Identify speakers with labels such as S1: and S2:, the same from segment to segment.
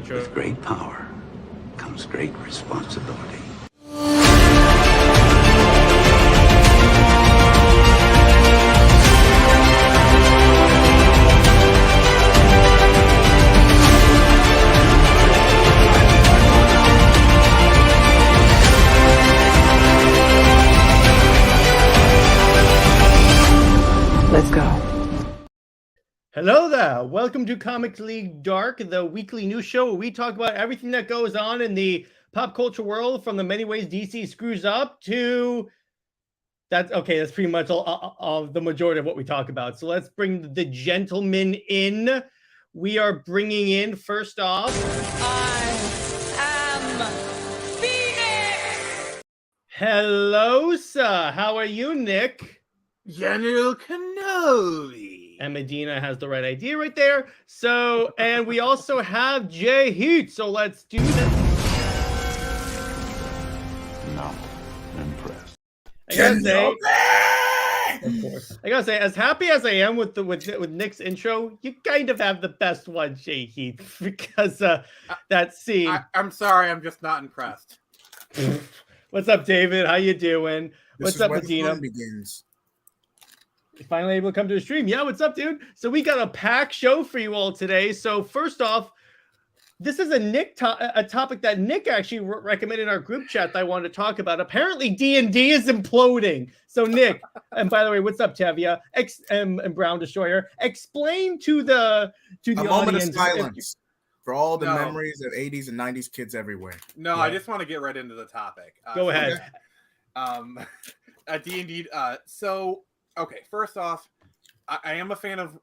S1: intro.
S2: With great power comes great responsibility.
S3: Let's go.
S1: Hello there. Welcome to Comics League Dark, the weekly news show where we talk about everything that goes on in the pop culture world, from the many ways DC screws up to that's pretty much all the majority of what we talk about. So let's bring the gentlemen in. We are bringing in, first off,
S4: I am Phoenix.
S1: Hello, sir. How are you, Nick?
S5: General Kenobi.
S1: And Medina has the right idea right there. So, and we also have JJheat. So let's do this.
S2: Not impressed.
S1: I gotta say, of course. I gotta say, as happy as I am with Nick's intro, you kind of have the best one, JJheat, because that scene.
S5: I'm sorry, I'm just not impressed.
S1: What's up, David? How you doing? What's up, Medina?
S6: Begins.
S1: Finally able to come to the stream. Yeah, what's up, dude? So we got a packed show for you all today. So first off, this is a topic that Nick actually recommended in our group chat that I wanted to talk about. Apparently, D&D is imploding. So Nick, and by the way, what's up, Tavia? And Brown Destroyer, explain to the
S6: moment
S1: audience
S6: of silence for all the memories of 80s and 90s kids everywhere.
S5: No, yeah. I just want to get right into the topic.
S1: Go ahead.
S5: D&D. Okay, first off, I am a fan of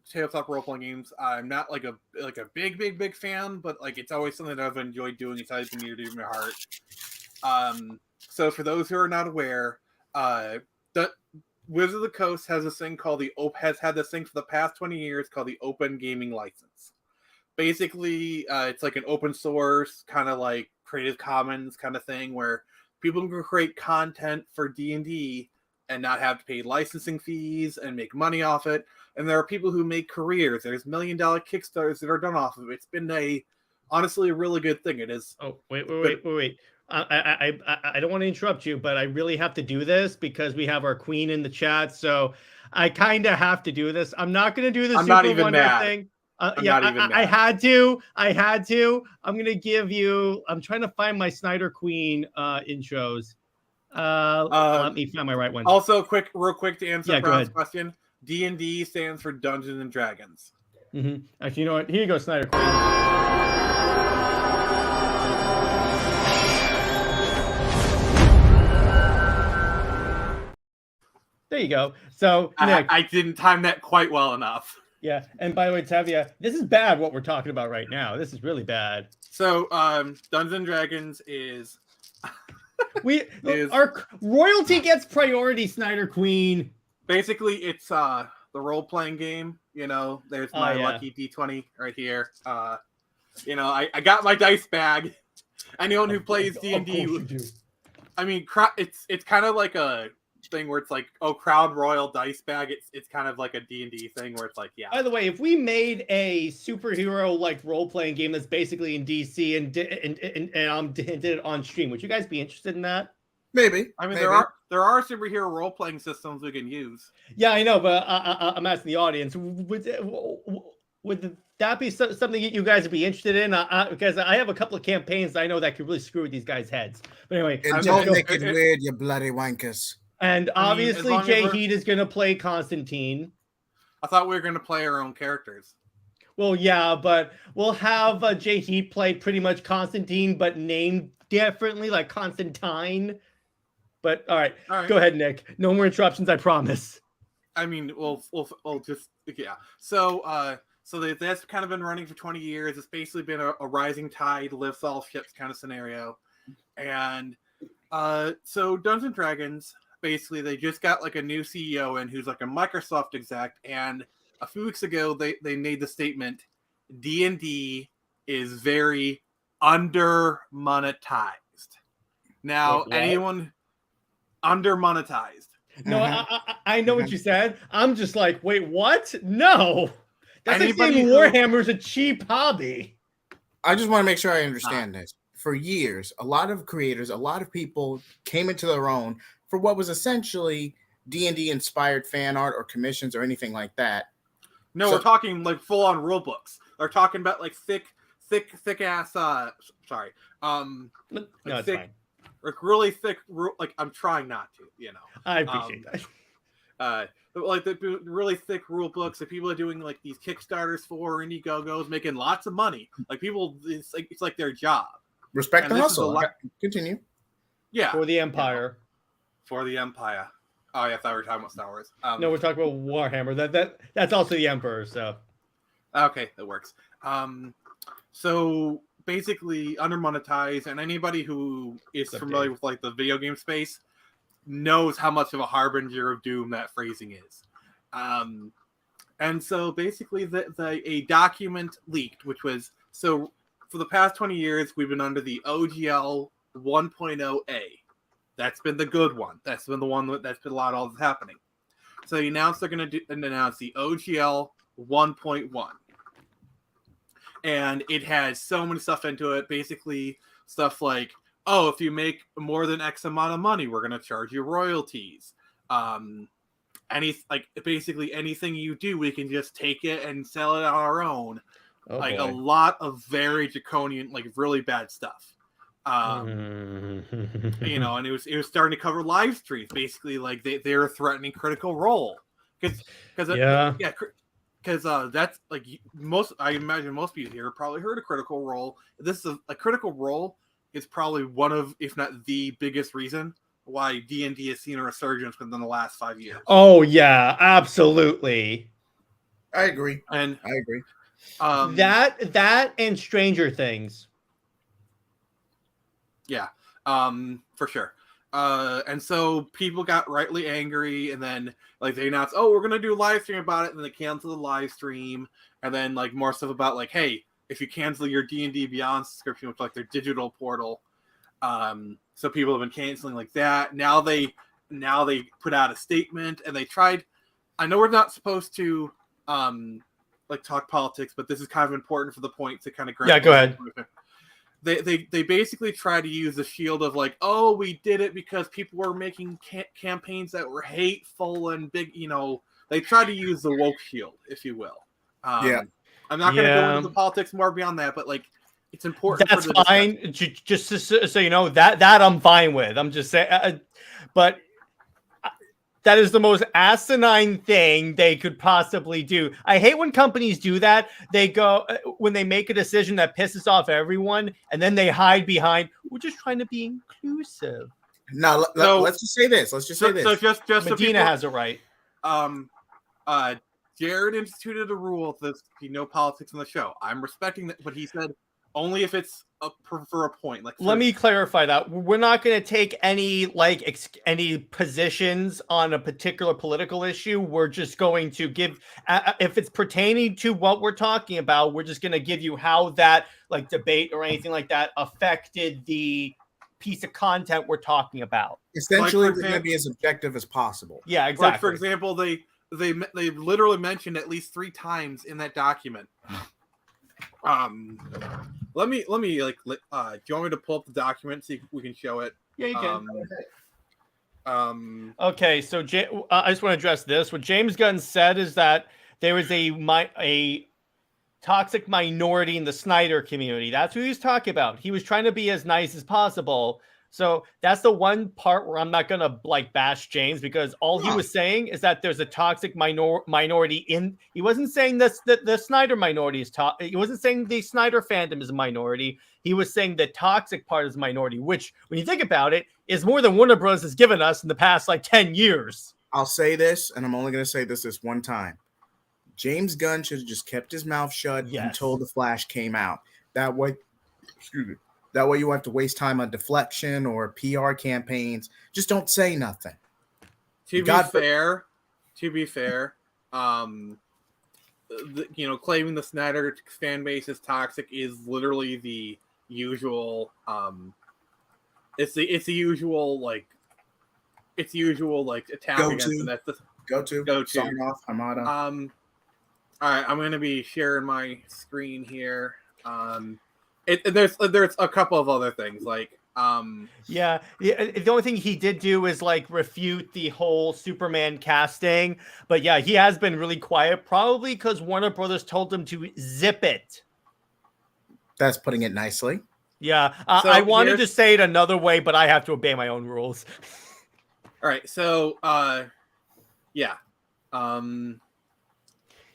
S5: tabletop role-playing games. I'm not like a big fan, but like it's always something that I've enjoyed doing. It's always been near to my heart. So for those who are not aware, the Wizards of the Coast has this thing called has had this thing for the past 20 years called the Open Gaming License. Basically, it's like an open source kind of like Creative Commons kind of thing where people can create content for D&D and not have to pay licensing fees and make money off it. And there are people who make careers. There's $1 million Kickstarters that are done off of it. It's been honestly a really good thing. It is.
S1: Oh, wait. I don't want to interrupt you, but I really have to do this because we have our queen in the chat. So I kind of have to do this. I'm not going to do the Super Wonder thing. I had to. I'm going to give you, I'm trying to find my Snyder Queen intros. Let me find my right one.
S5: Also, real quick to answer Brown's question. D&D stands for Dungeons and Dragons.
S1: Mm-hmm. Actually, you know what? Here you go, Snyder Queen. There you go. So, Nick,
S5: I didn't time that quite well enough.
S1: Yeah, and by the way, Tavia, this is bad what we're talking about right now. This is really bad.
S5: So, Dungeons and Dragons is...
S1: Our royalty gets priority, Snyder Queen.
S5: Basically, it's the role-playing game. You know, there's my lucky D20 right here. I got my dice bag. Anyone who plays D&D, I mean, it's kind of like a thing where it's like, Crown Royal dice bag. It's kind of like a D&D thing where it's like, yeah.
S1: By the way, if we made a superhero like role-playing game that's basically in DC and did it on stream, would you guys be interested in that?
S6: Maybe.
S5: I mean, there are superhero role-playing systems we can use.
S1: Yeah, I know, but I'm asking the audience. Would that be something you guys would be interested in? Because I have a couple of campaigns that I know that could really screw with these guys' heads. But anyway,
S6: and don't make it weird, you bloody wankers.
S1: And obviously, JJheat is going to play Constantine.
S5: I thought we were going to play our own characters.
S1: Well, yeah, but we'll have JJheat play pretty much Constantine, but named differently, like Constantine. But all right, go ahead, Nick. No more interruptions, I promise.
S5: I mean, we'll just yeah. So that's kind of been running for 20 years. It's basically been a rising tide lifts all ships kind of scenario, and so Dungeons and Dragons. Basically, they just got like a new CEO in who's like a Microsoft exec, and a few weeks ago they made the statement D&D is very under monetized. Now, anyone under monetized?
S1: No, I know what you said. I'm just like, wait, what? No, that's like saying Warhammer's a cheap hobby.
S6: I just want to make sure I understand this. For years, a lot of creators, a lot of people came into their own for what was essentially D&D inspired fan art or commissions or anything like that.
S5: No,
S6: So-
S5: we're talking like full on rule books. They're talking about like thick ass. Sorry.
S1: No, it's
S5: thick,
S1: fine.
S5: like really thick. Like I'm trying not to.
S1: I appreciate that.
S5: Like the really thick rule books that people are doing like these Kickstarters for Indiegogos, making lots of money. Like people, it's like their job.
S6: Respect
S5: And
S6: the
S5: this is
S6: hustle.
S5: a lot-
S6: Continue.
S5: Yeah,
S1: For the Empire.
S5: for the Empire. Oh yeah, I thought we were talking about Star Wars.
S1: No, we're talking about Warhammer. That's also the Emperor. So
S5: Okay, that works. So basically, undermonetized, and anybody who is familiar with like the video game space knows how much of a harbinger of doom that phrasing is. And so basically, a document leaked, which was so for the past 20 years we've been under the OGL 1.0A. That's been the good one. That's been the one that's been a lot of all this happening. So they announced they're going to announce the OGL 1.1. And it has so many stuff into it. Basically, stuff like, oh, if you make more than X amount of money, we're going to charge you royalties. Basically anything you do, we can just take it and sell it on our own.
S1: oh,
S5: like
S1: boy.
S5: a lot of very draconian, like really bad stuff. And it was starting to cover live streams. Basically, like they were threatening Critical Role because that's like I imagine most people here probably heard of Critical Role. This is a Critical Role is probably one of, if not the biggest reason why D&D has seen a resurgence within the last 5 years.
S1: Oh yeah, absolutely.
S6: I agree.
S5: And
S6: I agree.
S1: That and Stranger Things.
S5: Yeah, for sure. And so people got rightly angry, and then like they announced, oh, we're gonna do a live stream about it, and then they canceled the live stream, and then like more stuff about like, hey, if you cancel your D&D Beyond subscription, which like their digital portal, so people have been canceling like that. Now they put out a statement, and they tried. I know we're not supposed to like talk politics, but this is kind of important for the point to kind of grab.
S1: Yeah, go ahead.
S5: They basically try to use the shield of like, oh, we did it because people were making campaigns that were hateful and big, they try to use the woke shield, if you will.
S6: Yeah.
S5: I'm not going to go into the politics more beyond that, but like, it's important.
S1: That's fine. Just so you know, that I'm fine with. I'm just saying, but that is the most asinine thing they could possibly do. I hate when companies do that. They go when they make a decision that pisses off everyone, and then they hide behind, we're just trying to be inclusive.
S6: Now, let's just say this. Let's just say this.
S5: So just
S1: Medina
S5: so people,
S1: has it right.
S5: Jared instituted a rule that there's no politics on the show. I'm respecting that, but he said only if it's for a point. Like,
S1: let me clarify that we're not going to take any any positions on a particular political issue. We're just going to give, if it's pertaining to what we're talking about, we're just going to give you how that like debate or anything like that affected the piece of content we're talking about.
S6: Essentially, we're going to be as objective as possible.
S1: Yeah, exactly.
S5: Like, for example, they literally mentioned at least 3 times in that document. Let me do you want me to pull up the document so we can show it?
S1: Yeah, you can. Okay, so I just want to address this. What James Gunn said is that there was a toxic minority in the Snyder community. That's who he was talking about. He was trying to be as nice as possible. So that's the one part where I'm not going to like bash James, because all he was saying is that there's a toxic minority in. He wasn't saying that the Snyder minority is he wasn't saying the Snyder fandom is a minority. He was saying the toxic part is a minority, which when you think about it is more than Warner Bros. Has given us in the past like 10 years.
S6: I'll say this, and I'm only going to say this one time. James Gunn should have just kept his mouth shut until The Flash came out. That way, That way you won't have to waste time on deflection or PR campaigns. Just don't say nothing.
S5: To be fair, claiming the Snyder fan base is toxic is literally the usual. It's the usual attack against them. That's the
S6: go to. Sign off. Hamada.
S5: All right, I'm going to be sharing my screen here. there's a couple of other things like
S1: yeah, the only thing he did do is like refute the whole Superman casting, but yeah, he has been really quiet, probably because Warner Brothers told him to zip it.
S6: That's putting it nicely.
S1: Yeah,
S5: So
S1: I wanted to say it another way, but I have to obey my own rules.
S5: All right, so yeah,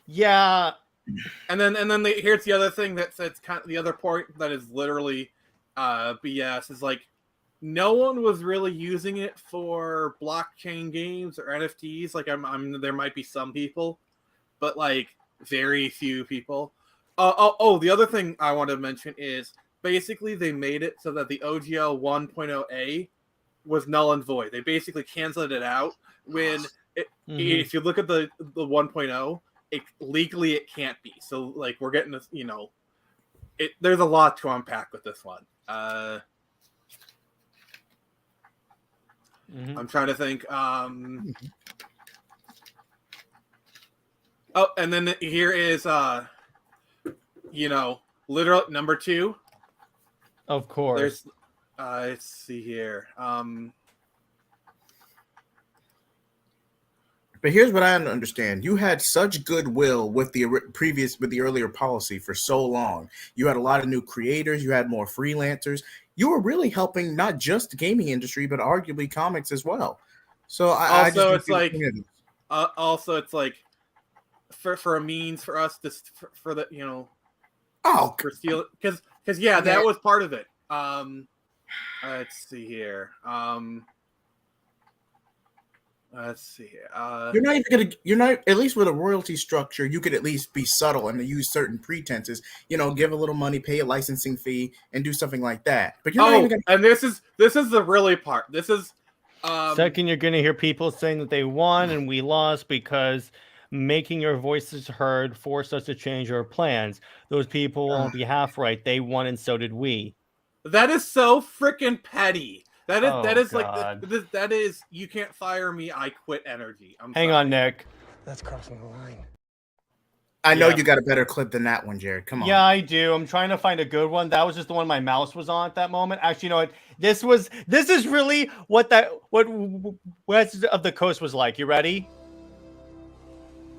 S1: yeah,
S5: and then here's the other thing that's kind of the other point that is literally BS is like no one was really using it for blockchain games or NFTs. Like I'm there might be some people, but like very few people. The other thing I want to mention is basically they made it so that the OGL 1.0A was null and void. They basically canceled it out when if you look at the 1.0, legally it can't be. So like we're getting this, there's a lot to unpack with this one. I'm trying to think. And then here is literal number 2.
S1: Of course.
S5: There's let's see here.
S6: But here's what I don't understand. You had such goodwill with the earlier policy for so long. You had a lot of new creators. You had more freelancers. You were really helping not just the gaming industry, but arguably comics as well. So it's like
S5: for a means for us to for the
S6: for
S5: steal because that was part of it. Let's see here. Let's see.
S6: You're not at least with a royalty structure. You could at least be subtle and use certain pretenses. Give a little money, pay a licensing fee, and do something like that. But you're not even
S5: and this is the really part. This is
S1: second. You're going to hear people saying that they won and we lost because making your voices heard forced us to change our plans. Those people won't be half right. They won and so did we.
S5: That is so freaking petty. That is
S1: God.
S5: like that is you can't fire me, I quit energy.
S1: Hang on, Nick.
S3: That's crossing the line.
S6: I know you got a better clip than that one, Jared. Come on.
S1: Yeah, I do. I'm trying to find a good one. That was just the one my mouse was on at that moment. Actually, you know what? This is really what West of the Coast was like. You ready?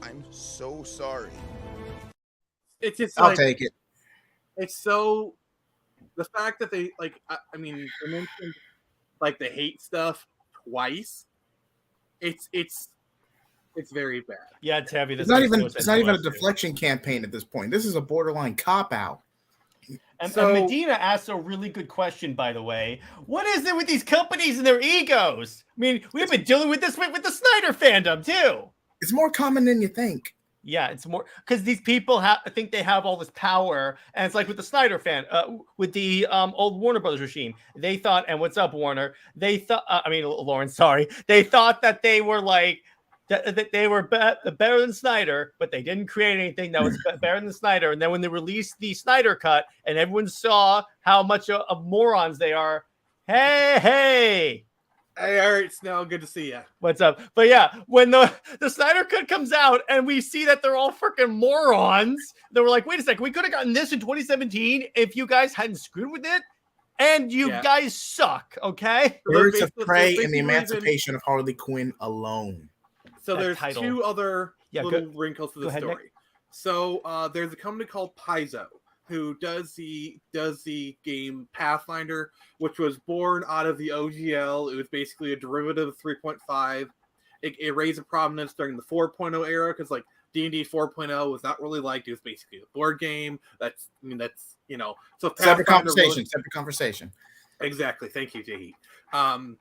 S3: I'm so sorry.
S5: It's just
S6: I'll take it.
S5: It's so the fact that they like I mean they mentioned like the hate stuff twice. It's very bad.
S1: Yeah, it's heavy.
S6: It's not even a deflection campaign at this point. This is a borderline cop out.
S1: And Medina asked a really good question, by the way. What is it with these companies and their egos? I mean, we've been dealing with this with the Snyder fandom too.
S6: It's more common than you think.
S1: Yeah, it's more because these people think they have all this power, and it's like with the Snyder with the old Warner Brothers regime. They thought, and what's up, Warner? They thought, Lauren, sorry. They thought that they were like that they were better than Snyder, but they didn't create anything that was better than Snyder. And then when they released the Snyder cut, and everyone saw how much of morons they are, hey.
S5: Hey, all right, Snell, good to see you.
S1: What's up? But yeah, when the Snyder Cut comes out and we see that they're all freaking morons, they were like, wait a second, we could have gotten this in 2017 if you guys hadn't screwed with it, and you guys suck, okay?
S6: Birds of Prey and the Emancipation of Harley Quinn alone.
S5: So there's two other little wrinkles to the story.
S1: Nick.
S5: So there's a company called Paizo who does the game Pathfinder, which was born out of the OGL. It was basically a derivative of 3.5. It raised a prominence during the 4.0 era because like D&D 4.0 was not really liked. It was basically a board game. That's so
S6: separate conversation.
S5: Exactly. Thank you, JJheat.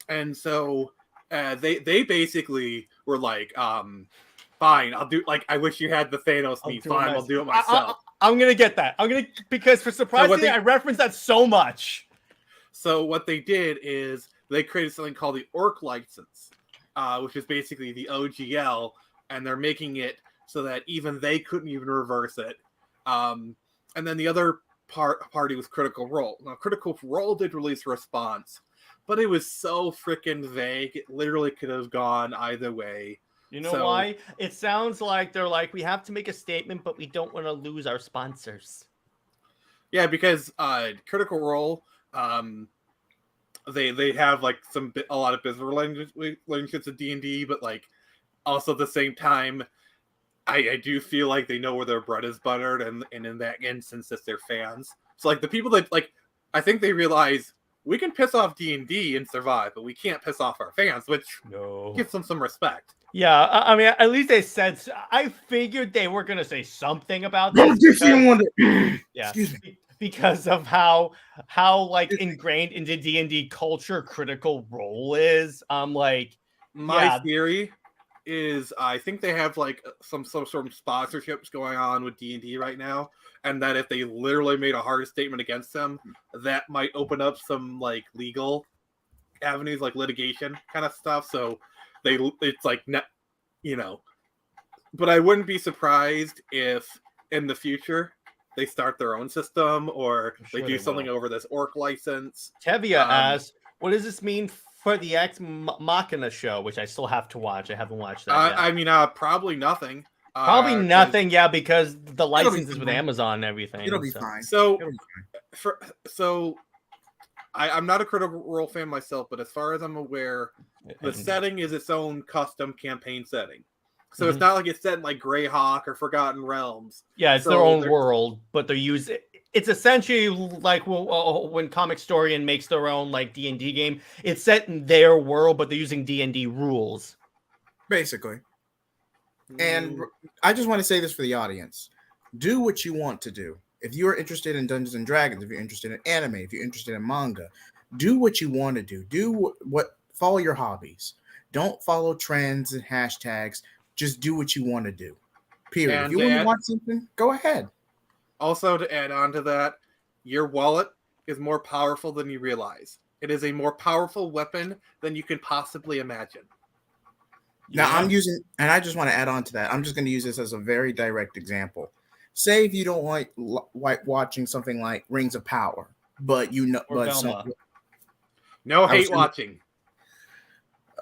S5: And so they basically were like, fine, I'll do I wish you had the Thanos meme. Fine, I'll do it myself.
S1: I'm gonna get that. Because for surprisingly, I referenced that so much.
S5: So what they did is they created something called the Orc license, which is basically the OGL, and they're making it so that even they couldn't even reverse it. And then the other party was Critical Role. Now, Critical Role did release a response, but it was so freaking vague. It literally could have gone either way.
S1: You know why? It sounds like they're like, we have to make a statement, but we don't want to lose our sponsors.
S5: Yeah, because Critical Role, they have like a lot of business relationships with D&D, but like also at the same time, I do feel like they know where their bread is buttered, and in that instance, it's their fans. So like the people that like, I think they realize we can piss off D&D and survive, but we can't piss off our fans, which gives them some respect.
S1: Yeah, I mean, at least they said. I figured they were gonna say something about
S6: Go
S1: this.
S6: DC
S1: Yeah,
S6: excuse me.
S1: because of how like ingrained into D&D culture Critical Role is. Like,
S5: My theory is I think they have like some sort of sponsorships going on with D&D right now, and that if they literally made a hard statement against them, that might open up some like legal avenues, like litigation kind of stuff. So it's like, you know, but I wouldn't be surprised if in the future they start their own system, or they do something over this orc license.
S1: Tevia asks, what does this mean for the Ex Machina show, which I still have to watch? I haven't watched that yet.
S5: I mean, probably nothing.
S1: Probably nothing, yeah, because the licenses with Amazon and everything.
S6: It'll be fine.
S5: So, I'm not a Critical Role fan myself, but as far as I'm aware, the setting is its own custom campaign setting. So it's not like it's set in like Greyhawk or Forgotten Realms.
S1: Yeah, it's their own world, but they're using. It's essentially like when Comic Historian makes their own like D&D game. It's set in their world, but they're using D&D rules,
S6: basically. And I just want to say this for the audience: do what you want to do. If you're interested in Dungeons and Dragons, if you're interested in anime, if you're interested in manga, do what you want to do. Do follow your hobbies. Don't follow trends and hashtags. Just do what you want to do. Period.
S5: And
S6: if you want to watch something, go ahead.
S5: Also, to add on to that, your wallet is more powerful than you realize. It is a more powerful weapon than you could possibly imagine.
S6: Now, I'm using, and I just want to add on to that. I'm just going to use this as a very direct example. Say if you don't like watching something like Rings of Power, but you know,
S5: no hate watching.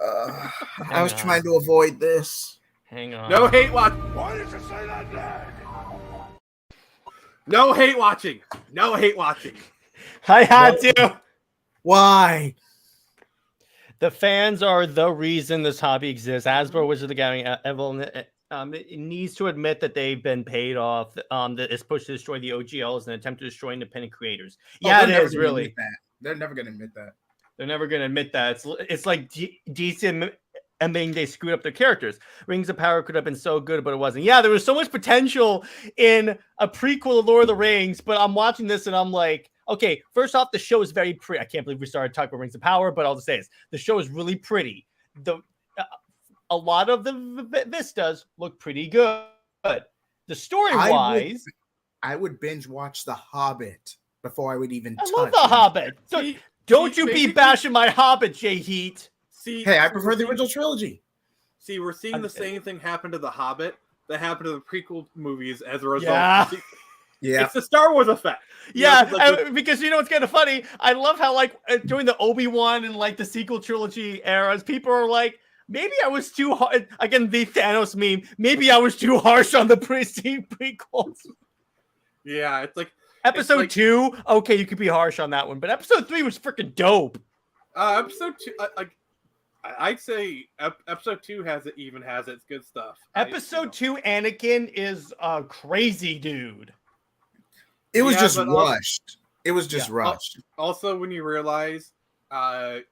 S6: I was trying to avoid this.
S1: Hang on.
S5: No hate watching.
S3: Why did you say that name?
S5: No hate watching. No hate watching.
S1: I had to.
S6: Why?
S1: The fans are the reason this hobby exists. Hasbro, Wizards of the Gathering, it needs to admit that they've been paid off. That it's pushed to destroy the OGLs and attempt to destroy independent creators. Yeah, it is really.
S6: They're never going to admit that.
S1: They're never going to admit that. It's like DC admitting they screwed up their characters. Rings of Power could have been so good, but it wasn't. Yeah, there was so much potential in a prequel of Lord of the Rings, but I'm watching this and I'm like, okay, first off, the show is very pretty. I can't believe we started talking about Rings of Power, but I'll just say this. The show is really pretty. A lot of the vistas look pretty good. The story-wise...
S6: I would binge watch The Hobbit before I would even touch
S1: love The Hobbit. Don't you be bashing my Hobbit, JJheat.
S6: Hey, I prefer the original trilogy.
S5: See, we're seeing the same thing happen to The Hobbit that happened to the prequel movies as a result.
S6: Yeah.
S5: It's the Star Wars effect.
S1: Because you know what's kind of funny? I love how like during the Obi-Wan and like the sequel trilogy eras, people are like, maybe I was too hard. Again, the Thanos meme. Maybe I was too harsh on the prequels.
S5: Yeah, it's like
S1: episode 2. Okay, you could be harsh on that one, but episode 3 was freaking dope.
S5: Episode 2, I'd say episode 2 has its good stuff.
S1: Episode 2, Anakin is a crazy dude.
S6: It was just rushed. It was just rushed.
S5: Also, when you realize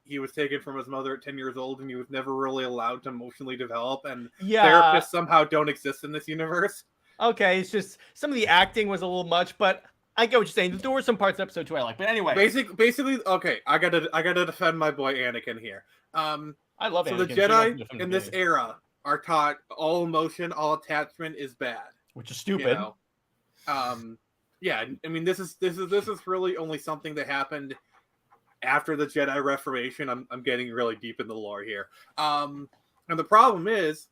S5: he was taken from his mother at 10 years old and he was never really allowed to emotionally develop, and therapists somehow don't exist in this universe.
S1: Okay, it's just some of the acting was a little much, but I get what you're saying. There were some parts of episode 2 I like, but anyway.
S5: Basically, okay, I gotta defend my boy Anakin here.
S1: I love
S5: so
S1: Anakin.
S5: The Jedi in this era are taught all emotion, all attachment is bad,
S1: which is stupid.
S5: You know? Yeah, I mean this is really only something that happened after the Jedi Reformation. I'm getting really deep in the lore here. And the problem is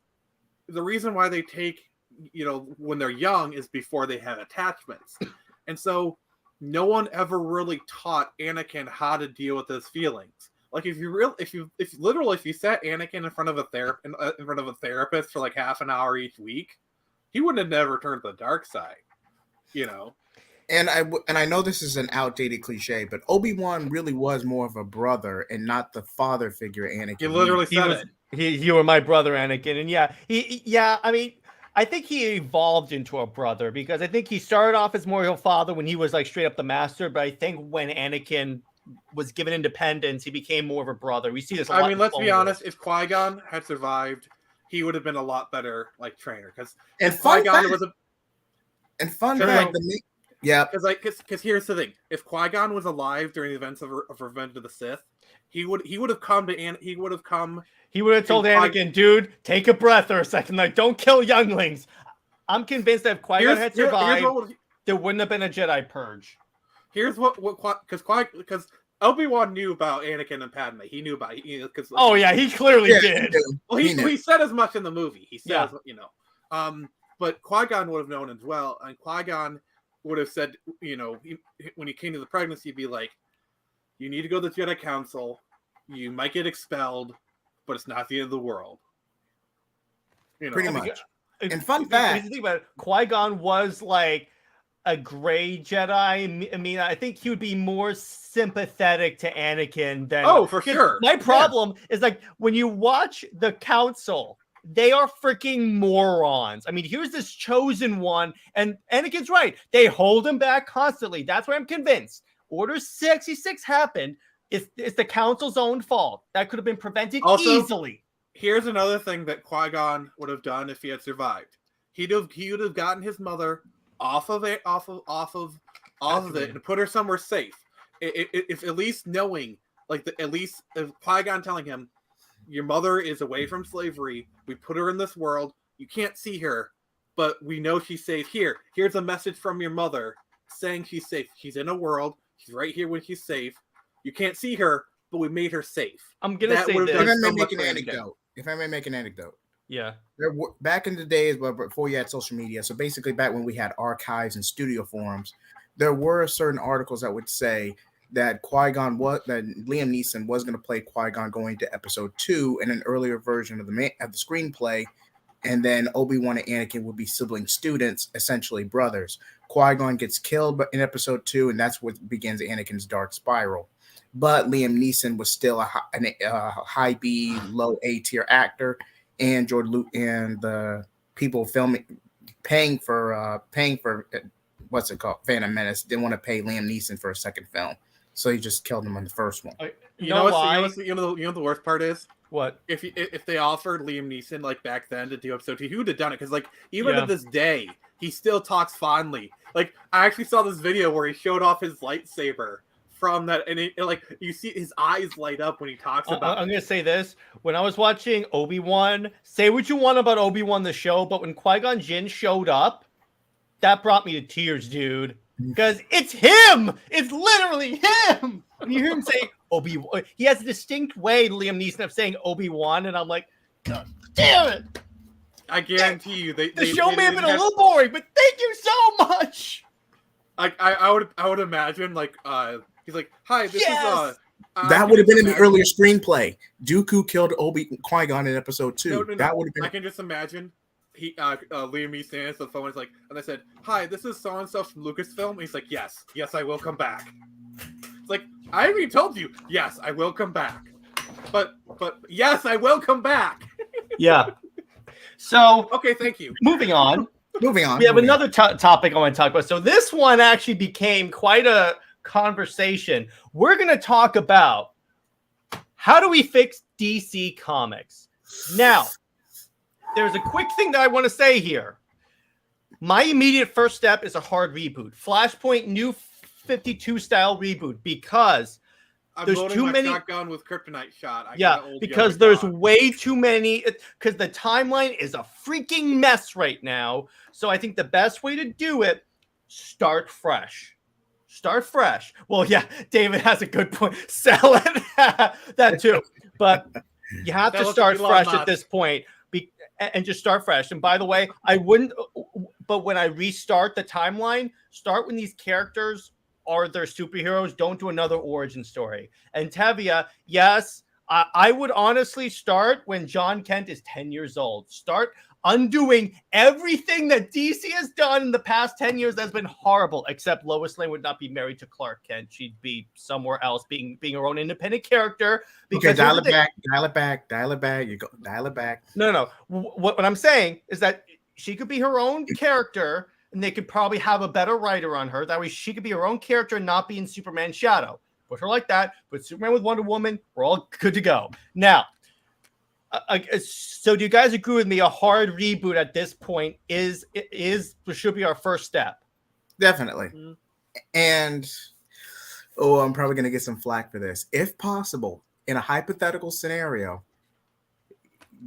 S5: the reason why they take, you know, when they're young is before they have attachments. And so no one ever really taught Anakin how to deal with his feelings. Like if you sat Anakin in front of a therapist for like half an hour each week, he wouldn't have never turned to the dark side, you know.
S6: And I know this is an outdated cliche, but Obi-Wan really was more of a brother and not the father figure Anakin.
S5: He literally said it.
S1: You were my brother, Anakin, and yeah. I mean, I think he evolved into a brother because I think he started off as more of a father when he was like straight up the master, but I think when Anakin was given independence, he became more of a brother. We see this.
S5: I mean, let's be honest. If Qui-Gon had survived, he would have been a lot better like trainer because Qui-Gon was a
S6: fun fact. Yeah,
S5: because here's the thing: if Qui-Gon was alive during the events of Revenge of the Sith, he would have come to he would have told
S1: Anakin, dude, take a breath for a second, like don't kill younglings. I'm convinced that if Qui-Gon had survived, there wouldn't have been a Jedi purge.
S5: Here's what because Obi-Wan knew about Anakin and Padme. He knew about it because
S1: he clearly did.
S5: Well, he said as much in the movie. He said but Qui-Gon would have known as well, and Qui-Gon would have said, when he came to the pregnancy, he'd be like, you need to go to the Jedi Council. You might get expelled, but it's not the end of the world.
S6: Pretty much. And fun fact.
S1: If you think about it, Qui-Gon was like a gray Jedi. I mean, I think he would be more sympathetic to Anakin than...
S5: Oh, for sure.
S1: My problem is like, when you watch the Council... They are freaking morons. I mean, here's this chosen one, and Anakin's right. They hold him back constantly. That's why I'm convinced. Order 66 happened. It's the Council's own fault. That could have been prevented easily.
S5: Here's another thing that Qui-Gon would have done if he had survived. He would have gotten his mother off of it and put her somewhere safe. If at least knowing, at least if Qui-Gon telling him, your mother is away from slavery. We put her in this world. You can't see her, but we know she's safe here. Here's a message from your mother saying she's safe. She's in a world. She's right here when she's safe. You can't see her, but we made her safe.
S1: I'm going to say this.
S6: If I may make an anecdote.
S1: Yeah.
S6: Back in the days, but before you had social media, so basically back when we had archives and studio forums, there were certain articles that would say that Liam Neeson was going to play Qui-Gon going to episode 2 in an earlier version of the screenplay, and then Obi-Wan and Anakin would be sibling students, essentially brothers. Qui-Gon gets killed in episode 2, and that's what begins Anakin's dark spiral. But Liam Neeson was still a high B, low A tier actor, and George Lucas and the people paying for what's it called, Phantom Menace, didn't want to pay Liam Neeson for a second film. So he just killed him on the first one.
S5: You know the worst part is?
S1: What?
S5: If they offered Liam Neeson back then to do episode 2, he would have done it because even to this day he still talks fondly. I actually saw this video where he showed off his lightsaber from that, and you see his eyes light up when he talks about.
S1: I'm gonna say this: when I was watching Obi-Wan, say what you want about Obi-Wan the show, but when Qui-Gon Jinn showed up, that brought me to tears, dude. Because it's him! It's literally him! When you hear him say Obi-Wan, he has a distinct way, Liam Neeson, of saying Obi-Wan, and I'm like, God damn it!
S5: I guarantee you, the
S1: show may have been a little boring, but thank you so much!
S5: I would imagine, he's like, hi, this is,
S6: that would have been in the earlier screenplay. Dooku killed Qui-Gon in episode 2.
S5: No.
S6: That would have been...
S5: I can just imagine Liam Neeson answered the phone. Is and I said, "Hi, this is so and so from Lucasfilm." And he's like, "Yes, I will come back." It's I already told you, yes, I will come back. But yes, I will come back.
S1: Yeah. So
S5: okay, thank you.
S1: Moving on.
S6: We
S1: have another topic I want to talk about. So this one actually became quite a conversation. We're going to talk about how do we fix DC Comics. Now, there's a quick thing that I want to say here. My immediate first step is a hard reboot. Flashpoint New 52 style reboot because there's too many
S5: shotgun with kryptonite shot.
S1: Because there's way too many because the timeline is a freaking mess right now. So I think the best way to do it, start fresh. Start fresh. Well, yeah, David has a good point. Sell it. That too. But you have to start fresh at this point. And just start fresh. And by the way, I wouldn't, but when I restart the timeline, start when these characters are their superheroes. Don't do another origin story. And Tevia, yes, I would honestly start when Jon Kent is 10 years old. undoing everything that DC has done in the past 10 years that's been horrible, except Lois Lane would not be married to Clark Kent. She'd be somewhere else, being her own independent character.
S6: Okay, dial it back. You go, dial it back.
S1: No. What I'm saying is that she could be her own character, and they could probably have a better writer on her. That way she could be her own character and not be in Superman's shadow. Put her like that. Put Superman with Wonder Woman. We're all good to go. Now, so do you guys agree with me? A hard reboot at this point should be our first step.
S6: Definitely. Mm-hmm. And I'm probably going to get some flack for this. If possible, in a hypothetical scenario,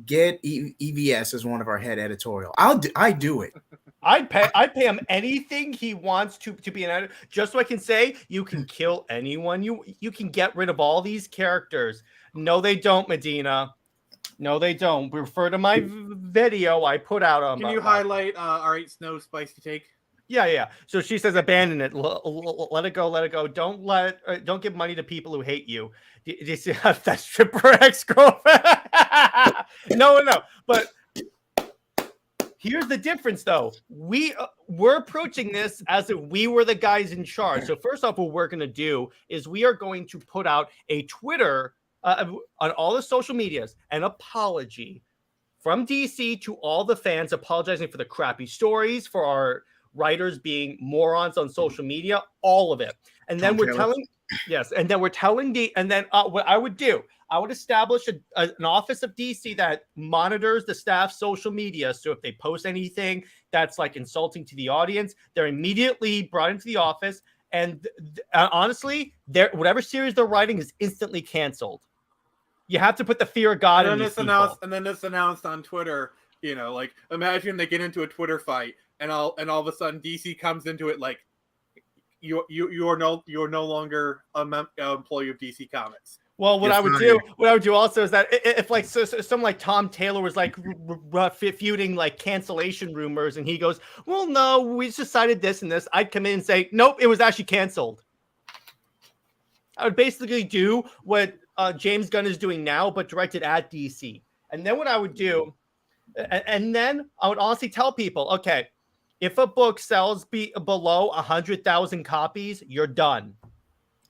S6: get EVS as one of our head editorial. I do it.
S1: I'd pay him anything he wants to be an editor, just so I can say you can kill anyone. You can get rid of all these characters. No, they don't, Medina. No, they don't. Refer to my video I put out on.
S5: Can you highlight our 8 Snow Spicy take?
S1: Yeah. So she says, abandon it. Let it go. Don't give money to people who hate you. Do you see that stripper ex-girlfriend? No. But here's the difference, though. We're approaching this as if we were the guys in charge. So first off, what we're going to do is we are going to put out a Twitter on all the social medias, an apology from DC to all the fans, apologizing for the crappy stories, for our writers being morons on social media, all of it. And then what I would do, I would establish an office of DC that monitors the staff's social media. So if they post anything that's like insulting to the audience, they're immediately brought into the office. And honestly, whatever series they're writing is instantly canceled. You have to put the fear of God in these people.
S5: And then it's announced on Twitter, like imagine they get into a Twitter fight and all of a sudden DC comes into it like you're no longer an employee of DC Comics.
S1: Well, what I would do also is that if like someone like Tom Taylor was like feuding like cancellation rumors, and he goes, "Well, no, we just decided this and this," I'd come in and say, "Nope, it was actually canceled." I would basically do what James Gunn is doing now, but directed at DC. And then what I would do, and then I would honestly tell people, okay, if a book sells below 100,000 copies, you're done.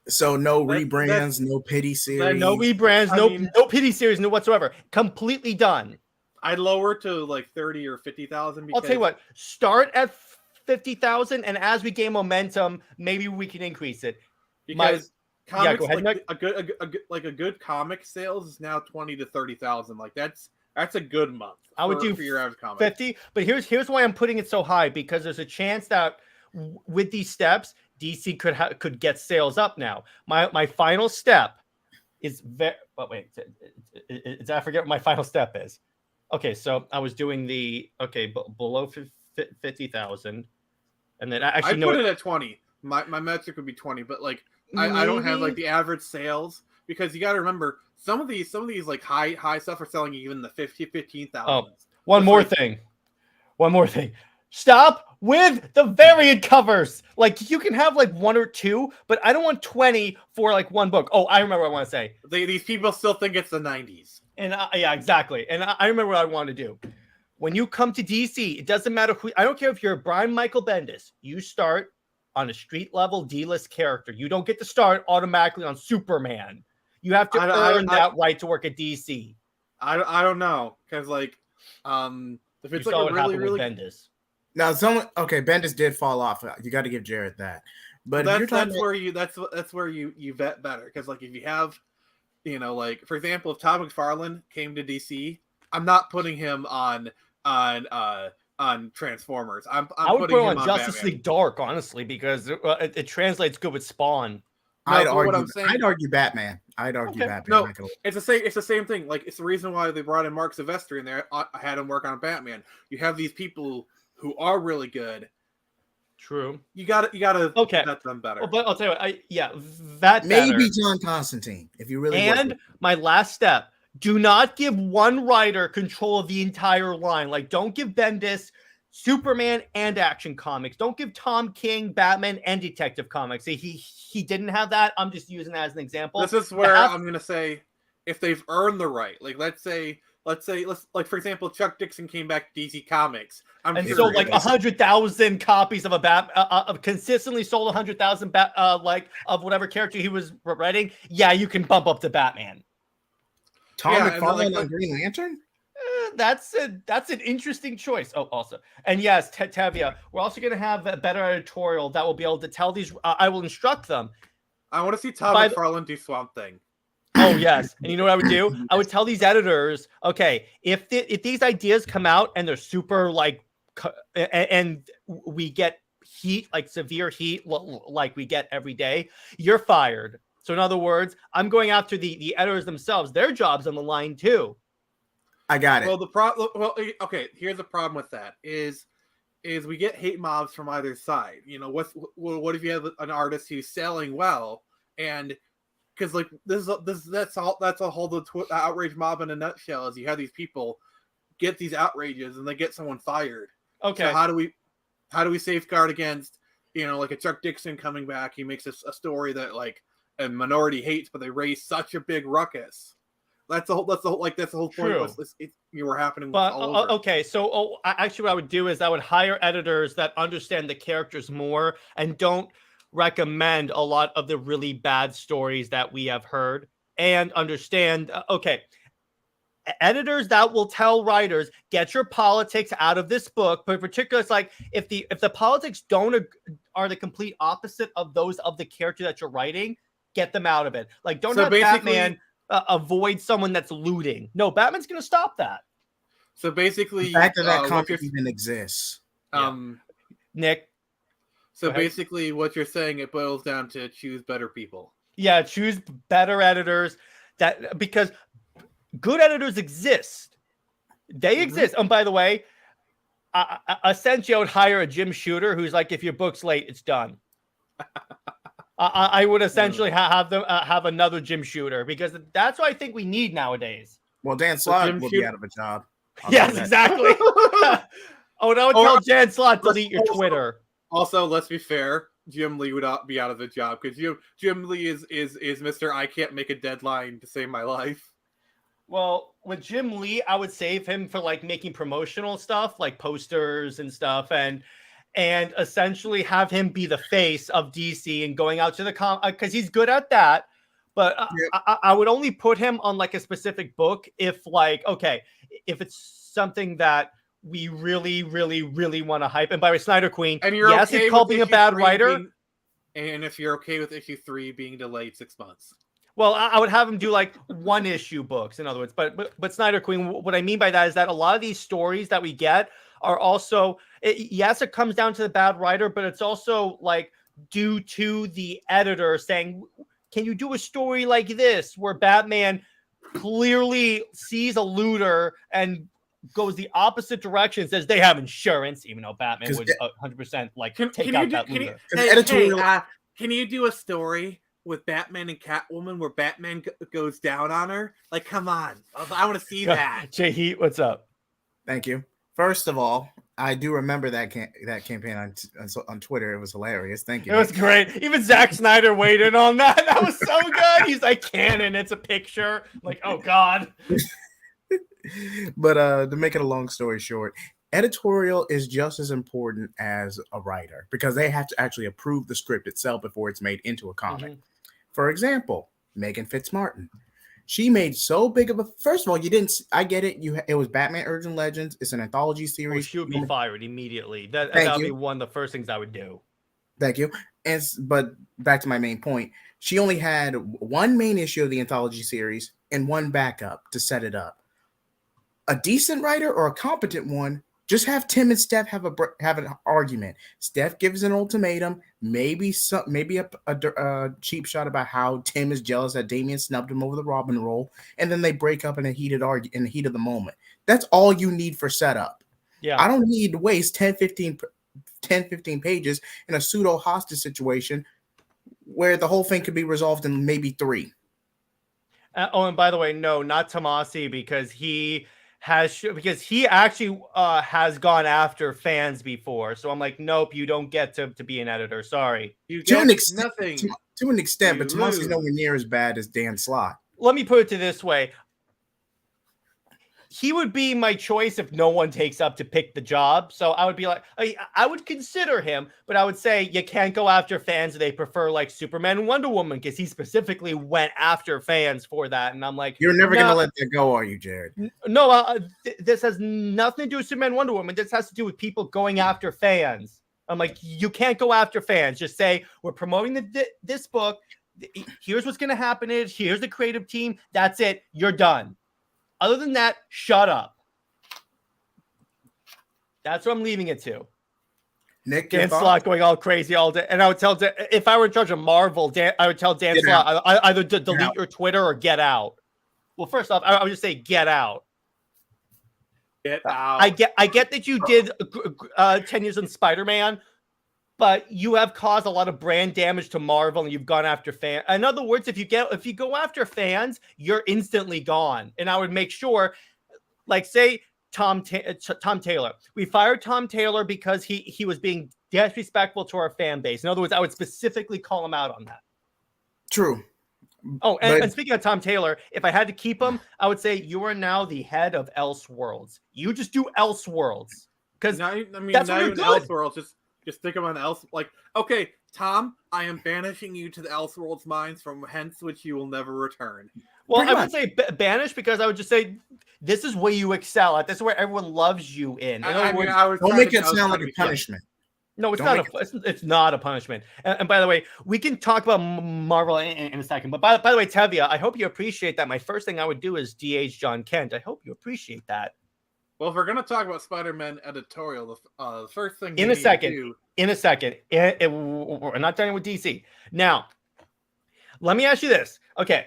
S6: So no rebrands, no pity series.
S1: No rebrands, no pity series, no whatsoever. Completely done.
S5: I'd lower to like 30 or 50,000.
S1: I'll tell you what, start at 50,000, and as we gain momentum, maybe we can increase it.
S5: Because comics, go ahead, a good comic sales is now 20 to 30,000. Like that's a good month.
S1: I would do
S5: for your average comic.
S1: 50, but here's why I'm putting it so high, because there's a chance that with these steps, DC could get sales up now. My final step is I forget what my final step is. Okay, so I was doing below 50,000, and then I
S5: put it at 20. My metric would be 20, but like I don't have like the average sales, because you got to remember some of these like high stuff are selling even the 15,000.
S1: Oh, one more thing. Stop with the variant covers. Like you can have like 1 or 2, but I don't want 20 for like one book. Oh, I remember what I want to say.
S5: These people still think it's the 90s.
S1: And yeah, exactly. And I remember what I want to do. When you come to DC, it doesn't matter who. I don't care if you're Brian Michael Bendis. You start on a street level D-list character. You don't get to start automatically on Superman. You have to earn that right to work at DC.
S5: I don't know, because like if it's like a really
S1: Bendis.
S6: Now Bendis did fall off. You got to give Jared that. But
S5: that's where you vet better, because like if you have, like for example, if Todd McFarlane came to DC, I'm not putting him on Transformers. I would put him on
S1: Justice
S5: Batman.
S1: League Dark, honestly, because it translates good with Spawn.
S6: I'd argue Batman. Batman.
S5: No, it's the same thing. Like it's the reason why they brought in Mark Silvestri in there. I had him work on Batman. You have these people who are really good.
S1: True.
S5: You gotta vet them better.
S1: Well, but I'll tell you what,
S6: maybe John Constantine, if you really.
S1: And my last step: do not give one writer control of the entire line. Like, don't give Bendis Superman and Action Comics. Don't give Tom King Batman and Detective Comics. He didn't have that. I'm just using that as an example.
S5: This is where I'm gonna say, if they've earned the right, like let's say like for example, Chuck Dixon came back to DC Comics.
S1: And sold like 100,000 copies of a consistently sold 100,000 like of whatever character he was writing. Yeah, you can bump up to Batman.
S6: Tom McFarlane on Green Lantern.
S1: That's an interesting choice. Oh, also, and yes, Tevia, we're also going to have a better editorial that will be able to tell these. I will instruct them.
S5: I want to see Tom McFarlane do Swamp Thing.
S1: Oh yes, and you know what I would do? I would tell these editors, okay, if these ideas come out and they're super like, and we get heat, like severe heat, like we get every day, you're fired. So in other words, I'm going after the editors themselves. Their job's on the line too.
S6: I got it.
S5: Well, okay. Here's the problem with that is we get hate mobs from either side. You know, what if you have an artist who's selling well, and because like that's a whole outrage mob in a nutshell. Is you have these people get these outrages and they get someone fired.
S1: Okay.
S5: So how do we safeguard against, you know, like a Chuck Dixon coming back? He makes a story that like a minority hates, but they raise such a big ruckus. That's the whole point. You were happening.
S1: But
S5: all over.
S1: Okay, so actually, what I would do is I would hire editors that understand the characters more and don't recommend a lot of the really bad stories that we have heard, and understand. Okay, editors that will tell writers, get your politics out of this book. But particularly, it's like if the politics are the complete opposite of those of the character that you're writing, get them out of it. Like don't have Batman avoid someone that's looting. No, Batman's going to stop that.
S5: So basically,
S6: the fact that comic even exists.
S1: Nick.
S5: So basically, what you're saying, it boils down to choose better people.
S1: Yeah, choose better editors. Because good editors exist. They exist. And by the way, essentially, I would hire a Jim Shooter who's like, if your book's late, it's done. I would essentially have them have another Jim Shooter, because that's what I think we need nowadays.
S6: Well, Dan Slott will be out of a job.
S1: Yes, exactly. Oh, no, tell Dan Slott to delete your Twitter.
S5: Also, let's be fair. Jim Lee would be out of the job because Jim Lee is Mr. I can't make a deadline to save my life.
S1: Well, with Jim Lee, I would save him for like making promotional stuff, like posters and stuff, and essentially have him be the face of DC and going out to the because he's good at that. But I would only put him on like a specific book if if it's something that we really, really, really want to hype. And by the way, Snyder Queen,
S5: and you're
S1: yes, it's called being a bad writer.
S5: And if you're okay with issue 3 being delayed 6 months.
S1: Well, I would have him do like one issue books, in other words. But Snyder Queen, what I mean by that is that a lot of these stories that we get are also, yes, it comes down to the bad writer, but it's also like due to the editor saying, can you do a story like this where Batman clearly sees a looter and goes the opposite direction, says they have insurance, even though Batman would 100% like take out that looter.
S5: Can you do a story with Batman and Catwoman where Batman goes down on her? Like, come on. I want to see that.
S1: JJheat, what's up?
S6: Thank you. First of all, I do remember that campaign on Twitter. It was hilarious. Thank you.
S1: It was great. Even Zack Snyder weighed in on that. That was so good. He's like, canon, it's a picture. I'm like, oh, God.
S6: But to make it a long story short, editorial is just as important as a writer because they have to actually approve the script itself before it's made into a comic. Mm-hmm. For example, Megan Fitzmartin. She made so big of a. First of all, you didn't. I get it. It was Batman Urgent Legends. It's an anthology series.
S1: She would be fired immediately. That would be one of the first things I would do.
S6: Thank you. But back to my main point. She only had one main issue of the anthology series and one backup to set it up. A decent writer or a competent one, just have Tim and Steph have an argument. Steph gives an ultimatum, maybe a cheap shot about how Tim is jealous that Damian snubbed him over the Robin role, and then they break up in a heated in the heat of the moment. That's all you need for setup.
S1: Yeah,
S6: I don't need to waste 10, 15 pages in a pseudo hostage situation where the whole thing could be resolved in maybe 3.
S1: And by the way, no, not Tomasi, because he actually has gone after fans before. So I'm like, nope, you don't get to be an editor. Sorry.
S5: You get nothing.
S6: To an extent, but Tomasi's nowhere near as bad as Dan Slott.
S1: Let me put it to this way. he would be my choice if no one takes up to pick the job. So I would be like, I would consider him, but I would say you can't go after fans they prefer like Superman and Wonder Woman because he specifically went after fans for that. And I'm like,
S6: you're never gonna let that go, are you, Jared?
S1: No, this has nothing to do with Superman and Wonder Woman. This has to do with people going after fans. I'm like, you can't go after fans. Just say we're promoting this book. Here's what's going to happen. Here's the creative team. That's it. You're done. Other than that, shut up. That's what I'm leaving it to.
S6: Nick,
S1: Dan Slott going all crazy all day. And I would tell if I were in charge of Marvel, I would tell Dan Slott either delete your Twitter or get out. Well, first off, I would just say get out.
S5: Get out.
S1: I get that you did 10 years in Spider-Man, but you have caused a lot of brand damage to Marvel, and you've gone after fans. In other words, if you go after fans, you're instantly gone. And I would make sure, like, say Tom Taylor. We fired Tom Taylor because he was being disrespectful to our fan base. In other words, I would specifically call him out on that.
S6: True.
S1: Oh, and speaking of Tom Taylor, if I had to keep him, I would say you are now the head of Elseworlds. You just do Elseworlds because
S5: that's
S1: what you're good.
S5: Elseworlds. Just think of an else. Like, okay, Tom, I am banishing you to the Elseworlds mines from hence which you will never return.
S1: Well, I would say banish because I would just say this is where you excel at. This is where everyone loves you in.
S6: Don't make it sound like a punishment.
S1: No, it's not a punishment. And by the way, we can talk about Marvel in a second. But by the way, Tevia, I hope you appreciate that. My first thing I would do is DH Jon Kent. I hope you appreciate that.
S5: Well, if we're going to talk about Spider-Man editorial, the first thing
S1: in a second, we're not done with DC. Now, let me ask you this. Okay,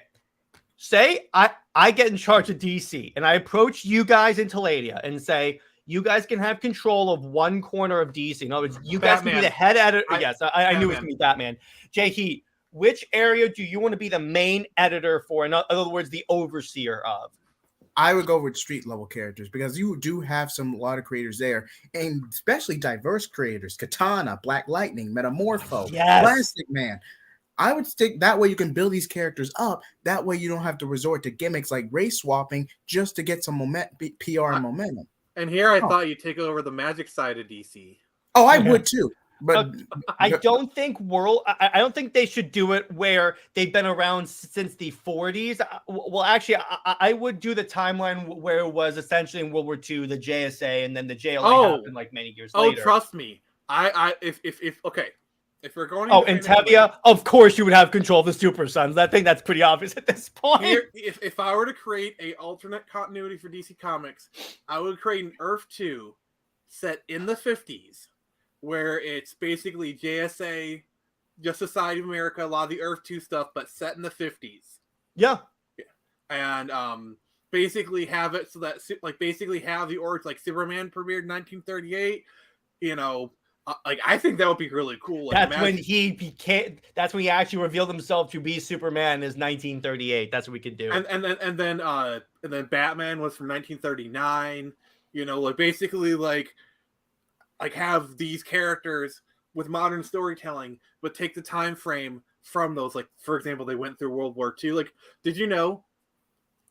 S1: say I get in charge of DC and I approach you guys in Taladia and say, you guys can have control of one corner of DC. In other words, you guys can be the head editor. Yes, I knew it was going to be Batman. JJheat, which area do you want to be the main editor for? In other words, the overseer of?
S6: I would go with street level characters because you do have a lot of creators there, and especially diverse creators. Katana, Black Lightning, Metamorpho, Plastic Man. I would stick that way. You can build these characters up. That way you don't have to resort to gimmicks like race swapping just to get some PR and momentum.
S5: And here I thought you'd take over the magic side of DC.
S6: Oh, I would too. But
S1: I don't think I don't think they should do it where they've been around since the 40s. Well, actually, I would do the timeline where it was essentially in World War II, the JSA, and then the JLA happened like many years later.
S5: Oh, trust me. If we're going,
S1: and Tevia, of course, you would have control of the Super Sons. I think that's pretty obvious at this point.
S5: If I were to create a alternate continuity for DC Comics, I would create an Earth 2 set in the 50s. Where it's basically JSA, Just Society of America, a lot of the Earth 2 stuff, but set in the 50s.
S1: Yeah.
S5: And basically have it so that, basically have the origin, like Superman premiered in 1938. I think that would be really cool.
S1: That's when he became. That's when he actually revealed himself to be Superman. Is 1938. That's what we could do.
S5: And then Batman was from 1939. Basically have these characters with modern storytelling, but take the time frame from those. Like, for example, they went through World War II. Like, did you know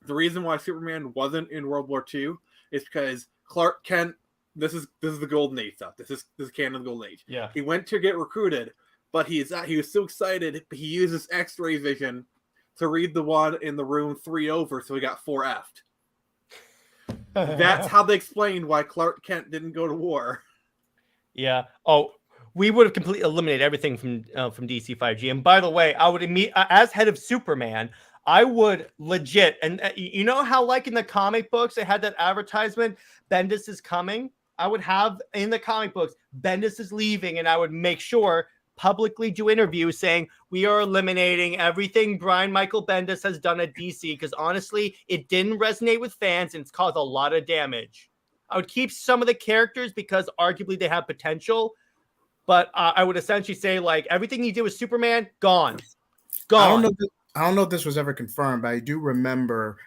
S5: the reason why Superman wasn't in World War II is because Clark Kent? This is the Golden Age stuff. This is canon of the Golden Age.
S1: Yeah.
S5: He went to get recruited, but he was so excited he used his X-ray vision to read the one in the room 3 over, so he got 4F'd. That's how they explained why Clark Kent didn't go to war.
S1: Yeah. Oh, we would have completely eliminated everything from DC 5G. And by the way, I would as head of Superman, I would legit, and you know how like in the comic books they had that advertisement, Bendis is coming. I would have in the comic books, Bendis is leaving, and I would make sure publicly do interviews saying we are eliminating everything Brian Michael Bendis has done at DC because honestly, it didn't resonate with fans and it's caused a lot of damage. I would keep some of the characters because arguably they have potential, but I would essentially say like everything he did with Superman, gone.
S6: I don't know if this was ever confirmed, but I do remember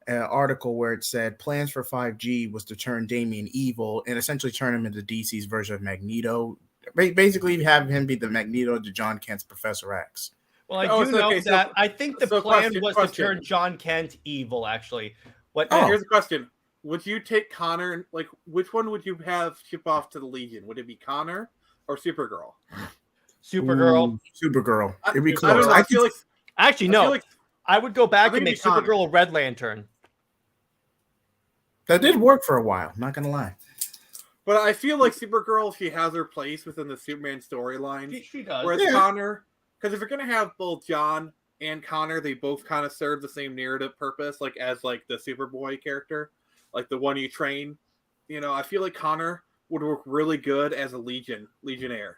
S6: an article where it said plans for 5G was to turn Damian evil and essentially turn him into DC's version of Magneto. Basically, have him be the Magneto to Jon Kent's Professor X.
S1: Well, I think the plan was to turn Jon Kent evil. Actually,
S5: Here's the question. would you take Connor? Like, which one would you have ship off to the Legion? Would it be Connor or Supergirl?
S1: Supergirl.
S6: Supergirl. It'd be
S5: I
S6: close.
S5: don't know. I feel like
S1: Actually,
S5: I
S1: no.
S5: feel like
S1: I would go back
S5: I
S1: and
S5: think
S1: make
S5: it'd be Connor.
S1: Supergirl a Red Lantern.
S6: That did work for a while. Not gonna lie.
S5: But I feel like Supergirl, she has her place within the Superman storyline.
S1: She does.
S5: Whereas
S6: Yeah.
S5: Connor, because if you're gonna have both Jon and Connor, they both kind of serve the same narrative purpose, like as like the Superboy character, like the one you train. You know, I feel like Connor would work really good as a Legionnaire.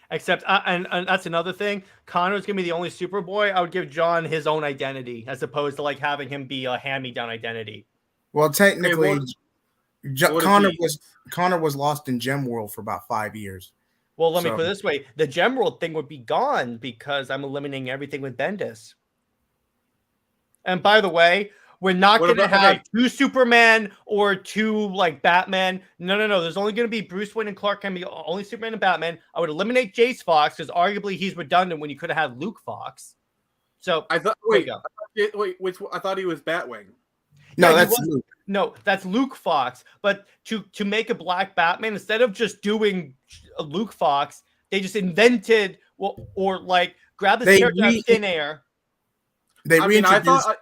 S1: Except, and that's another thing. Connor's gonna be the only Superboy. I would give Jon his own identity as opposed to like having him be a hand-me-down identity.
S6: Well, technically,
S5: what if
S6: Connor was lost in Gem World for about 5 years.
S1: Well, let me
S6: So-
S1: put it this way: the Gemworld thing would be gone because I'm eliminating everything with Bendis. And by the way, we're not
S5: What
S1: going to
S5: about-
S1: have
S5: okay.
S1: two Superman or two like Batman. No. There's only going to be Bruce Wayne and Clark Kent, only Superman and Batman. I would eliminate Jace Fox because arguably he's redundant when you could have had Luke Fox. So
S5: I thought.
S1: there you
S5: Wait,
S1: go.
S5: wait. Which? I thought he was Batwing.
S6: No,
S1: Yeah, he
S6: that's
S1: was-
S6: Luke.
S1: No, that's Luke Fox. But to make a black Batman, instead of just doing Luke Fox, they just invented or like grab this
S6: They
S1: character out of thin air.
S6: They
S5: I mean, I
S6: reintroduced.
S5: thought.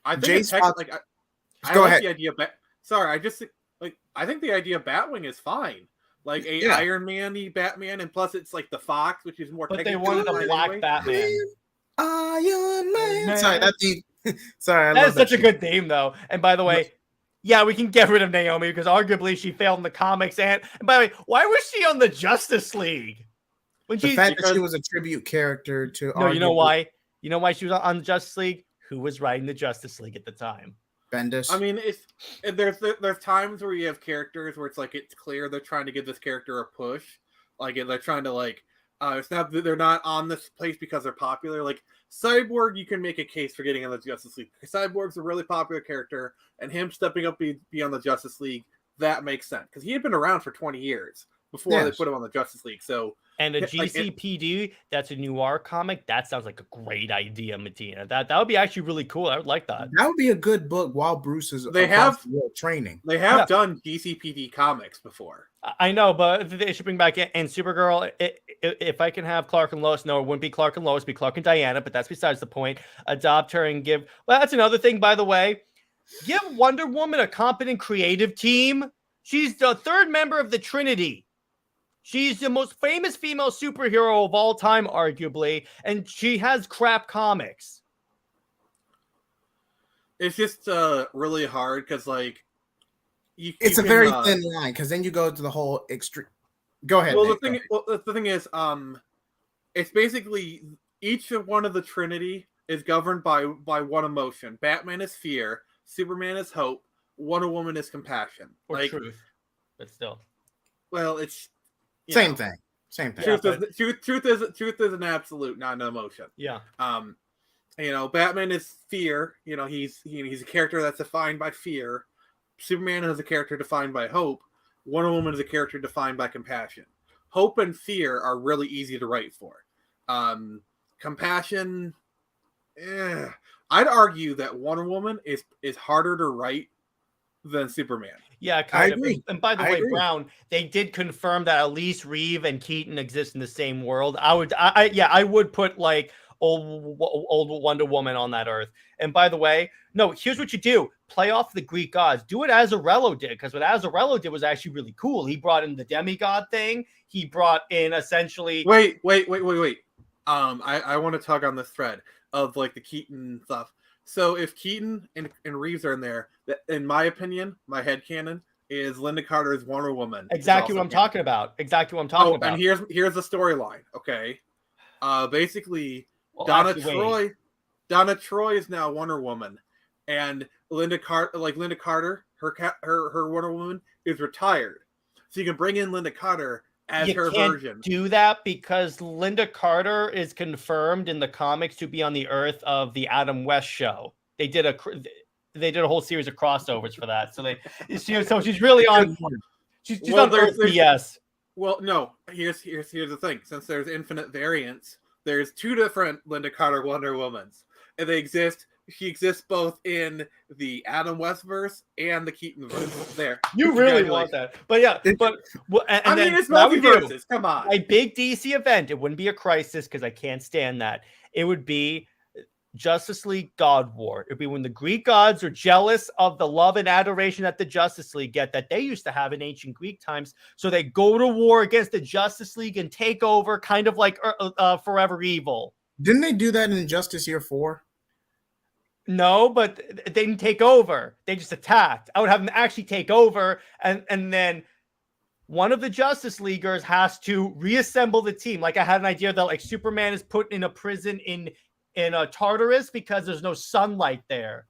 S5: I think
S6: Jace
S5: it's tech,
S6: Fox-
S5: like I
S6: Go
S5: like
S6: ahead.
S5: the idea. Sorry, I just like I think the idea of Batwing is fine. Like a
S6: Yeah.
S5: Iron Man-y Batman, and plus it's like the Fox, which is more.
S1: But they
S5: technically
S1: wanted a
S5: right
S1: black
S5: anyway.
S1: Batman.
S6: Iron Man.
S1: Man.
S6: Sorry, that's the. Sorry, I
S1: That
S6: love
S1: is such a
S6: shit.
S1: good theme, though. And by the way, yeah, we can get rid of Naomi because arguably she failed in the comics. And by the way, why was she on the Justice League? When
S6: The
S1: she
S6: fact that she was a tribute character to.
S1: no, you know
S6: arguably
S1: why? You know why she was on the Justice League? Who was writing the Justice League at the time?
S6: Bendis.
S5: I mean, there's times where you have characters where it's like it's clear they're trying to give this character a push, like they're trying to like it's not they're not on this place because they're popular. Like Cyborg, you can make a case for getting on the Justice League. Cyborg's a really popular character, and him stepping up be on the Justice League, that makes sense because he had been around for 20 years before they
S6: Yes.
S5: put him on the Justice League. So
S1: And a
S5: like,
S1: GCPD, that's a noir comic. That sounds like a great idea, Matina. That would be actually really cool. I would like that.
S6: That would be a good book while Bruce is
S5: They
S6: across
S5: have-
S6: the world training.
S5: they have
S1: Yeah.
S5: done GCPD comics before.
S1: I know, but they should bring back and Supergirl. If I can have Clark and Lois, no, it wouldn't be Clark and Lois, it'd be Clark and Diana. But that's besides the point. Adopt her and give. Well, that's another thing, by the way. Give Wonder Woman a competent creative team. She's the third member of the Trinity. She's the most famous female superhero of all time, arguably, and she has crap comics.
S5: It's just really hard because like
S6: It's a very thin line because then you go to the whole extreme. Go ahead.
S5: Well,
S6: Nate,
S5: the thing is, it's basically each one of the Trinity is governed by one emotion. Batman is fear, Superman is hope, Wonder Woman is compassion.
S1: Or
S5: like,
S1: truth. But still.
S5: well, it's you
S6: Same
S5: know,
S6: thing. Same thing.
S1: Yeah.
S5: Truth is an absolute, not an emotion.
S1: Yeah.
S5: You know, Batman is fear. You know, he's a character that's defined by fear. Superman is a character defined by hope. Wonder Woman is a character defined by compassion. Hope and fear are really easy to write for. Compassion, I'd argue that Wonder Woman is harder to write than Superman.
S1: Yeah, kind
S6: I
S1: of.
S6: agree.
S1: And by the
S6: I
S1: way,
S6: agree.
S1: Brown, they did confirm that at least Reeve and Keaton exist in the same world. I would put like old Wonder Woman on that Earth. And by the way, no, here's what you do: play off the Greek gods. Do what Azarello did, because what Azarello did was actually really cool. He brought in the demigod thing. He brought in essentially.
S5: Wait. I want to tug on this thread of like the Keaton stuff. So if Keaton and Reeves are in there, in my opinion, my headcanon is Linda Carter's Wonder Woman.
S1: Exactly what I'm talking about. Exactly what I'm talking about.
S5: And here's the storyline. Okay, basically
S1: Well,
S5: Donna
S1: actually, wait.
S5: Troy is now Wonder Woman, and Linda Carter, her Wonder Woman is retired, so you can bring in Linda Carter as
S1: You
S5: her
S1: can't
S5: version.
S1: do that because Linda Carter is confirmed in the comics to be on the Earth of the Adam West show. They did a whole series of crossovers for that. So she's really on. She's on Earth BS.
S5: Well, no. Here's the thing. Since there's infinite variants, there's two different Linda Carter Wonder Womans, and they exist She exists both in the Adam West verse and the Keaton verse. There.
S1: You really want that. But yeah, but and
S5: I mean,
S1: then
S5: it's
S1: what I would do,
S5: multiverses. Come on.
S1: a big DC event. It wouldn't be a crisis because I can't stand that. It would be Justice League God War. It'd be when the Greek gods are jealous of the love and adoration that the Justice League get that they used to have in ancient Greek times. So they go to war against the Justice League and take over, kind of like Forever Evil.
S6: Didn't they do that in Justice Year 4?
S1: No, but they didn't take over. They just attacked. I would have them actually take over, and then one of the Justice Leaguers has to reassemble the team. Like I had an idea that like Superman is put in a prison in Tartarus because there's no sunlight there.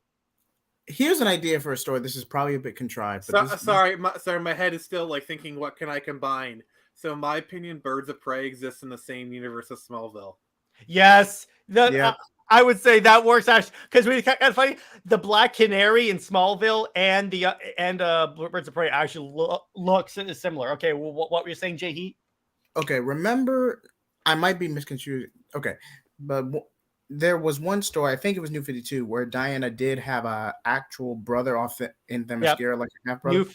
S6: Here's an idea for a story. This is probably a bit contrived. But
S5: sorry, my head is still like thinking, what can I combine? So, in my opinion, Birds of Prey exists in the same universe as Smallville.
S1: Yes, I would say that works actually because we kind of funny. The Black Canary in Smallville and the Birds of Prey actually looks similar. Okay, well, what were you saying, JJheat?
S6: Okay, remember, I might be misconstrued. Okay, but there was one story, I think it was New 52, where Diana did have a actual brother off in Themyscira, like a half brother.
S1: New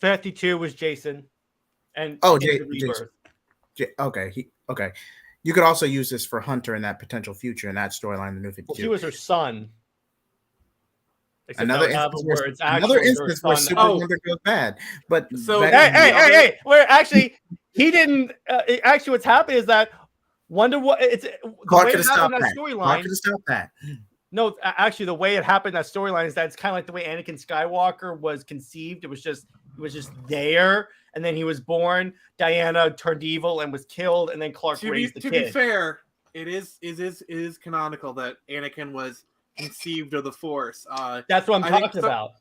S1: 52 was Jason, and
S6: okay. You could also use this for Hunter in that potential future in that storyline in the New 52.
S1: Well, he was her son.
S6: Another instance where Superman goes bad. But
S5: so
S1: hey, where actually he didn't. Actually, what's happened is that Wonder Woman. It's
S6: Clark could have stopped that. Clark could have stopped that.
S1: No, actually, the way it happened, that storyline is that it's kind of like the way Anakin Skywalker was conceived. It was just there, and then he was born. Diana turned evil and was killed, and then Clark raised the kid.
S5: To be fair, it is canonical that Anakin was conceived of the Force.
S1: That's what I'm talking about.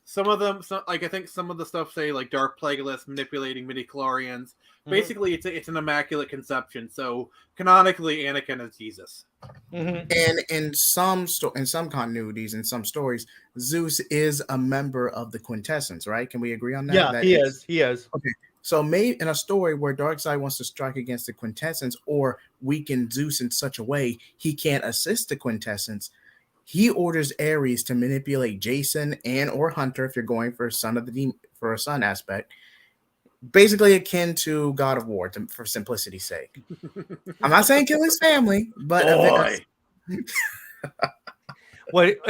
S5: Some of them, I think some of the stuff say like Dark Plagueis manipulating midichlorians. Mm-hmm. Basically, it's an immaculate conception. So canonically, Anakin is Jesus.
S1: Mm-hmm.
S6: And in some continuities, in some stories, Zeus is a member of the Quintessence, right? Can we agree on that?
S1: Yeah, he is.
S6: Okay. So maybe in a story where Darkseid wants to strike against the Quintessence or weaken Zeus in such a way he can't assist the Quintessence, he orders Ares to manipulate Jason and or Hunter if you're going for a son aspect. Basically akin to God of War, for simplicity's sake. I'm not saying kill his family, but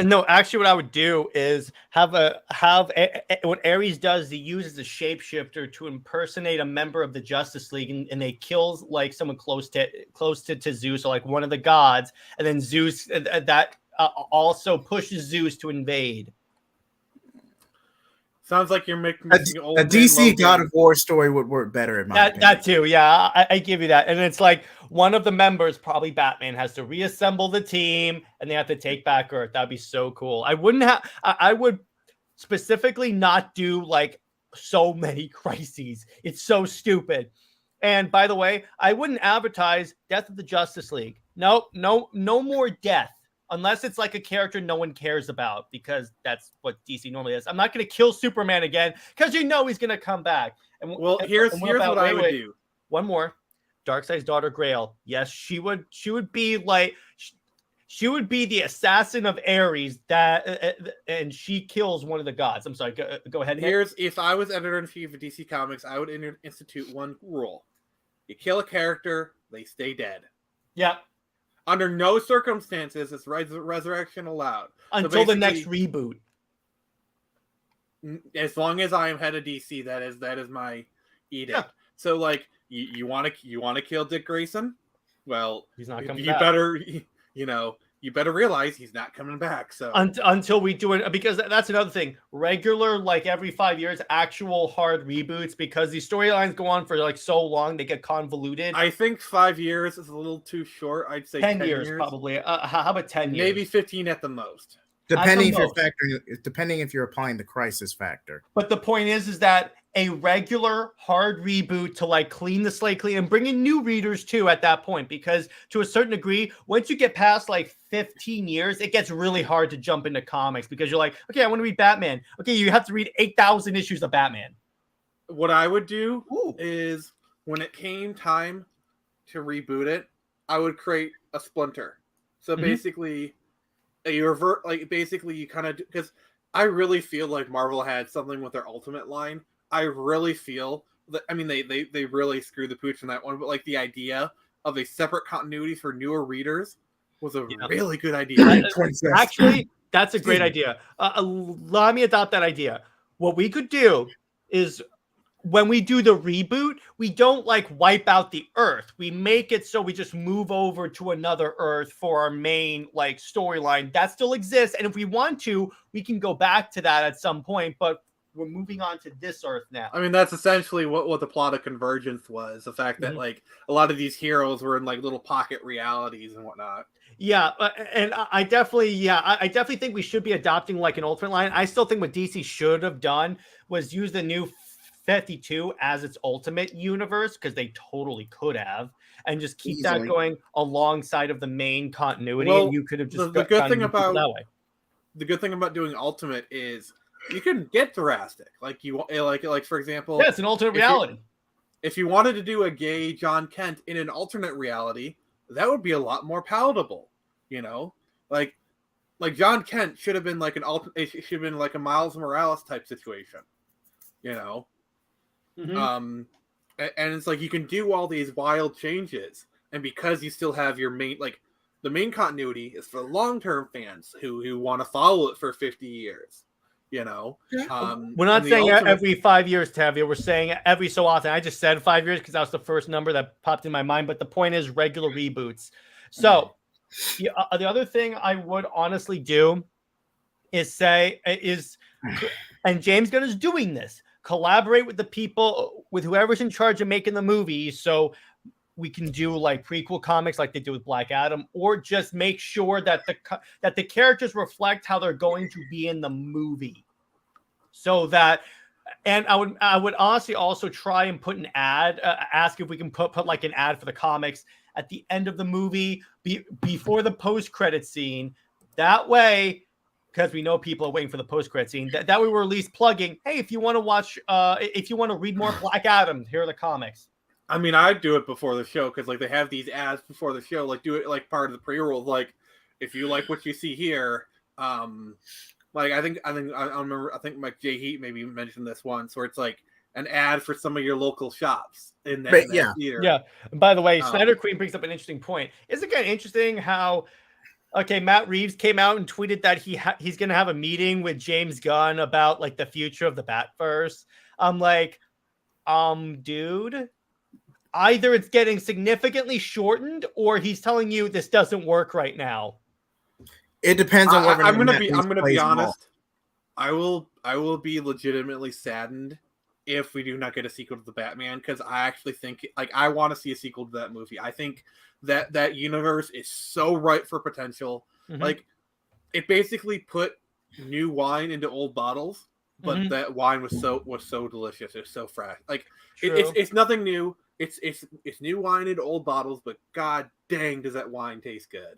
S1: no, actually, what I would do is have what Ares does. He uses a shapeshifter to impersonate a member of the Justice League, and they kills like someone close to Zeus or like one of the gods, and then Zeus that also pushes Zeus to invade.
S5: Sounds like you're making
S6: a DC God of War story would work better in my opinion.
S1: That too, yeah, I give you that. And it's like one of the members, probably Batman, has to reassemble the team, and they have to take back Earth. That'd be so cool. I would specifically not do like so many crises. It's so stupid. And by the way, I wouldn't advertise Death of the Justice League. No more death. Unless it's like a character no one cares about, because that's what DC normally is. I'm not going to kill Superman again because he's going to come back. And
S5: here's what I would do.
S1: One more, Darkseid's daughter Grail. Yes, she would be like she would be the assassin of Ares and she kills one of the gods. I'm sorry. Go ahead.
S5: If I was editor-in-chief of DC Comics, I would institute one rule: you kill a character, they stay dead.
S1: Yeah.
S5: Under no circumstances is resurrection allowed.
S1: Until the next reboot.
S5: As long as I am head of DC, that is my edict. Yeah. So, like, you want to kill Dick Grayson? Well,
S1: he's not coming back.
S5: You better realize he's not coming back. So
S1: until we do it, because that's another thing. Regular, like every 5 years, actual hard reboots, because these storylines go on for like so long, they get convoluted.
S5: I think 5 years is a little too short. I'd say 10 years
S1: probably. How about 10 years?
S5: Maybe 15 at the most.
S6: Depending if you're applying the crisis factor.
S1: But the point is that a regular hard reboot to like clean the slate clean and bring in new readers too at that point, because to a certain degree, once you get past like 15 years, it gets really hard to jump into comics because you're like, okay, I want to read Batman. Okay, you have to read 8,000 issues of Batman.
S5: What I would do is when it came time to reboot it, I would create a splinter. So basically, you revert, like basically you kind of, because I really feel like Marvel had something with their Ultimate line. I really feel that, I mean, they really screwed the pooch on that one, but like the idea of a separate continuity for newer readers was a really good idea.
S1: Actually, that's a great idea. Let me adopt that idea. What we could do is, when we do the reboot, we don't like wipe out the Earth. We make it so we just move over to another Earth for our main like storyline. That still exists. And if we want to, we can go back to that at some point, but we're moving on to this Earth now.
S5: I mean, that's essentially what the plot of Convergence was. The fact that like a lot of these heroes were in like little pocket realities and whatnot.
S1: Yeah, and I definitely think we should be adopting like an Ultimate line. I still think what DC should have done was use the new 52 as its Ultimate universe, because they totally could have, and just keep that going alongside of the main continuity.
S5: Well,
S1: and you could have just
S5: the good thing about
S1: that way.
S5: The good thing about doing Ultimate is you can get drastic. Like you like for example,
S1: yeah, it's an alternate reality.
S5: If you wanted to do a gay Jon Kent in an alternate reality, that would be a lot more palatable. You know, like Jon Kent should have been like it should have been like a Miles Morales type situation. You know. And it's like you can do all these wild changes, and because you still have your main, like the main continuity is for long-term fans who want to follow it for 50 years, you know.
S1: We're not saying every 5 years, Tavia. We're saying every so often. I just said 5 years because that was the first number that popped in my mind, but the point is regular reboots. So the other thing I would honestly do is and James Gunn is doing this, collaborate with the people, with whoever's in charge of making the movie, so we can do like prequel comics like they do with Black Adam, or just make sure that the characters reflect how they're going to be in the movie. So that, and I would honestly also try and put an ad, ask if we can put like an ad for the comics at the end of the movie, before the post-credit scene. That way, because we know people are waiting for the post-credit scene, that way we're at least plugging, hey, if you want to watch, if you want to read more Black Adam, here are the comics.
S5: I mean, I'd do it before the show, because like they have these ads before the show, like do it like part of the pre-roll. Like, if you like what you see here, like I think like JJheat maybe mentioned this once, where it's like an ad for some of your local shops in that theater.
S1: Yeah. And by the way, Snyder Queen brings up an interesting point. Isn't it kind of interesting how, okay, Matt Reeves came out and tweeted that he's going to have a meeting with James Gunn about like the future of the Batverse. I'm like, dude, either it's getting significantly shortened or he's telling you this doesn't work right now.
S6: It depends on whether
S5: I'm going to be honest. I will be legitimately saddened if we do not get a sequel to the Batman, because I actually think like I want to see a sequel to that movie. I think that universe is so ripe for potential. Like, it basically put new wine into old bottles, but that wine was so delicious. It was so fresh. Like it's nothing new. It's new wine into old bottles, but god dang, does that wine taste good.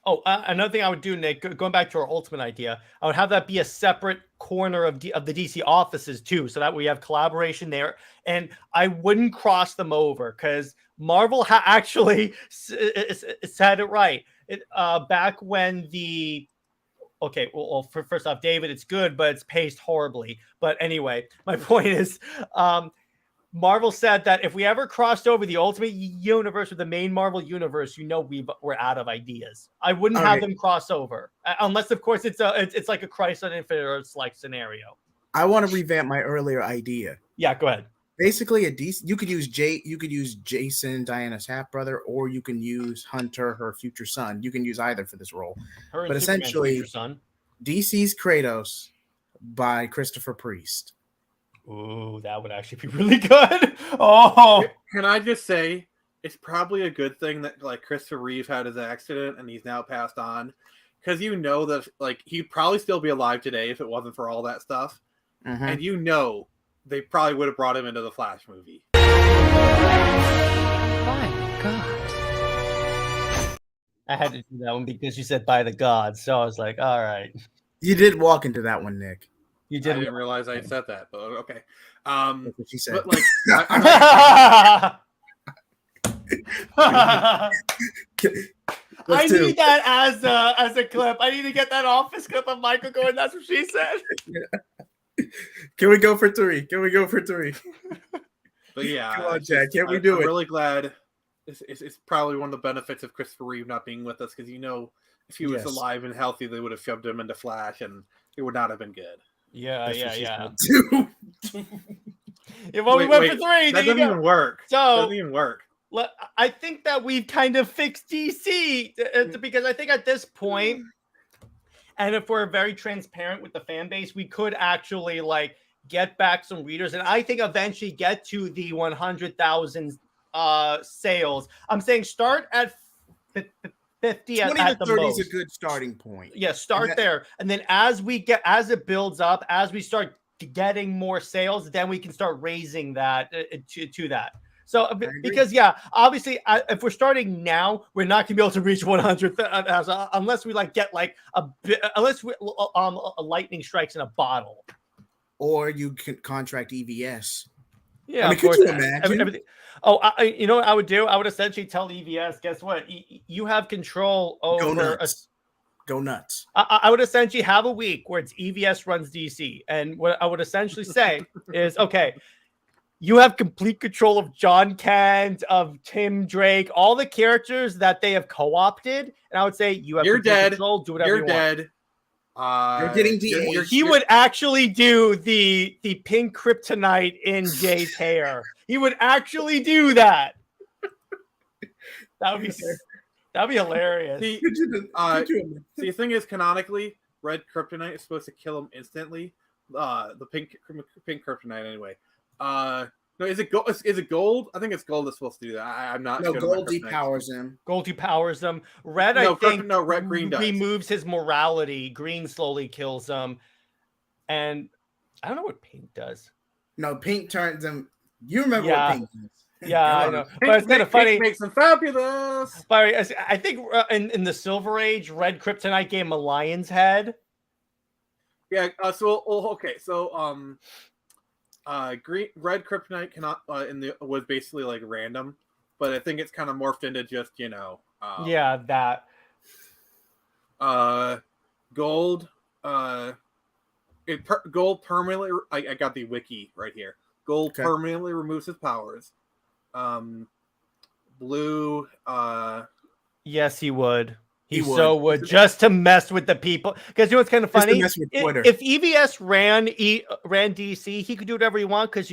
S5: Oh,
S1: another thing I would do, Nick, going back to our Ultimate idea, I would have that be a separate corner of the DC offices too, so that we have collaboration there. And I wouldn't cross them over, because Marvel actually said it right. Back when first off, David, it's good, but it's paced horribly. But anyway, my point is, Marvel said that if we ever crossed over the Ultimate Universe with the main Marvel Universe, we're out of ideas. I wouldn't have them cross over, unless, of course, it's like a Crisis on Infinite Earths like scenario.
S6: I want to revamp my earlier idea.
S1: Yeah, go ahead.
S6: Basically, you could use Jason, Diana's half brother, or you can use Hunter, her future son. You can use either for this role. But essentially, DC's Kratos by Christopher Priest.
S1: Ooh, that would actually be really good. Oh,
S5: can I just say, it's probably a good thing that like Christopher Reeve had his accident and he's now passed on, because you know that like he'd probably still be alive today if it wasn't for all that stuff, and you know they probably would have brought him into the Flash movie.
S4: My God,
S1: I had to do that one because you said by the gods, so I was like, all right.
S6: You did walk into that one, Nick.
S1: You did.
S5: I didn't realize I said that, but okay.
S6: That's what she said.
S5: But like,
S1: I need that as a clip. I need to get that office clip of Michael going, that's what she said.
S6: Can we go for 3?
S5: But yeah,
S6: come on, Jack. Can we do it?
S5: I'm really glad. It's probably one of the benefits of Christopher Reeve not being with us, because if he was alive and healthy, they would have shoved him into Flash, and it would not have been good.
S1: Yeah.
S5: We
S1: went for 3.
S5: That doesn't even work. I
S1: think that we've kind of fixed DC because I think at this point, and if we're very transparent with the fan base, we could actually get back some readers, and I think eventually get to the 100,000 sales. I'm saying start at 50
S6: 20
S1: at
S6: to
S1: the
S6: 30
S1: most.
S6: is a good starting point.
S1: Yeah, start there, and then as it builds up, as we start getting more sales, then we can start raising that to that. So because obviously if we're starting now, we're not gonna be able to reach 100 unless we get a lightning strikes in a bottle,
S6: or you can contract EVS.
S1: Yeah,
S6: could you imagine?
S1: Everything. You know what I would do? I would essentially tell EVS, guess what? You have control over.
S6: Go nuts.
S1: I would essentially have a week where it's EVS runs DC. And what I would essentially say is, okay, you have complete control of Jon Kent, of Tim Drake, all the characters that they have co-opted. And I would say you have complete control. Do whatever you want.
S6: You're getting
S1: he would actually do the pink kryptonite in Jay's hair. He would actually do that. That would be hilarious.
S5: See, the thing is, canonically, red kryptonite is supposed to kill him instantly. The pink kryptonite, anyway. No, is it gold? Is it gold? I think it's gold that's supposed to do that. I'm not.
S6: No, gold depowers him.
S1: Gold depowers him. Red, green removes his morality. Green slowly kills him, and I don't know what pink does.
S6: No, pink turns him. You remember what pink does?
S1: Yeah, I know. But it's kind of funny.
S5: Makes him fabulous.
S1: But I think in the Silver Age, red kryptonite gave him a lion's head.
S5: Yeah. Okay. So red kryptonite cannot was basically random, but I think it's kind of morphed into just
S1: that
S5: gold gold permanently. I got the wiki right here. Gold permanently removes his powers. Blue.
S1: Yes, he would. He would just to mess with the people. Because you know what's kind of funny? If EVS ran DC, he could do whatever he wants. Because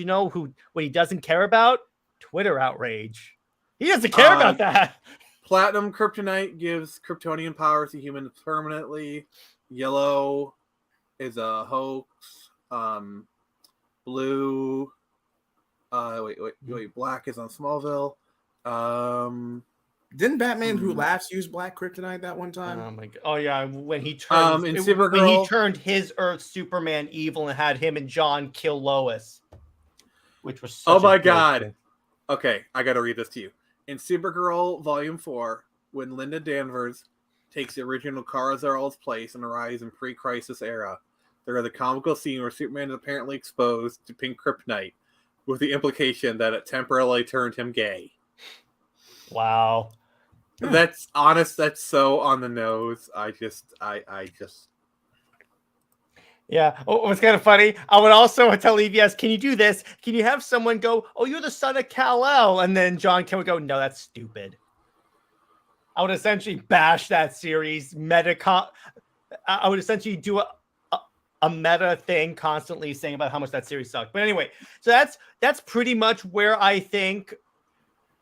S1: what he doesn't care about? Twitter outrage. He doesn't care about that.
S5: Platinum kryptonite gives Kryptonian powers to humans permanently. Yellow is a hoax. Blue. Wait. Black is on Smallville.
S6: Didn't Batman Who Laughs use black kryptonite that one time?
S1: Oh my god! Oh yeah, when he turned when he turned his Earth Superman evil and had him and John kill Lois, which was such
S5: my god. Okay, I got to read this to you. In Supergirl Volume 4, when Linda Danvers takes the original Kara Zor-El's place and arrives in pre-crisis era, there are the comical scene where Superman is apparently exposed to pink kryptonite, with the implication that it temporarily turned him gay.
S1: Wow.
S5: That's honest. That's so on the nose. I just.
S1: Yeah. Oh, what's kind of funny? I would also tell EVS, can you do this? Can you have someone go, "Oh, you're the son of Kal-El," and then Jon Kent would go, "No, that's stupid." I would essentially bash that series. I would essentially do a meta thing, constantly saying about how much that series sucked. But anyway, so that's pretty much where I think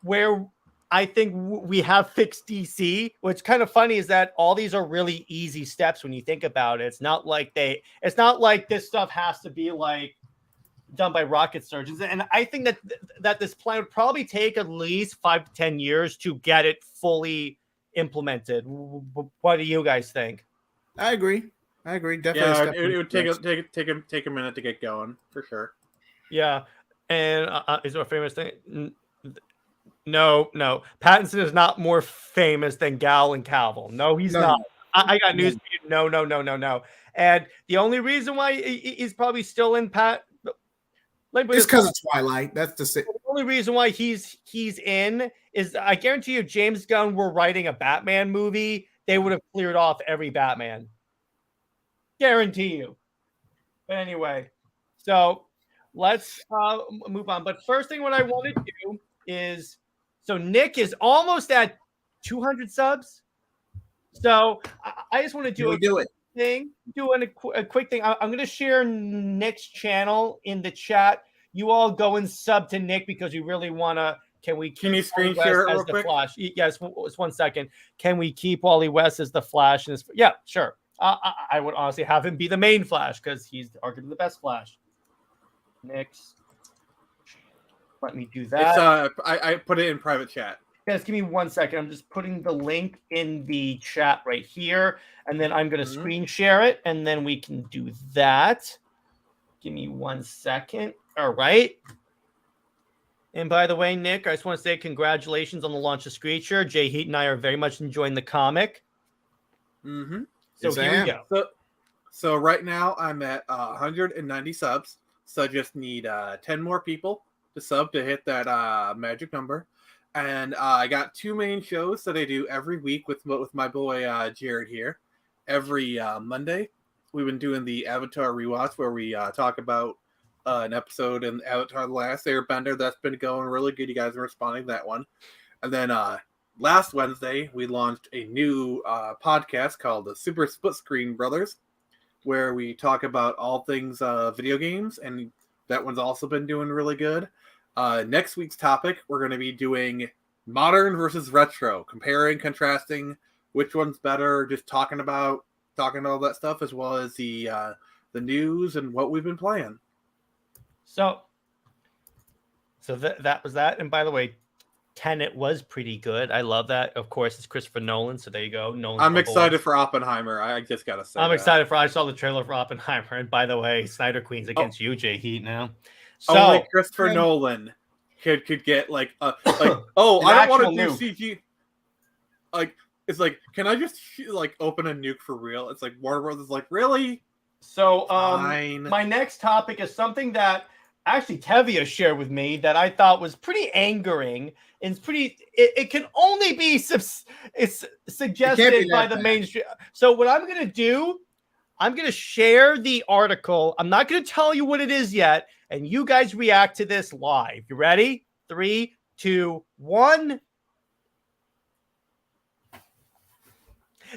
S1: we have fixed DC. What's kind of funny is that all these are really easy steps when you think about it. It's not like this stuff has to be done by rocket surgeons. And I think that this plan would probably take at least 5 to 10 years to get it fully implemented. What do you guys think?
S6: I agree. Definitely.
S5: Yeah, it would take a minute to get going for sure.
S1: Yeah, and is there a famous thing? No. Pattinson is not more famous than Gal and Cavill. No, he's not. I got news for you. No. And the only reason why he's probably still in
S6: it's because of Twilight. That's the
S1: is I guarantee you, James Gunn were writing a Batman movie, they would have cleared off every Batman. Guarantee you. But anyway, so let's move on. But first thing, what I want to do is, so Nick is almost at 200 subs. So I just want to do a quick thing. I'm going to share Nick's channel in the chat. You all go and sub to Nick because we really want to. Can you
S5: screen share it real quick?
S1: Flash? Yes, it's 1 second. Can we keep Wally West as the Flash? Yeah, sure. I would honestly have him be the main Flash because he's arguably the best Flash. Nick's. Let me do that.
S5: I put it in private chat.
S1: Guys, give me 1 second. I'm just putting the link in the chat right here, and then I'm going to screen share it, and then we can do that. Give me 1 second. All right. And by the way, Nick, I just want to say congratulations on the launch of Screecher. JJheat and I are very much enjoying the comic.
S5: Mm-hmm.
S1: So here we go.
S5: So right now I'm at 190 subs. So I just need 10 more people to sub to hit that magic number. And I got 2 main shows that I do every week with my boy Jared here. Every Monday, we've been doing the Avatar rewatch where we talk about an episode in Avatar: The Last Airbender that's been going really good. You guys are responding to that one. And then last Wednesday, we launched a new podcast called the Super Split Screen Brothers, where we talk about all things video games, and that one's also been doing really good. Next week's topic, we're going to be doing modern versus retro, comparing, contrasting, which one's better, just talking all that stuff, as well as the news and what we've been playing.
S1: So that was that. And by the way, Tenet was pretty good. I love that. Of course, it's Christopher Nolan, so there you go.
S5: I'm excited for Oppenheimer. I just gotta say,
S1: excited for. I saw the trailer for Oppenheimer, and by the way, Snyder Queen's against you, JJheat now. So
S5: only Christopher Nolan could get like I don't want to do CG. Like it's like, can I just like open a nuke for real? It's like Warner Bros. Is like, really?
S1: So my next topic is something that actually Tevia shared with me that I thought was pretty angering and it can only be it's suggested by the mainstream. So what I'm going to do, I'm going to share the article. I'm not going to tell you what it is yet, and you guys react to this live. You ready? 3, 2, 1.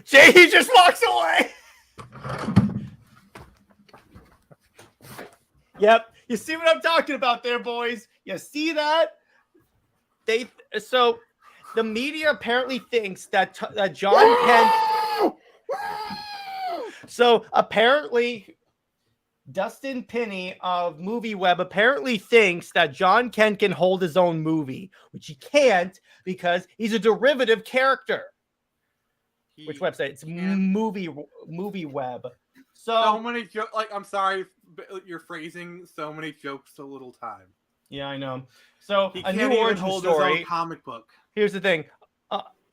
S1: Jay just walks away. Yep. You see what I'm talking about there, boys? You see that? So the media apparently thinks that Jon Kent. So apparently, Dustin Pinney of MovieWeb apparently thinks that Jon Kent can hold his own movie, which he can't because he's a derivative character. Which website? It's MovieWeb.
S5: So many jokes. Like, I'm sorry, but you're phrasing so many jokes so little time.
S1: Yeah, I know. So
S5: he
S1: a
S5: can't
S1: new
S5: even
S1: origin
S5: hold
S1: story.
S5: his own comic book.
S1: Here's the thing: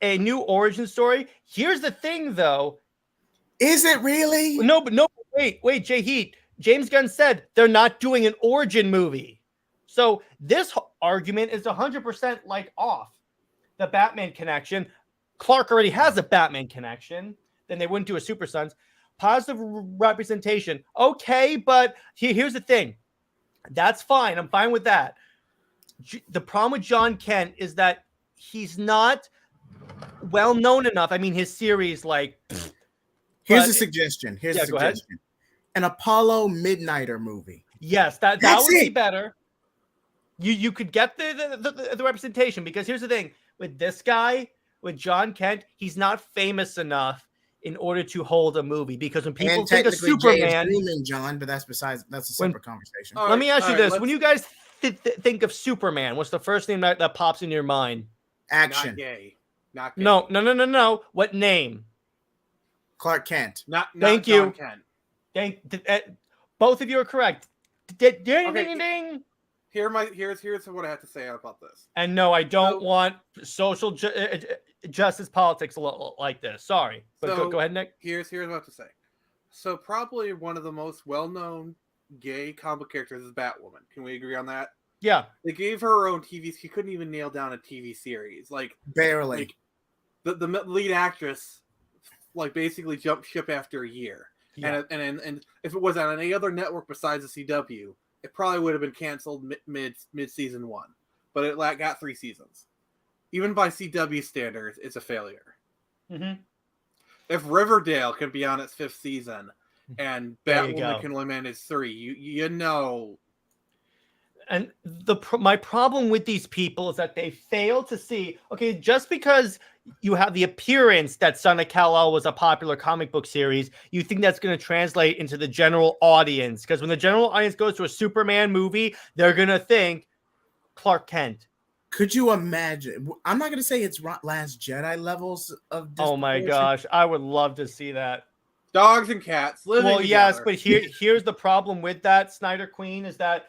S1: a new origin story. Here's the thing, though.
S6: Is it really?
S1: No, but no. Wait, JJheat. James Gunn said they're not doing an origin movie. So this argument is 100% like off the Batman connection. Clark already has a Batman connection. Then they wouldn't do a Super Sons. Positive representation. Okay, but here's the thing. That's fine. I'm fine with that. The problem with Jon Kent is that he's not well known enough. I mean, his series, like...
S6: Here's a suggestion. Here's a suggestion.
S1: Ahead.
S6: An Apollo Midnighter movie.
S1: Yes, that would be better. You could get the representation, because here's the thing. With this guy, with Jon Kent, he's not famous enough in order to hold a movie, because when people think of Superman,
S6: John, but that's a separate conversation.
S1: Let me ask you this: when you guys think of Superman, what's the first name that pops into your mind?
S6: Action.
S5: Not gay. Not gay.
S1: No. What name?
S6: Clark Kent.
S5: Not
S1: Thank
S5: Jon
S1: you. Both of you are correct. Ding, ding, ding.
S5: Here's what I have to say about this.
S1: And no, I don't want social justice politics like this. Sorry, but go ahead, Nick.
S5: Here's what I have to say. So probably one of the most well-known gay comic characters is Batwoman. Can we agree on that?
S1: Yeah.
S5: They gave her own TV. She couldn't even nail down a TV series. Like
S6: Barely.
S5: Like, the lead actress, like, basically jumped ship after a year. Yeah. And if it was on any other network besides the CW, it probably would have been canceled mid season 1. But it got 3 seasons. Even by CW standards, it's a failure.
S1: Mm-hmm.
S5: If Riverdale can be on its 5th season and Batwoman can only manage 3, you know.
S1: And my problem with these people is that they fail to see, okay, just because you have the appearance that Son of Kal-El was a popular comic book series, you think that's going to translate into the general audience. Because when the general audience goes to a Superman movie, they're going to think Clark Kent.
S6: Could you imagine? I'm not going to say it's Last Jedi levels of
S1: oh my gosh, I would love to see that.
S5: Dogs and cats living together.
S1: Yes, but here's the problem with that, Snyder Queen, is that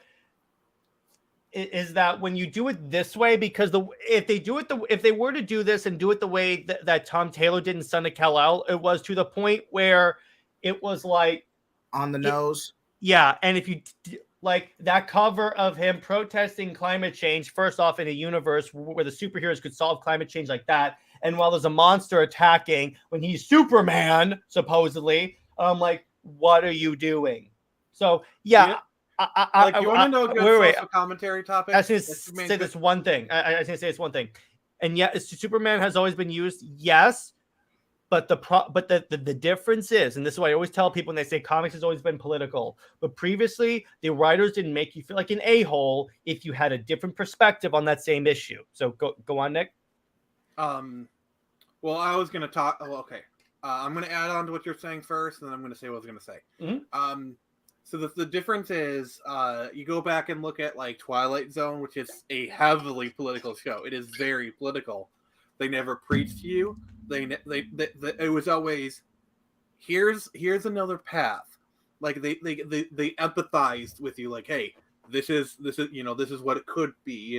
S1: when you do it this way, because if they were to do this and do it the way that Tom Taylor did in Son of Kal-El, it was to the point where it was like
S6: on the nose.
S1: Yeah, and if you like that cover of him protesting climate change, first off in a universe where the superheroes could solve climate change like that, and while there's a monster attacking when he's Superman, supposedly, like, what are you doing? So yeah.
S5: You want to know a good social commentary topic?
S1: I was going to say this one thing. I was going to say this one thing. And yeah, Superman has always been used, yes, but the difference is, and this is what I always tell people when they say comics has always been political, but previously the writers didn't make you feel like an a-hole if you had a different perspective on that same issue. So go on, Nick.
S5: Well, I was going to talk. Oh, okay. I'm going to add on to what you're saying first, and then I'm going to say what I was going to say.
S1: Mm-hmm.
S5: So the difference is, you go back and look at like Twilight Zone, which is a heavily political show. It is very political. They never preached to you. It was always here's another path. Like they empathized with you. Like, hey, this is this is what it could be.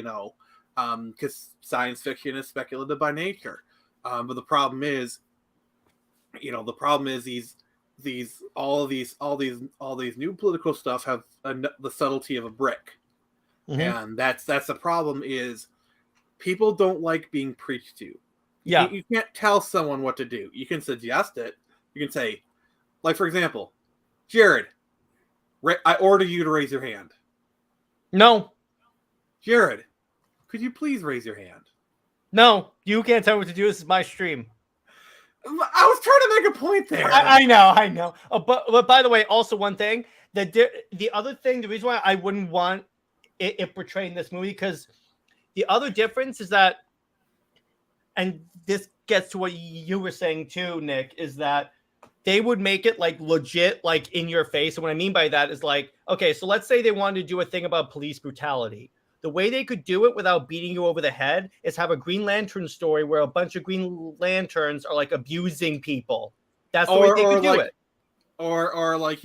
S5: Because science fiction is speculative by nature. But the problem is all these new political stuff have the subtlety of a brick. Mm-hmm. And that's the problem is people don't like being preached to.
S1: Yeah.
S5: You can't tell someone what to do. You can suggest it. You can say, like, for example, Jared, I order you to raise your hand.
S1: No.
S5: Jared, could you please raise your hand?
S1: No, you can't tell me what to do. This is my stream.
S5: I was trying to make a point there.
S1: I know. But by the way, also one thing, the other thing, the reason why I wouldn't want it portrayed in this movie, because the other difference is that, and this gets to what you were saying too, Nick, is that they would make it like legit, like in your face. And what I mean by that is like, okay, so let's say they wanted to do a thing about police brutality. The way they could do it without beating you over the head is have a Green Lantern story where a bunch of Green Lanterns are like abusing people. That's the way they could do it.
S5: Or if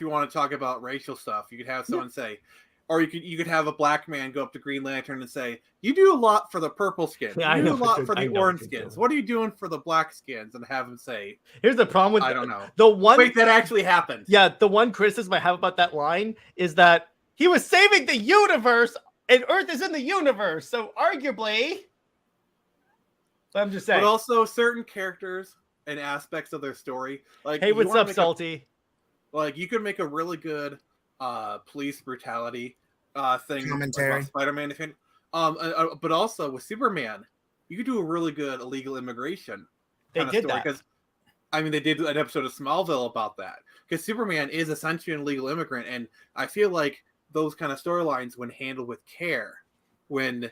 S5: you want to talk about racial stuff, you could have someone say, or you could have a black man go up to Green Lantern and say, "You do a lot for the purple skins. You do a lot for the orange skins. What are you doing for the black skins?" And have him say,
S1: "Here's the problem with
S5: I don't know.
S1: Wait,
S5: that actually happened."
S1: Yeah, the one criticism I have about that line is that he was saving the universe. And Earth is in the universe, so arguably, I'm just saying.
S5: But also certain characters and aspects of their story, like,
S1: hey, what's up, Salty?
S5: Like, you could make a really good police brutality thing,
S6: commentary,
S5: like Spider-Man, but also with Superman, you could do a really good illegal immigration.
S1: They did that
S5: because, I mean, they did an episode of Smallville about that, because Superman is essentially an illegal immigrant, and I feel like those kind of storylines, when handled with care, when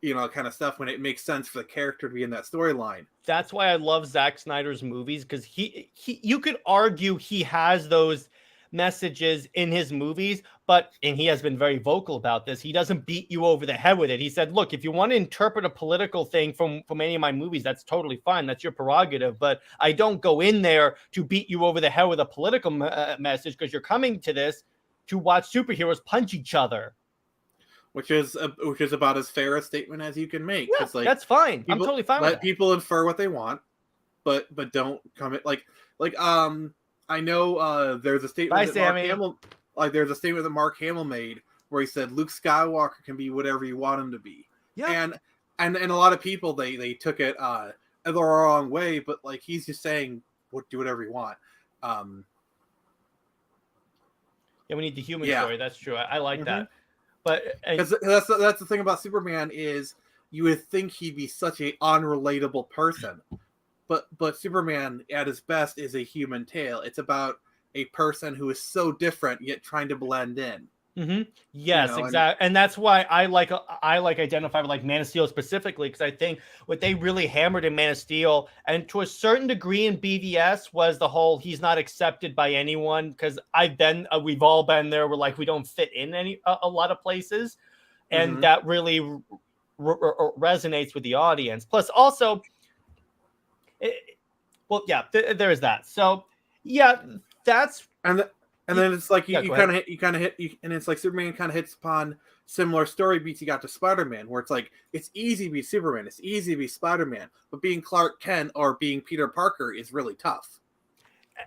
S5: kind of stuff, when it makes sense for the character to be in that storyline.
S1: That's why I love Zack Snyder's movies, because you could argue he has those messages in his movies, and he has been very vocal about this. He doesn't beat you over the head with it. He said, "Look, if you want to interpret a political thing from any of my movies, that's totally fine. That's your prerogative. But I don't go in there to beat you over the head with a political message, because you're coming to this to watch superheroes punch each other,"
S5: which is about as fair a statement as you can make.
S1: Yeah, like, that's fine. I'm totally fine with that.
S5: Let people infer what they want, but don't come at like I know there's a statement
S1: there's a statement
S5: that Mark Hamill made where he said Luke Skywalker can be whatever you want him to be.
S1: Yeah.
S5: And a lot of people they took it the wrong way, but like he's just saying, do whatever you want.
S1: Yeah, we need the human story. That's true. I like that. But
S5: because that's the thing about Superman is you would think he'd be such a unrelatable person, but Superman at his best is a human tale. It's about a person who is so different yet trying to blend in.
S1: Yes, exactly, and that's why I like identify with like Man of Steel specifically, because I think what they really hammered in Man of Steel, and to a certain degree in BVS, was the whole he's not accepted by anyone. Because we've all been there. We're like we don't fit in a lot of places, and that really resonates with the audience. Plus, also, there's that. So yeah, that's
S5: And then it's like you kind of hit, and it's like Superman kind of hits upon similar story beats you got to Spider-Man, where it's like it's easy to be Superman, it's easy to be Spider-Man, but being Clark Kent or being Peter Parker is really tough.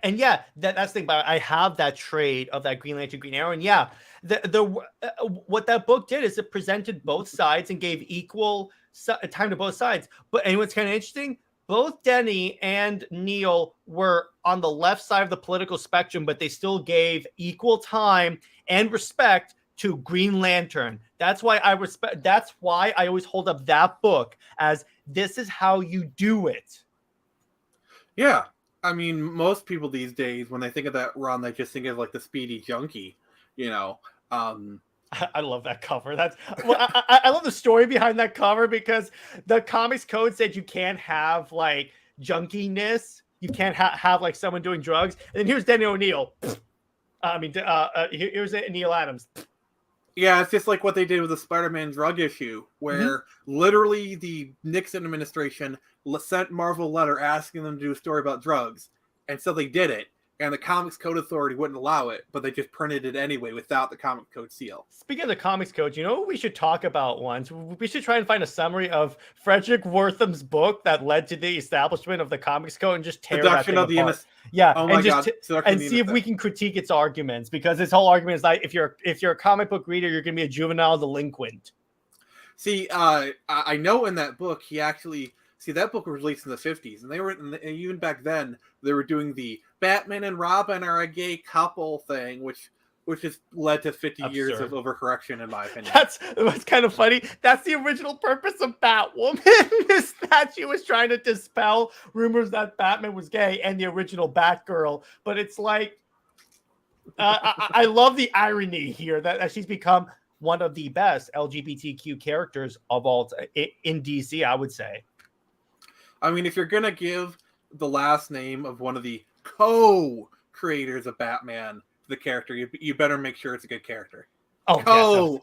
S1: And yeah, that's the thing about it. I have that trade of that Green Lantern, Green Arrow, and yeah, what that book did is it presented both sides and gave equal time to both sides. And what's kind of interesting, both Denny and Neil were on the left side of the political spectrum, but they still gave equal time and respect to Green Lantern. That's why I always hold up that book as this is how you do it.
S5: Yeah. I mean, most people these days, when they think of that run, they just think of like the Speedy Junkie, you know.
S1: I love that cover. I love the story behind that cover, because the comics code said you can't have like junkiness. You can't have like someone doing drugs. And then here's Denny O'Neil. Here's Neil Adams.
S5: Yeah, it's just like what they did with the Spider-Man drug issue, where literally the Nixon administration sent Marvel a letter asking them to do a story about drugs. And so they did it. And the Comics Code Authority wouldn't allow it, but they just printed it anyway without the Comic Code seal.
S1: Speaking of the Comics Code, you know what we should talk about once? We should try and find a summary of Frederick Wortham's book that led to the establishment of the Comics Code and just tear that thing apart. Yeah,
S5: oh my God.
S1: And see if we can critique its arguments, because his whole argument is like if you're a comic book reader, you're going to be a juvenile delinquent.
S5: See, I know in that book he actually... See, that book was released in the 50s, and even back then, they were doing the Batman and Robin are a gay couple thing, which has led to 50 years of overcorrection, in my opinion.
S1: That's kind of funny. That's the original purpose of Batwoman, is that she was trying to dispel rumors that Batman was gay and the original Batgirl. But it's like, I love the irony here that she's become one of the best LGBTQ characters of all in DC, I would say.
S5: I mean, if you're going to give the last name of one of the co-creators of Batman to the character, you better make sure it's a good character.
S1: Oh,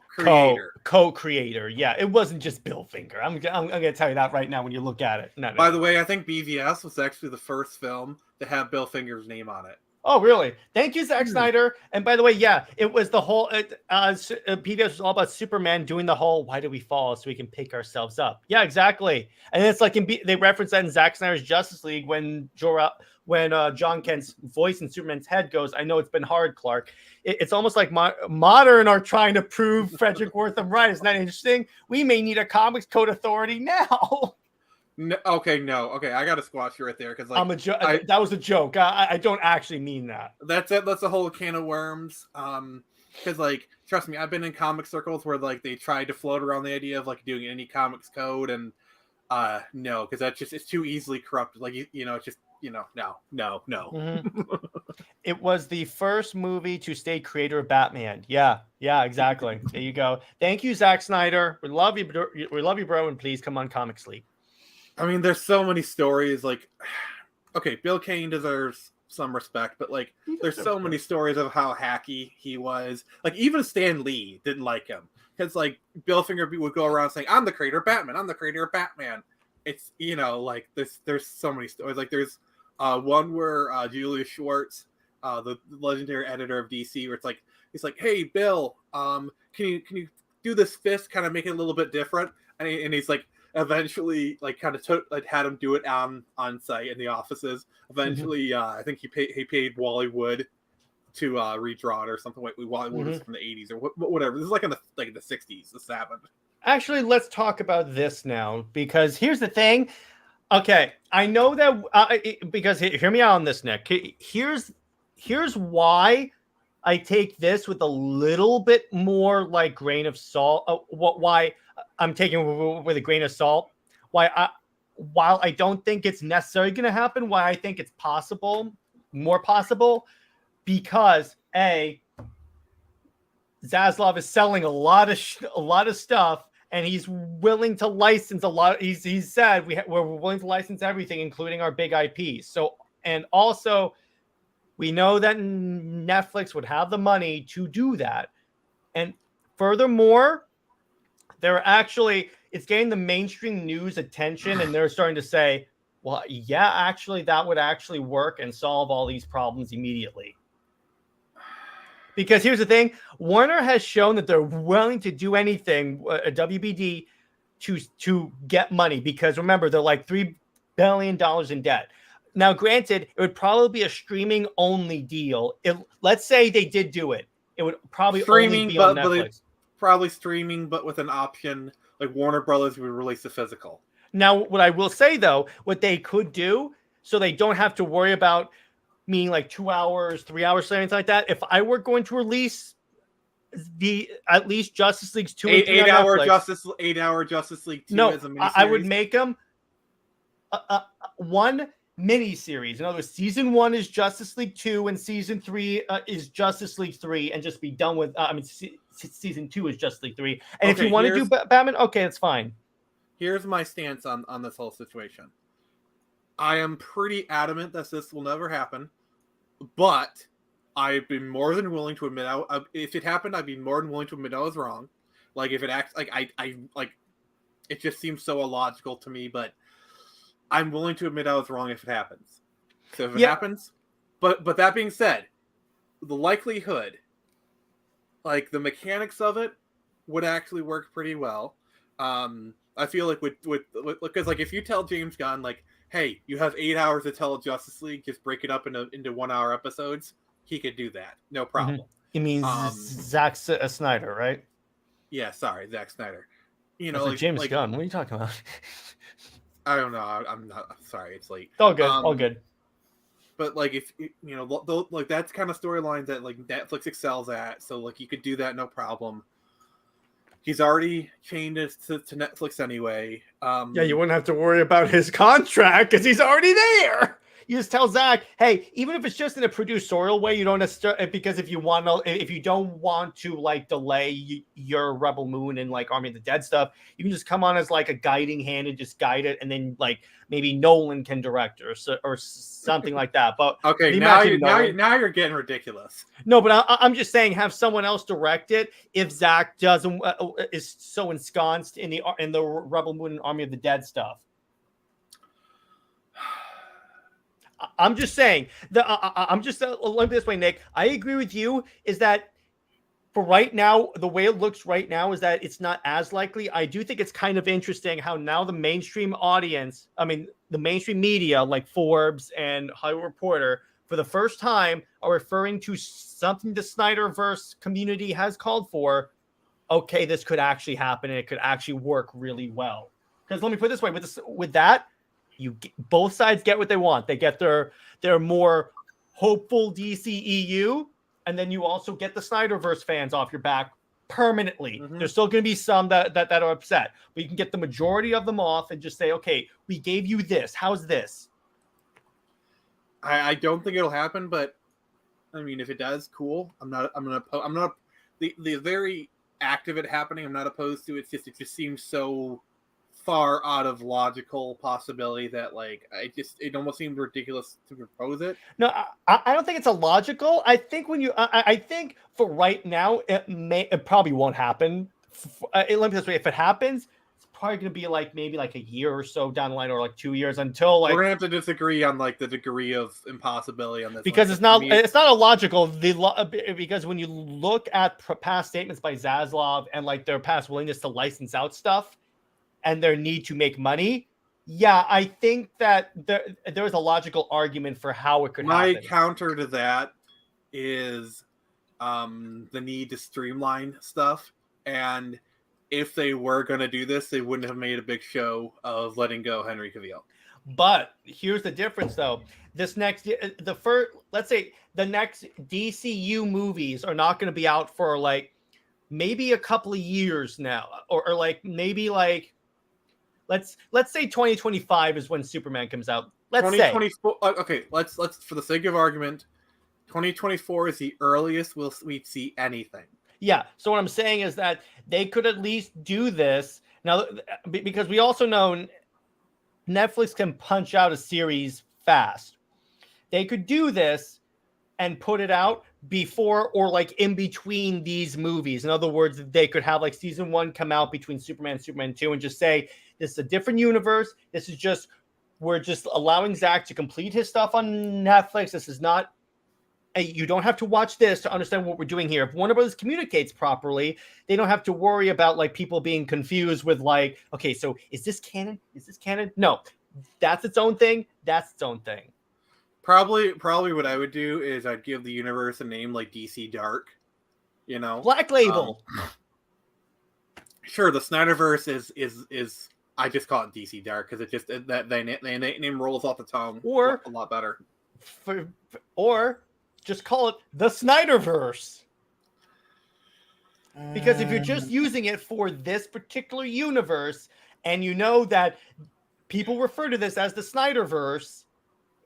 S1: co-creator. Yeah, it wasn't just Bill Finger. I'm going to tell you that right now when you look at it. No.
S5: By the way, I think BVS was actually the first film to have Bill Finger's name on it.
S1: Oh, really? Thank you, Zack Snyder. And by the way, yeah, it was the whole BVS was all about Superman doing the whole "why do we fall" so we can pick ourselves up. Yeah, exactly. And it's like they reference that in Zack Snyder's Justice League when Jon Kent's voice in Superman's head goes, "I know it's been hard, Clark." It's almost like modern are trying to prove Frederick Wortham right. Isn't that interesting? We may need a Comics Code Authority now.
S5: No, okay, I got to squash you right there because
S1: that was a joke. I don't actually mean that.
S5: That's it. That's a whole can of worms. Because like, trust me, I've been in comic circles where like they tried to float around the idea of like doing any comics code, and no, because that's just it's too easily corrupted. Like it's just no.
S1: Mm-hmm. It was the first movie to stay creator of Batman. Yeah, exactly. There you go. Thank you, Zack Snyder. We love you, bro, and please come on Comics League.
S5: I mean, there's so many stories. Like, okay, Bill Kane deserves some respect, but like, there's so many stories of how hacky he was. Like, even Stan Lee didn't like him because, like, Bill Finger would go around saying, "I'm the creator of Batman. I'm the creator of Batman." It's like there's so many stories. Like, there's one where Julius Schwartz, the legendary editor of DC, where he's like, "Hey, Bill, can you do this fist? Kind of make it a little bit different?" And he's like. Eventually, like, kind of had him do it on site in the offices. Eventually, I think he paid Wally Wood redraw it or something like we want it from the 80s or whatever. This is like in the 60s. This happened.
S1: Actually, let's talk about this now, because here's the thing. Okay, I know that because hear me out on this, Nick. Here's why I take this with a little bit more like grain of salt. Why I'm taking with a grain of salt. While I don't think it's necessarily going to happen, why I think it's more possible, because Zaslav is selling a lot of stuff, and he's willing to license a lot. He's said we're willing to license everything, including our big IPs. So, and also we know that Netflix would have the money to do that. And furthermore, it's getting the mainstream news attention, and they're starting to say, well, yeah, actually, that would actually work and solve all these problems immediately. Because here's the thing, Warner has shown that they're willing to do anything, WBD, to get money. Because remember, they're like $3 billion in debt. Now, granted, it would probably be a streaming-only deal. Let's say they did do it. It would probably only be on Netflix.
S5: Probably streaming, but with an option, like Warner Brothers would release the physical.
S1: Now, what I will say, though, what they could do, so they don't have to worry about meaning like 2 hours, 3 hours, something like that. If I were going to release at least Justice League 2 and 3
S5: 8-hour Justice League 2 as a miniseries.
S1: I would make them one mini-series. In other words, season 1 is Justice League 2 and season 3 is Justice League 3, and just be done with season 2 is Justice League 3. And if you want to do Batman, okay, that's fine.
S5: Here's my stance on this whole situation. I am pretty adamant that this will never happen, but I've been more than willing to admit if it happened, I'd be more than willing to admit I was wrong. Like if it acts like I like, it just seems so illogical to me, but I'm willing to admit I was wrong if it happens. So if it happens, but that being said, the likelihood, like the mechanics of it, would actually work pretty well. I feel like because like if you tell James Gunn like, hey, you have 8 hours to tell Justice League, just break it up into 1 hour episodes, he could do that, no problem.
S1: You mean Zack Snyder, right?
S5: Yeah, sorry, Zack Snyder. You know,
S1: like James Gunn. What are you talking about?
S5: I don't know. I'm sorry. It's late.
S1: All good. All good.
S5: But like, if you know, like that's kind of storyline that like Netflix excels at. So like, you could do that, no problem. He's already chained to Netflix anyway.
S1: Yeah, you wouldn't have to worry about his contract because he's already there. You just tell Zach, hey, even if it's just in a producerial way, you don't necessarily, because if you don't want to like delay your Rebel Moon and like Army of the Dead stuff, you can just come on as like a guiding hand and just guide it, and then like maybe Nolan can direct or something like that. But
S5: okay, now you're getting ridiculous.
S1: No, but I'm just saying, have someone else direct it if Zach is so ensconced in the Rebel Moon and Army of the Dead stuff. I'm just saying I'm just let me this way, Nick. I agree with you. Is that for right now, the way it looks right now is that it's not as likely. I do think it's kind of interesting how now the mainstream audience, the mainstream media like Forbes and Hollywood Reporter, for the first time are referring to something the Snyderverse community has called for. Okay, this could actually happen and it could actually work really well. Because let me put it this way, with that. Both sides get what they want. They get their more hopeful DCEU, and then you also get the Snyderverse fans off your back permanently. Mm-hmm. There's still going to be some that are upset, but you can get the majority of them off and just say, okay, we gave you this. How's this?
S5: I don't think it'll happen, but I mean, if it does, cool. I'm not the very act of it happening. I'm not opposed to it. It just seems so far out of logical possibility that like it almost seemed ridiculous to propose it.
S1: No, I don't think it's illogical. I think I think for right now it probably won't happen. Let me put it this way: if it happens, it's probably going to be like maybe like a year or so down the line, or like 2 years until like
S5: we're gonna have to disagree on like the degree of impossibility on this
S1: because it's not illogical. Because when you look at past statements by Zaslav and like their past willingness to license out stuff and their need to make money, yeah, I think that there's a logical argument for how it could happen.
S5: My counter to that is the need to streamline stuff. And if they were going to do this, they wouldn't have made a big show of letting go Henry Cavill.
S1: But here's the difference, though. Let's say the next DCU movies are not going to be out for like maybe a couple of years now, or like maybe like let's say 2025 is when Superman comes out. Let's say
S5: 2024. Okay, let's for the sake of argument, 2024 is the earliest we'd see anything.
S1: Yeah. So what I'm saying is that they could at least do this now, because we also know Netflix can punch out a series fast. They could do this and put it out before or like in between these movies. In other words, they could have like season 1 come out between Superman and Superman 2 and just say, this is a different universe. We're just allowing Zach to complete his stuff on Netflix. This is not, you don't have to watch this to understand what we're doing here. If Warner Bros. Communicates properly, they don't have to worry about like people being confused with like, okay, so is this canon? Is this canon? No, that's its own thing. That's its own thing.
S5: Probably what I would do is I'd give the universe a name like DC Dark, you know,
S1: Black Label.
S5: Sure, the Snyderverse is I just call it DC Dark because it just that name rolls off the tongue
S1: or
S5: a lot better.
S1: Or just call it the Snyderverse. Because if you're just using it for this particular universe, and you know that people refer to this as the Snyderverse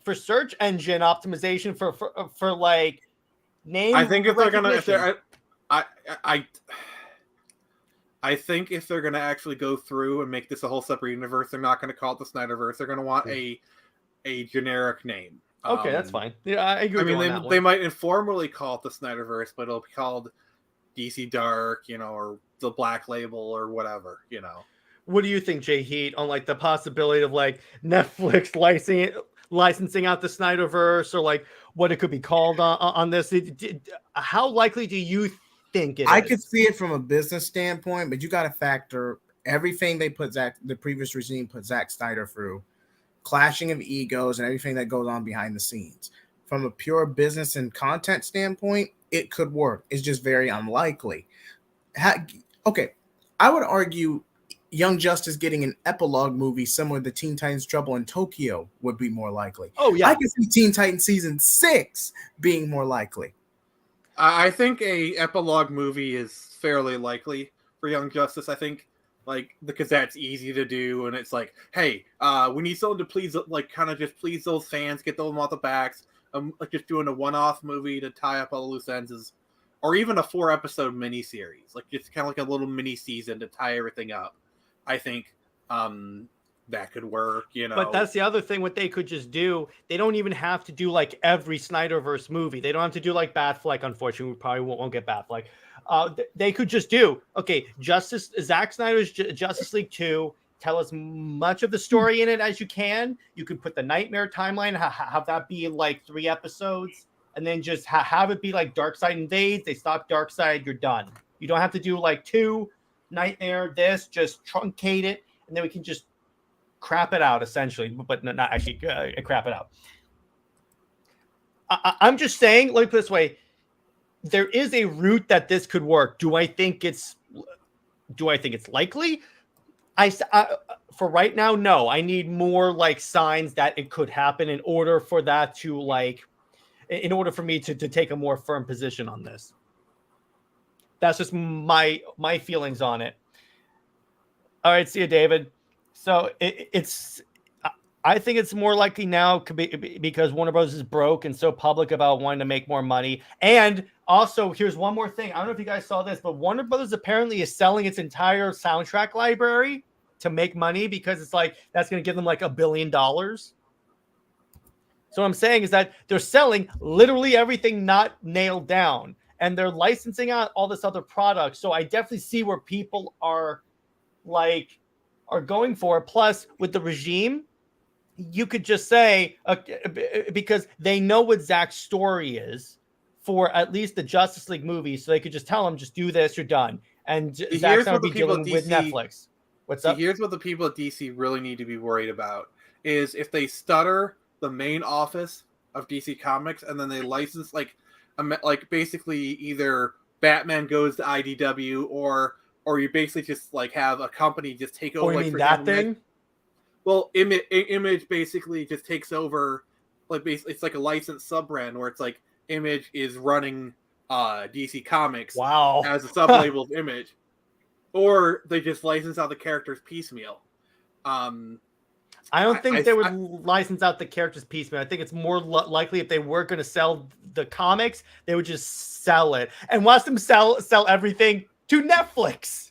S1: for search engine optimization for like name.
S5: I think if they're gonna, I think if they're gonna actually go through and make this a whole separate universe, they're not gonna call it the Snyderverse. They're gonna want a generic name.
S1: Okay, that's fine. Yeah, I agree.
S5: I mean, they might informally call it the Snyderverse, but it'll be called DC Dark, you know, or the Black Label or whatever, you know.
S1: What do you think, JJheat, on like the possibility of like Netflix licensing out the Snyderverse, or like what it could be called on this? How likely do you think it is?
S6: I could see it from a business standpoint, but you got to factor everything the previous regime put Zack Snyder through. Clashing of egos and everything that goes on behind the scenes. From a pure business and content standpoint, it could work. It's just very unlikely. Okay, I would argue Young Justice getting an epilogue movie similar to Teen Titans Trouble in Tokyo would be more likely.
S1: Oh, yeah.
S6: I can see Teen Titans Season 6 being more likely.
S5: I think a epilogue movie is fairly likely for Young Justice. I think because that's easy to do, and it's like, hey, we need someone to please, like, kind of just please those fans, get them off the backs. Like just doing a one-off movie to tie up all the loose ends, or even a 4-episode miniseries, like just kind of like a little mini season to tie everything up. I think that could work, you know.
S1: But that's the other thing. What they could just do, they don't even have to do like every Snyderverse movie. They don't have to do like Batfleck. Unfortunately, we probably won't get Batfleck. They could just do, okay, Zack Snyder's Justice League 2, tell as much of the story in it as you can. You could put the Nightmare timeline, have that be like 3 episodes, and then just have it be like Darkseid invades, they stop Darkseid, you're done. You don't have to do like 2 Nightmare, just truncate it, and then we can just crap it out, essentially, but not actually crap it out. I'm just saying, let me put it this way, there is a route that this could work. Do I think it's likely? For right now, no. I need more like signs that it could happen in order for that to in order for me to take a more firm position on this. That's just my feelings on it. All right, see you, David. So I think it's more likely now because Warner Bros. Is broke and so public about wanting to make more money. And also, here's one more thing. I don't know if you guys saw this, but Warner Bros. Apparently is selling its entire soundtrack library to make money because it's like that's going to give them like $1 billion. So what I'm saying is that they're selling literally everything not nailed down, and they're licensing out all this other product. So I definitely see where people are going for it. Plus, with the regime, you could just say, because they know what Zack's story is for at least the Justice League movie, so they could just tell him, just do this, you're done. And Zack's going to be dealing with Netflix. What's up?
S5: Here's what the people at DC really need to be worried about, is if they stutter the main office of DC Comics and then they license, like, like basically either Batman goes to IDW or you basically just like have a company just take over.
S1: Oh, you
S5: like,
S1: mean
S5: for
S1: that
S5: example,
S1: thing?
S5: Well, Image basically just takes over. Like basically, it's like a licensed sub brand where it's like Image is running DC Comics
S1: Wow.
S5: as a sub label of Image, or they just license out the characters piecemeal.
S1: I don't think they would license out the characters piecemeal. I think it's more likely if they were going to sell the comics, they would just sell it and watch them sell everything to Netflix.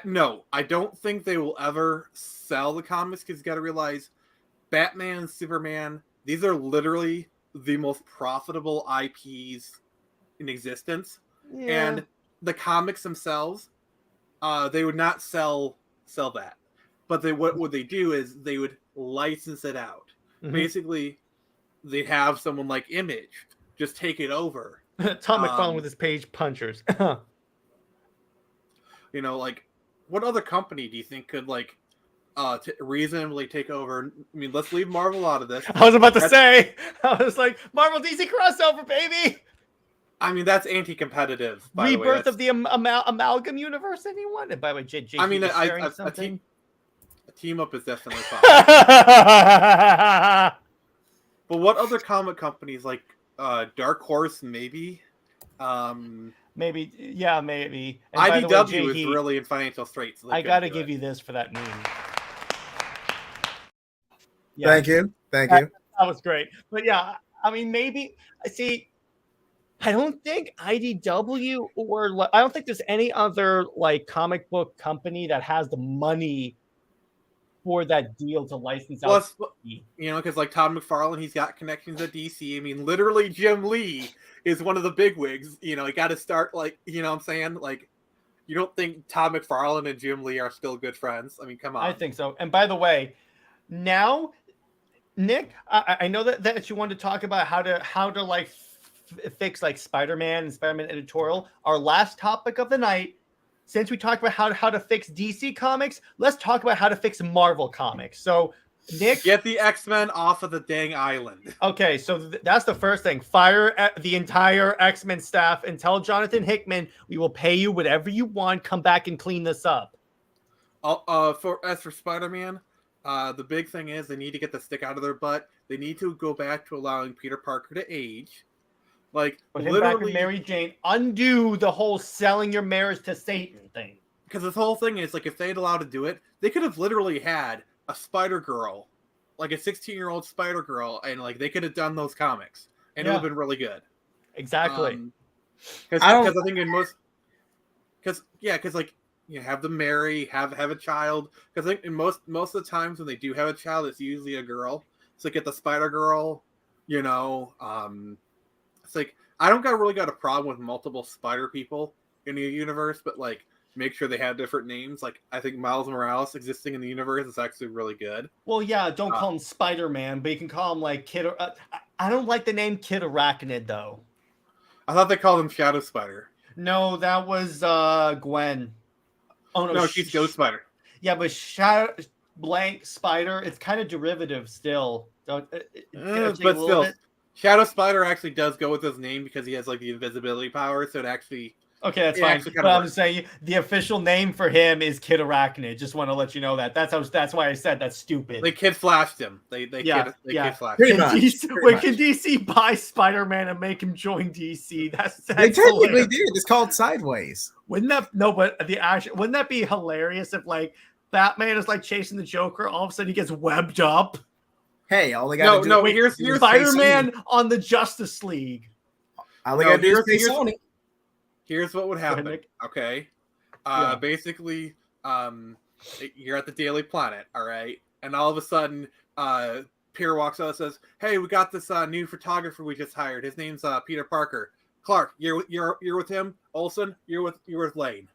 S5: No, I don't think they will ever sell the comics because you got to realize Batman, Superman, these are literally the most profitable IPs in existence.
S1: Yeah.
S5: And the comics themselves, they would not sell that. But what they do is they would license it out. Mm-hmm. Basically, they'd have someone like Image just take it over.
S1: Tom McFarlane with his page punchers.
S5: You know, like, what other company do you think could, like, reasonably take over? I mean, let's leave Marvel out of this.
S1: I was about to say, I was like, Marvel DC crossover, baby.
S5: I mean, that's anti-competitive.
S1: Rebirth of the amalgam universe. Anyone? And by the way, JJheat,
S5: I mean, a team up is definitely fine. But what other comic companies, like Dark Horse, maybe?
S1: Maybe, yeah, maybe.
S5: And IDW is really in financial straits. So
S1: I got to give you this for that meme.
S6: Yeah. Thank you. That
S1: was great. But yeah, I mean, maybe. See, I don't think IDW I don't think there's any other like comic book company that has the money for that deal to license out.
S5: You know, because like Todd McFarlane, he's got connections at DC. I mean, literally Jim Lee is one of the bigwigs. You know, you got to start like, you know what I'm saying? Like, you don't think Todd McFarlane and Jim Lee are still good friends? I mean, come on.
S1: I think so. And by the way, now, Nick, I know that you wanted to talk about how to like fix like Spider-Man and Spider-Man editorial. Our last topic of the night. Since we talked about how to fix DC comics, let's talk about how to fix Marvel comics. So, Nick,
S5: get the X-Men off of the dang island.
S1: Okay, so that's the first thing. Fire the entire X-Men staff and tell Jonathan Hickman we will pay you whatever you want. Come back and clean this up.
S5: As for Spider-Man, the big thing is they need to get the stick out of their butt. They need to go back to allowing Peter Parker to age. Like,
S1: put him back with Mary Jane, undo the whole selling your marriage to Satan thing.
S5: Because this whole thing is, like, if they'd allowed to do it, they could have literally had a Spider-Girl, like a 16-year-old Spider-Girl, and, like, they could have done those comics, and it would have been really good.
S1: Exactly.
S5: Because I think in most... Because, like, you know, have them marry, have a child. Because I think in most of the times when they do have a child, it's usually a girl. So get the Spider-Girl, you know... It's like, I don't really got a problem with multiple Spider people in the universe, but like, make sure they have different names. Like, I think Miles Morales existing in the universe is actually really good.
S1: Well, yeah, don't call him Spider-Man, but you can call him like Kid. I don't like the name Kid Arachnid though.
S5: I thought they called him Shadow Spider.
S1: No, that was Gwen. Oh
S5: no, she's Ghost Spider.
S1: Yeah, but Shadow blank Spider, it's kind of derivative still. But
S5: still. Shadow Spider actually does go with his name because he has like the invisibility power, so it actually...
S1: Okay, that's fine. But I'm saying the official name for him is Kid Arachnid. Just want to let you know that. That's why I said that's stupid.
S5: They kid flashed him. They kid flashed
S1: him. Can DC buy Spider-Man and make him join DC? That's
S6: they technically did. It's called Sideways.
S1: Wouldn't that be hilarious if like Batman is like chasing the Joker, all of a sudden he gets webbed up?
S6: Hey, all they got to do
S1: here's Spider-Man on the Justice League.
S6: All they got to do is pay Sony.
S5: Here's what would happen. Okay. Basically, you're at the Daily Planet, all right? And all of a sudden, Peter walks out and says, "Hey, we got this new photographer we just hired. His name's Peter Parker. Clark, you're with him. Olsen, you're with Lane."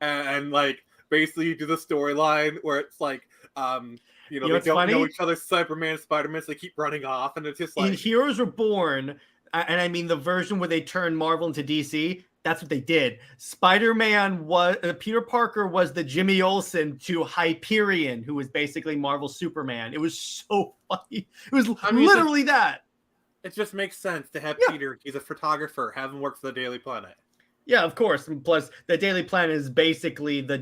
S5: And like basically you do the storyline where it's like they don't know each other's Superman, Spider-Man, so they keep running off, and it's just like...
S1: In Heroes Reborn, and I mean the version where they turned Marvel into DC, that's what they did. Spider-Man was... Peter Parker was the Jimmy Olsen to Hyperion, who was basically Marvel Superman. It was so funny. It was literally that.
S5: It just makes sense to have Peter. He's a photographer. Have him work for the Daily Planet.
S1: Yeah, of course. And plus, the Daily Planet is basically the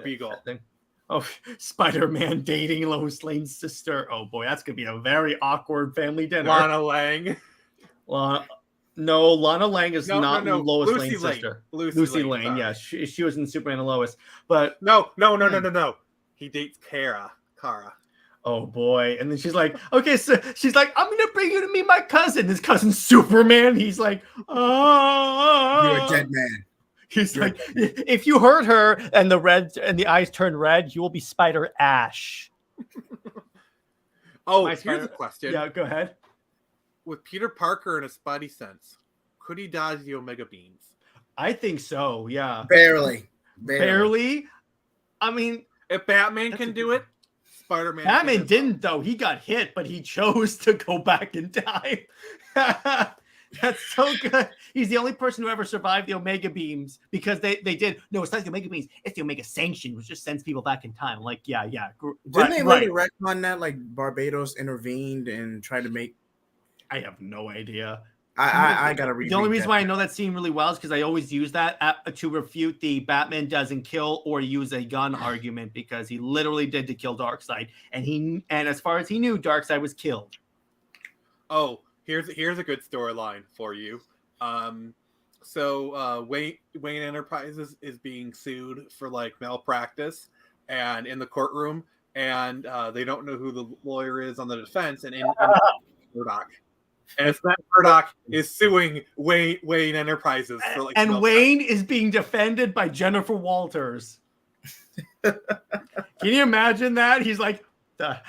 S5: Beagle.
S1: Oh, Spider-Man dating Lois Lane's sister. Oh boy, that's gonna be a very awkward family dinner.
S5: Lana Lang.
S1: No, Lana Lang is not Lois
S5: Lucy
S1: Lane's
S5: Lane.
S1: sister.
S5: Lucy
S1: Lane.
S5: Sorry.
S1: Yeah, she was in Superman and Lois. But
S5: no. He dates Kara.
S1: Oh boy. And then she's like, okay, so she's like, I'm gonna bring you to meet my cousin. His cousin's Superman. He's like, oh,
S6: you're a dead man.
S1: He's like, if you hurt her and the eyes turn red, you will be Spider Ash.
S5: Here's a question.
S1: Yeah, go ahead.
S5: With Peter Parker in a Spidey sense, could he dodge the Omega beams?
S1: I think so, yeah.
S6: Barely.
S1: I mean,
S5: if Batman can do it, Spider-Man.
S1: Batman didn't, though. He got hit, but he chose to go back in time. That's so good. He's the only person who ever survived the Omega beams because they did. No, it's not the Omega beams. It's the Omega sanction, which just sends people back in time. Like, yeah.
S6: Didn't they later retcon that? Like Barbados intervened and tried to make.
S1: I have no idea.
S6: I gotta read.
S1: The only reason why I know that scene really well is because I always use that to refute the Batman doesn't kill or use a gun argument because he literally did to kill Darkseid, and as far as he knew, Darkseid was killed.
S5: Oh, here's a good storyline for you. So Wayne Enterprises is being sued for like malpractice, and in the courtroom, and they don't know who the lawyer is on the defense, and in Murdoch. And it's Matt Murdock is suing Wayne Enterprises for like.
S1: And Wayne is being defended by Jennifer Walters. Can you imagine that? He's like,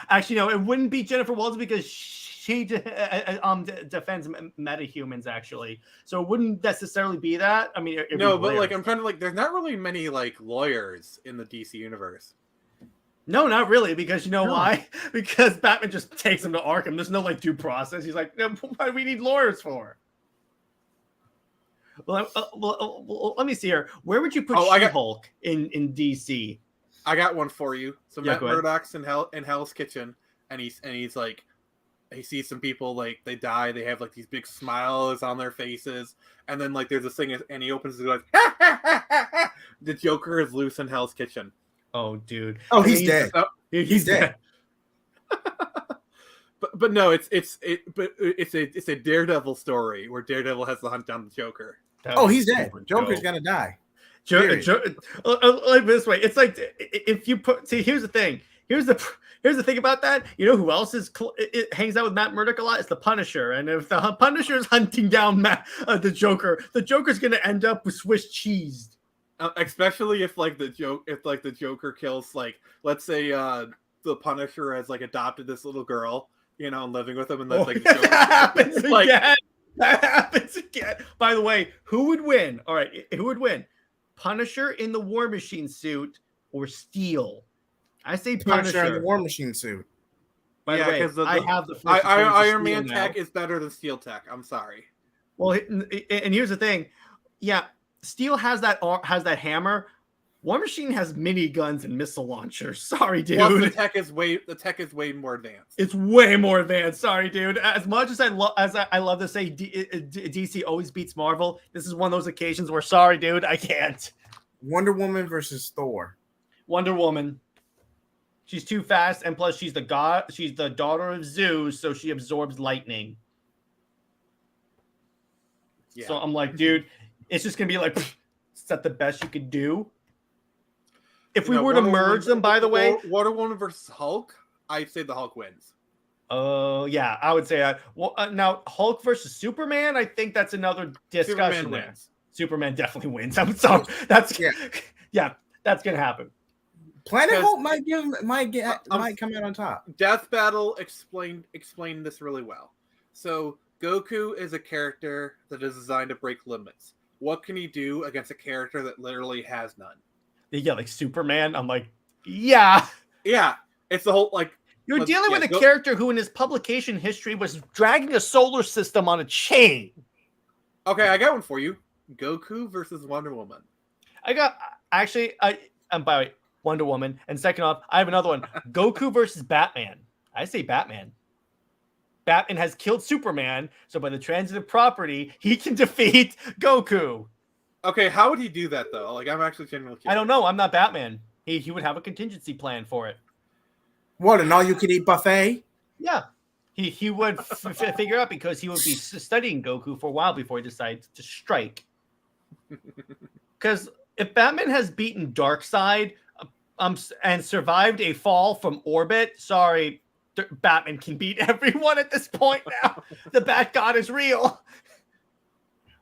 S1: actually, no, it wouldn't be Jennifer Walters because she defends metahumans actually, so it wouldn't necessarily be that. I mean,
S5: no, but like I'm trying to like, there's not really many like lawyers in the DC universe.
S1: No, not really, because you know why? Because Batman just takes him to Arkham. There's no like due process. He's like, no, what do we need lawyers for? Well, let me see here. Where would you put She-Hulk in DC?
S5: I got one for you. So Matt Murdock's in Hell's Kitchen, and he's like, he sees some people like they die. They have like these big smiles on their faces, and then like there's this thing, and he opens it like, the Joker is loose in Hell's Kitchen.
S1: Oh, dude.
S6: Oh, he's dead.
S1: He's dead.
S5: but no, it's a Daredevil story where Daredevil has to hunt down the Joker.
S6: He's dead. Joker's gonna die.
S1: Like this way, it's like if you here's the thing. Here's the thing about that. You know who else hangs out with Matt Murdock a lot? It's the Punisher. And if the Punisher is hunting down the Joker's gonna end up with Swiss cheese.
S5: Especially if the Joker kills, like, let's say the Punisher has like adopted this little girl, and living with him, and that's like the Joker.
S1: That happens again. That happens again. By the way, who would win? All right, who would win? Punisher in the War Machine suit or Steel? I say Punisher
S6: in the War Machine suit.
S1: By the way, I have the
S5: Iron Man tech is better than Steel tech. I'm sorry.
S1: Well, and here's the thing. Yeah. Steel has that hammer. War Machine has mini guns and missile launchers. Sorry, dude.
S5: Well, the tech is way more advanced.
S1: It's way more advanced. Sorry, dude. As much as I love to say DC always beats Marvel, this is one of those occasions where, sorry, dude, I can't.
S6: Wonder Woman versus Thor.
S1: Wonder Woman. She's too fast, and plus she's the god. She's the daughter of Zeus, so she absorbs lightning. Yeah. So I'm like, dude. It's just going to be like, is that the best you could do? If we were to merge them, by the way.
S5: Wonder Woman versus Hulk, I'd say the Hulk wins.
S1: Oh, yeah, I would say that. Well, now, Hulk versus Superman, I think that's another discussion there. Superman definitely wins. I'm sorry. That's going to happen.
S6: Planet Hulk might come out on top.
S5: Death Battle explained this really well. So, Goku is a character that is designed to break limits. What can he do against a character that literally has none?
S1: Yeah, like Superman. I'm like, yeah.
S5: It's the whole like.
S1: You're dealing with a character who, in his publication history, was dragging a solar system on a chain.
S5: Okay, I got one for you. Goku versus Wonder Woman.
S1: By the way, Wonder Woman, and second off, I have another one. Goku versus Batman. I say Batman. Batman has killed Superman, so by the transitive property, he can defeat Goku.
S5: Okay, how would he do that though? Like, I'm actually genuinely curious.
S1: I don't know. I'm not Batman. He would have a contingency plan for it.
S6: What, an all-you-can-eat buffet?
S1: Yeah. He would figure out, because he would be studying Goku for a while before he decides to strike. Because if Batman has beaten Darkseid and survived a fall from orbit, sorry, Batman can beat everyone at this point now. The Bat God is real.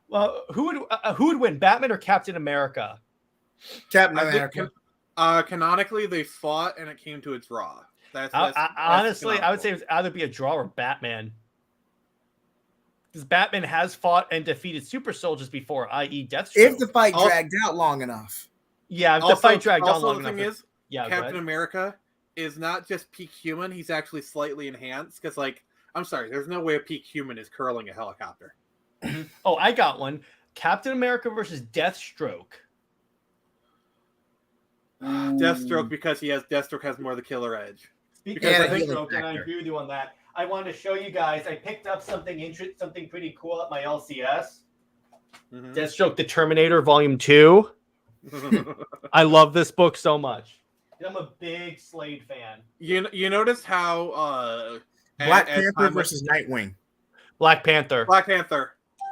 S1: Well, who would win, Batman or Captain America?
S6: Captain America.
S5: Canonically, they fought and it came to a draw.
S1: Honestly, I would say it would either be a draw or Batman. Because Batman has fought and defeated super soldiers before, i.e. Deathstroke.
S6: If the fight dragged out long enough.
S1: Yeah, if the fight dragged out long enough.
S5: The thing is, Captain America is not just peak human, he's actually slightly enhanced. Because, like, I'm sorry, there's no way a peak human is curling a helicopter.
S1: Oh, I got one. Captain America versus Deathstroke.
S5: Deathstroke, because Deathstroke has more of the killer edge.
S1: Because I think Deathstroke, and I agree with you on that. I wanted to show you guys. I picked up something pretty cool at my LCS. Mm-hmm. Deathstroke the Terminator Volume 2. I love this book so much. And I'm a big Slade fan.
S5: You notice how
S6: Black Panther versus Nightwing.
S1: Black Panther.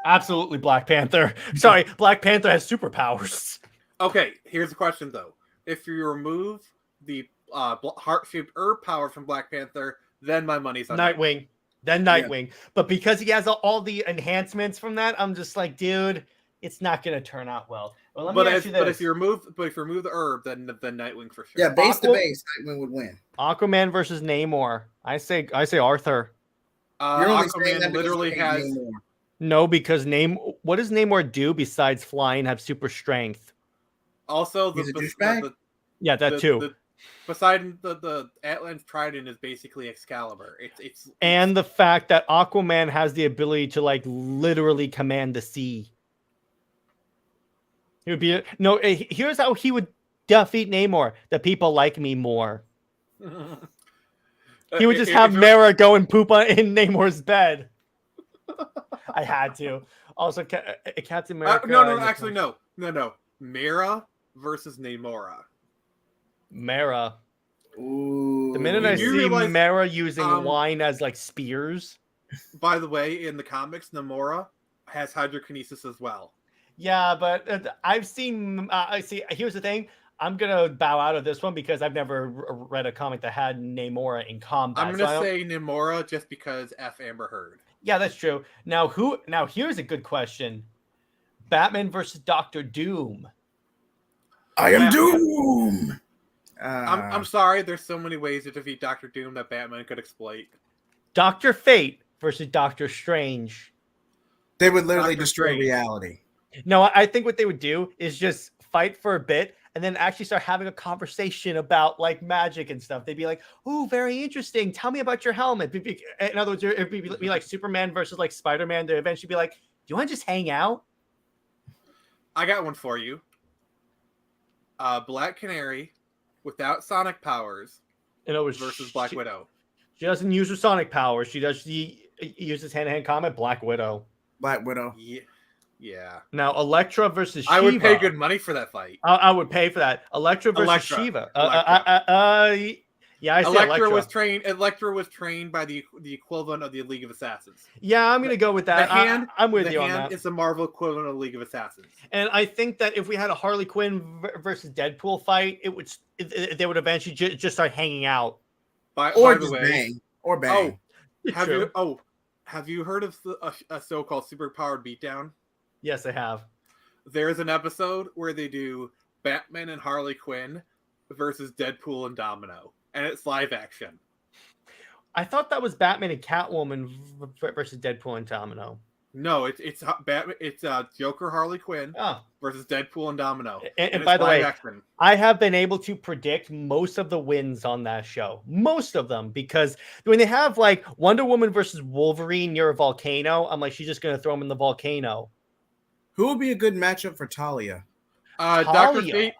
S1: Absolutely Black Panther. Sorry, Black Panther has superpowers.
S5: Okay, here's the question though. If you remove the heart-shaped herb power from Black Panther, then my money's on
S1: Nightwing. Then Nightwing. Yeah. But because he has all the enhancements from that, I'm just like, dude, it's not going to turn out well. Well, let me ask you this.
S5: But if you remove the herb, then Nightwing for sure.
S6: Yeah, base to base, Nightwing would win.
S1: Aquaman versus Namor. I say Arthur.
S6: You're only saying
S5: Aquaman
S6: that
S5: literally has
S6: Namor.
S1: No, because what does Namor do besides fly and have super strength?
S5: Also,
S6: he's a douchebag.
S1: Yeah, that too.
S5: Poseidon, the Atlantis Trident is basically Excalibur. It's
S1: and the fact that Aquaman has the ability to like literally command the sea. He would be here's how he would defeat Namor. The people like me more. He would just have Mera go and poop in Namor's bed. I had to. Also, Captain America.
S5: No. Mera versus Namora.
S1: Mera.
S6: Ooh.
S1: The minute I see Mera using wine as like spears.
S5: By the way, in the comics, Namora has hydrokinesis as well.
S1: Yeah, but I've seen. Here's the thing. I'm gonna bow out of this one because I've never read a comic that had Namora in combat.
S5: I'm gonna say Namora just because F. Amber Heard.
S1: Yeah, that's true. Now here's a good question. Batman versus Dr. Doom.
S6: I am Doom.
S5: I'm sorry. There's so many ways to defeat Dr. Doom that Batman could exploit.
S1: Dr. Fate versus Dr. Strange.
S6: They would literally destroy reality.
S1: No, I think what they would do is just fight for a bit and then actually start having a conversation about like magic and stuff. They'd be like, "Ooh, very interesting. Tell me about your helmet." In other words, it'd be like Superman versus like Spider-Man. They'd eventually be like, "Do you want to just hang out?"
S5: I got one for you. Black Canary without sonic powers versus Black Widow.
S1: She doesn't use her sonic powers. She uses hand-to-hand combat. Black Widow.
S5: Yeah.
S1: Now, Elektra versus Shiva.
S5: I would pay good money for that fight.
S1: I would pay for that. Elektra versus Shiva. Yeah, I see Elektra
S5: was trained. Elektra was trained by the equivalent of the League of Assassins.
S1: Yeah, I'm gonna go with that. I'm with you on that.
S5: It's the Marvel equivalent of the League of Assassins.
S1: And I think that if we had a Harley Quinn versus Deadpool fight, they would eventually just start hanging out.
S5: Bang.
S6: Oh,
S5: have you heard of a so-called superpowered beatdown?
S1: Yes, I have.
S5: There's an episode where they do Batman and Harley Quinn versus Deadpool and Domino, and it's live action.
S1: I thought that was Batman and Catwoman versus Deadpool and Domino.
S5: No, it's Batman. It's Joker Harley Quinn versus Deadpool and Domino.
S1: And by the way, I have been able to predict most of the wins on that show. Most of them, because when they have like Wonder Woman versus Wolverine near a volcano, I'm like, she's just going to throw him in the volcano.
S6: Who would be a good matchup for Talia?
S5: Dr. Fate.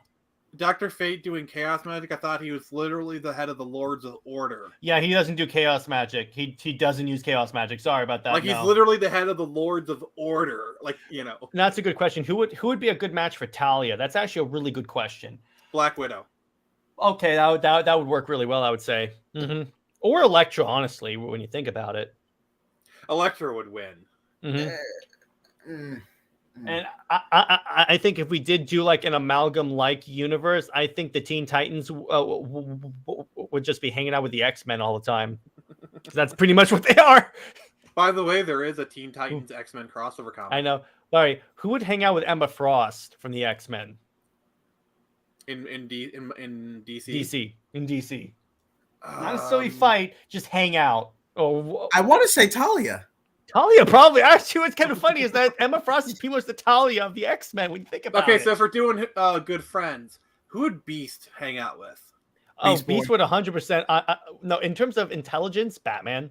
S5: Dr. Fate doing chaos magic, I thought he was literally the head of the Lords of Order.
S1: Yeah, he doesn't do chaos magic. He doesn't use chaos magic. Sorry about that.
S5: Like he's literally the head of the Lords of Order. Like, you know.
S1: That's a good question. Who would be a good match for Talia? That's actually a really good question.
S5: Black Widow.
S1: Okay, that would work really well, I would say. Mm-hmm. Or Elektra, honestly, when you think about it.
S5: Elektra would win.
S1: Mm-hmm. And I think if we did do like an amalgam-like universe, I think the Teen Titans would just be hanging out with the X-Men all the time. That's pretty much what they are.
S5: By the way, there is a Teen Titans X-Men crossover comic.
S1: I know. Sorry, who would hang out with Emma Frost from the X-Men?
S5: In DC?
S1: DC. In DC. Not necessarily fight, just hang out. Oh,
S6: I want to say Talia.
S1: Talia, probably. Actually, what's kind of funny is that Emma Frost is pretty much the Talia of the X-Men when you think about it.
S5: Okay, so if we're doing good friends, who would Beast hang out with?
S1: Oh, Beast would 100%. No, in terms of intelligence, Batman.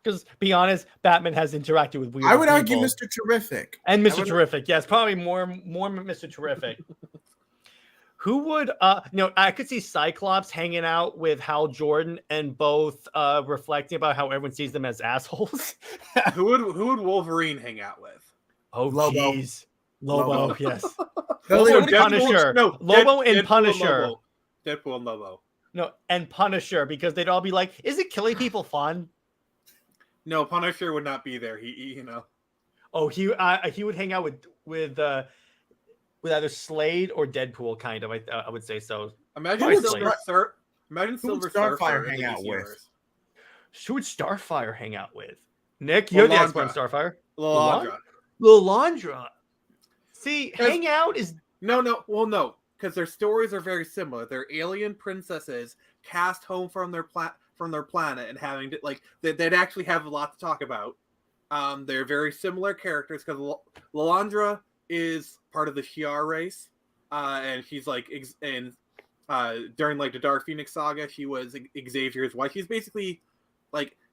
S1: Because, be honest, Batman has interacted with weird
S6: I would
S1: people.
S6: argue Mr. Terrific.
S1: And Mr. Terrific. Yes, probably more Mr. Terrific. Who would I could see Cyclops hanging out with Hal Jordan and both reflecting about how everyone sees them as assholes.
S5: Who would Wolverine hang out with?
S1: Oh,
S6: Lobo.
S1: jeez. Lobo, yes.
S6: Lobo
S1: and Punisher. Lobo and Punisher.
S5: Deadpool and Lobo.
S1: No, and Punisher, because they'd all be like, isn't killing people fun?
S5: No, Punisher would not be there. He you know.
S1: Oh, he would hang out with either Slade or Deadpool, kind of. I would say so.
S5: Imagine Silver
S6: Starfire hang out with.
S1: Who would Starfire hang out with? Nick, you're the expert on Starfire.
S5: Lilandra.
S1: See, hang out is
S5: no, because their stories are very similar. They're alien princesses cast home from their planet and having to they'd actually have a lot to talk about. They're very similar characters because Lilandra is part of the Shi'ar race, and she's during the Dark Phoenix saga, she was Xavier's wife. She's basically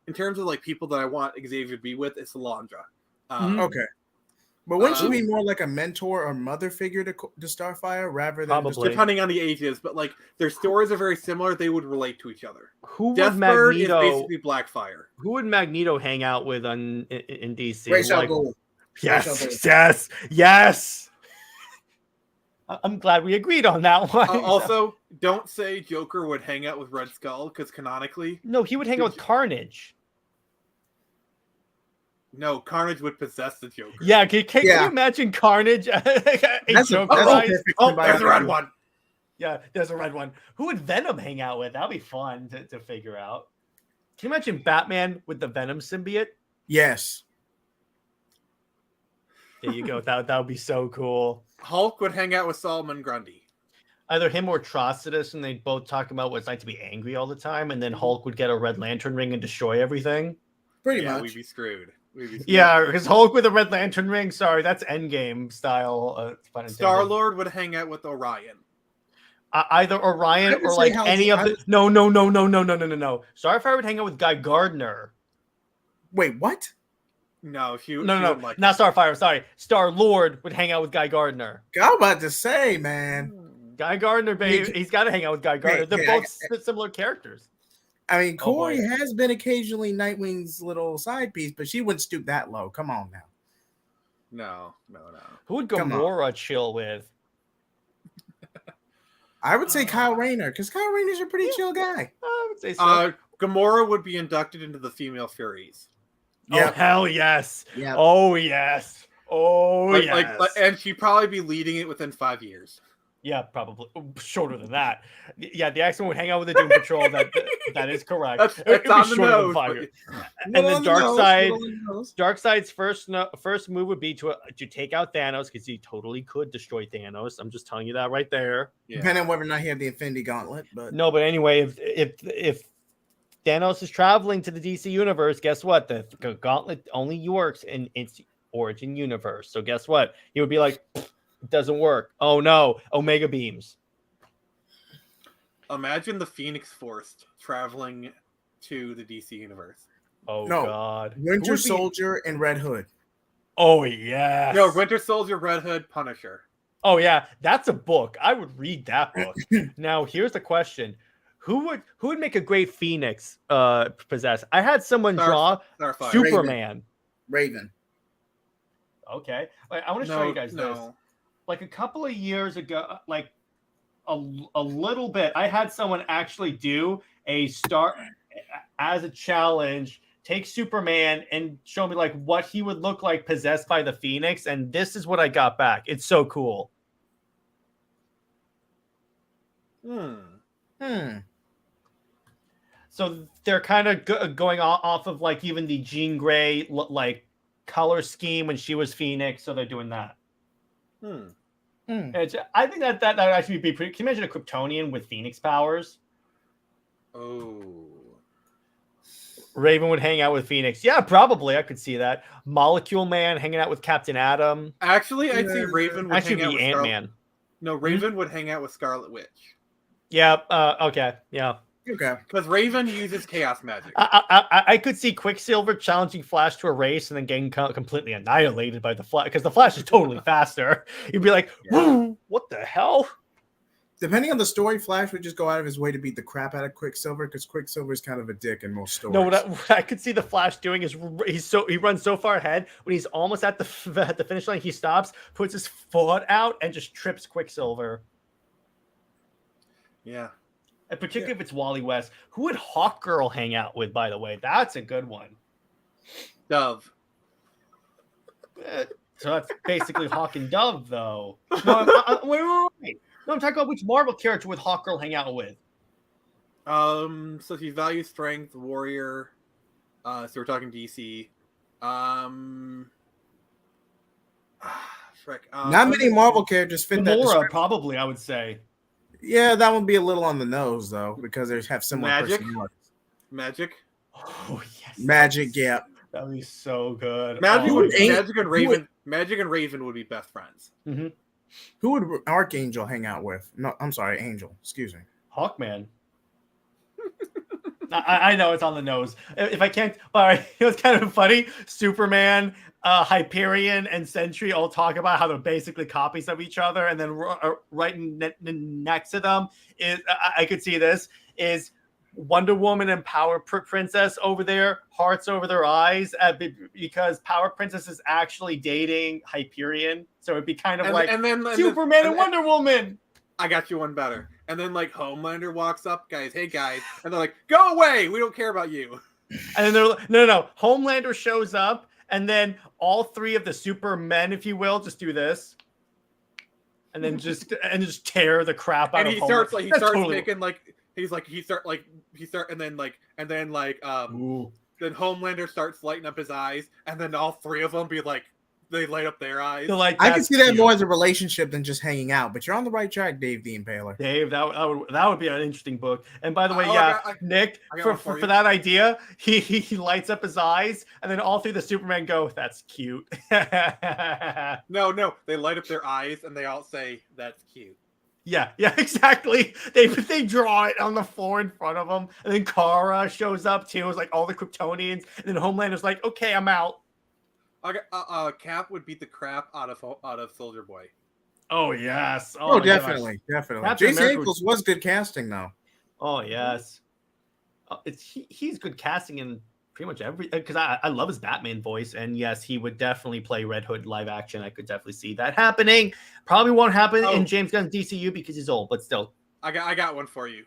S5: in terms of people that I want Xavier to be with, it's Lilandra.
S6: Okay, but wouldn't she be more like a mentor or mother figure to Starfire rather than
S1: probably
S5: depending on the ages? But their stories are very similar; they would relate to each other.
S1: Who would
S5: Deathbird
S1: Magneto?
S5: Is basically Blackfire.
S1: Who would Magneto hang out with in DC?
S6: Ra's al Ghul.
S1: Yes. I'm glad we agreed on that one.
S5: Also, don't say Joker would hang out with Red Skull because canonically,
S1: no, he would hang out with Carnage.
S5: No, Carnage would possess the Joker.
S1: Yeah, can you imagine Carnage?
S6: That's a perfect
S5: there's a red one.
S1: Yeah, there's a red one. Who would Venom hang out with? That'd be fun to figure out. Can you imagine Batman with the Venom symbiote?
S6: Yes.
S1: There you go. That would be so cool.
S5: Hulk would hang out with Solomon Grundy.
S1: Either him or Trocitus, and they'd both talk about what it's like to be angry all the time, and then Hulk would get a Red Lantern ring and destroy everything.
S6: Pretty much.
S5: We'd be screwed.
S1: Yeah, because Hulk with a Red Lantern ring. Sorry, that's Endgame style.
S5: Star-Lord would hang out with Orion.
S1: Either Orion or any of the. No. Starfire would hang out with Guy Gardner.
S6: Wait, what?
S5: No,
S1: not Starfire. Sorry, Star-Lord would hang out with Guy Gardner.
S6: I'm about to say, man.
S1: Guy Gardner, babe. He's got to hang out with Guy Gardner. They're both similar characters.
S6: I mean, Corey has been occasionally Nightwing's little side piece, but she wouldn't stoop that low. Come on now.
S5: No.
S1: Who would Gamora chill with?
S6: I would say Kyle Rayner, because Kyle Rayner's a pretty chill guy.
S1: I would say so.
S5: Gamora would be inducted into the Female Furies.
S1: Yep. Oh, hell yes.
S6: Yep.
S1: Oh, yes. Oh, yes.
S5: And she'd probably be leading it within 5 years.
S1: Yeah, probably shorter than that. Yeah, the X-Men would hang out with the Doom Patrol. That is correct.
S5: That's on the nose.
S1: And then Darkseid's first move would be to take out Thanos, because he totally could destroy Thanos. I'm just telling you that right there.
S6: Yeah. Depending on whether or not he had the Infinity Gauntlet, but
S1: anyway, if Thanos is traveling to the DC universe, guess what? The gauntlet only works in its origin universe. So guess what? He would be like, it doesn't work. Oh no, Omega beams.
S5: Imagine the Phoenix Force traveling to the DC universe.
S1: Oh no. God.
S6: Winter Soldier and Red Hood.
S1: Oh yeah.
S5: No, Winter Soldier, Red Hood, Punisher.
S1: Oh yeah, that's a book. I would read that book. Now here's the question: Who would make a great Phoenix possess? I had someone draw
S5: Starfire.
S1: Superman.
S6: Raven.
S1: Okay, I want to show you guys this. Like a couple of years ago, like a little bit, I had someone actually do a start as a challenge. Take Superman and show me like what he would look like possessed by the Phoenix, and this is what I got back. It's so cool. So they're kind of going off of like even the Jean Grey like color scheme when she was Phoenix, so they're doing that. I think that would actually be pretty. Can you imagine a Kryptonian with Phoenix powers?
S5: Oh.
S1: Raven would hang out with Phoenix. Yeah, probably. I could see that. Molecule Man hanging out with Captain Atom.
S5: Actually, I'd say Raven would hang out with
S1: Ant-Man.
S5: No, Raven would hang out with Scarlet Witch.
S1: Yeah. Okay. Yeah.
S6: Okay.
S5: Because Raven uses chaos magic.
S1: I could see Quicksilver challenging Flash to a race and then getting completely annihilated by the Flash, because the Flash is totally faster. You'd be like, what the hell?
S6: Depending on the story, Flash would just go out of his way to beat the crap out of Quicksilver, because Quicksilver is kind of a dick in most stories.
S1: No, what I could see the Flash doing is he runs so far ahead when he's almost at the finish line, he stops, puts his foot out, and just trips Quicksilver.
S5: Yeah.
S1: And particularly if it's Wally West. Who would Hawkgirl hang out with, by the way? That's a good one.
S5: Dove.
S1: So that's basically Hawk and Dove, though. No, wait. No, I'm talking about which Marvel character would Hawkgirl hang out with.
S5: So he values strength, warrior. So we're talking DC. Shrek.
S6: Not many Marvel characters fit that description.
S1: Probably, I would say.
S6: Yeah, that would be a little on the nose, though, because they have similar personalities.
S5: Magic.
S1: Oh, yes.
S6: Magic, yeah.
S1: That would be so good.
S5: Magic and Raven would be best friends.
S1: Mm-hmm.
S6: Who would Archangel hang out with? No, I'm sorry, Angel. Excuse me.
S1: Hawkman. I know it's on the nose. If I can't, all right, it was kind of funny. Superman, Hyperion, and Sentry all talk about how they're basically copies of each other, and then right next to them is I could see this is Wonder Woman and Power Princess over there, hearts over their eyes, because Power Princess is actually dating Hyperion, so it'd be kind of Superman and Wonder Woman.
S5: I got you one better. And then like Homelander walks up, hey guys, and they're like, go away, we don't care about you.
S1: And then they're like, no. Homelander shows up, and then all three of the Supermen, if you will, just do this, and then just tear the crap out of Homelander.
S5: Then Homelander starts lighting up his eyes, and then all three of them be like, they light up their eyes.
S1: Like,
S6: I can see that more as a relationship than just hanging out, but you're on the right track, Dave the Impaler.
S1: Dave, that would be an interesting book. And by the way, Nick, for that idea, he lights up his eyes, and then all three of the Supermen go, "That's cute."
S5: No, they light up their eyes, and they all say, "That's cute."
S1: Yeah, exactly. They draw it on the floor in front of them, and then Kara shows up too. It's like all the Kryptonians, and then Homelander's like, "Okay, I'm out."
S5: Okay, Cap would beat the crap out of Soldier Boy.
S1: Oh yes.
S6: Oh definitely. Jason Ackles was good casting though.
S1: Oh yes. He's good casting in pretty much every, because I love his Batman voice, and yes, he would definitely play Red Hood live action. I could definitely see that happening. Probably won't happen in James Gunn's DCU because he's old, but still.
S5: I got one for you.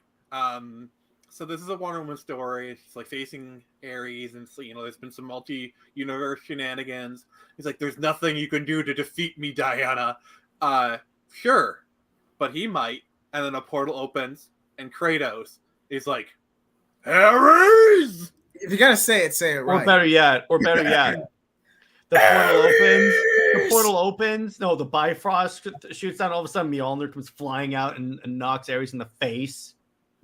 S5: So this is a Wonder Woman story. It's like facing Ares, and so, there's been some multi-universe shenanigans. He's like, "There's nothing you can do to defeat me, Diana." Sure, but he might. And then a portal opens, and Kratos is like, "Ares!"
S6: If you gotta say it right.
S1: Or better yet, the portal opens. No, the Bifrost shoots down. All of a sudden, Mjolnir comes flying out and knocks Ares in the face.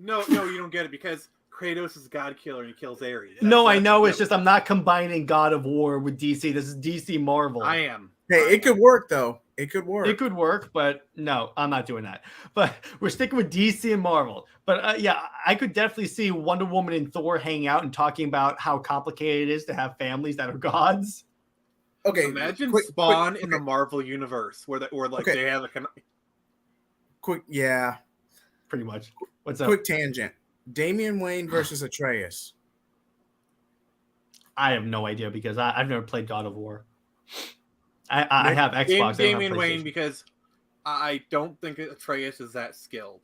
S5: No, you don't get it, because Kratos is God Killer and he kills Ares.
S1: I know. It's just I'm not combining God of War with DC. This is DC Marvel.
S5: I am.
S6: Hey, it could work though. It could work, but no, I'm not doing that. But we're sticking with DC and Marvel. But I could definitely see Wonder Woman and Thor hanging out and talking about how complicated it is to have families that are gods. Okay,
S5: imagine Spawn in the Marvel universe where they have a
S6: yeah,
S1: pretty much. What's up?
S6: Quick tangent: Damian Wayne versus Atreus.
S1: I have no idea because I've never played God of War. I have Xbox.
S5: Damian Wayne because I don't think Atreus is that skilled,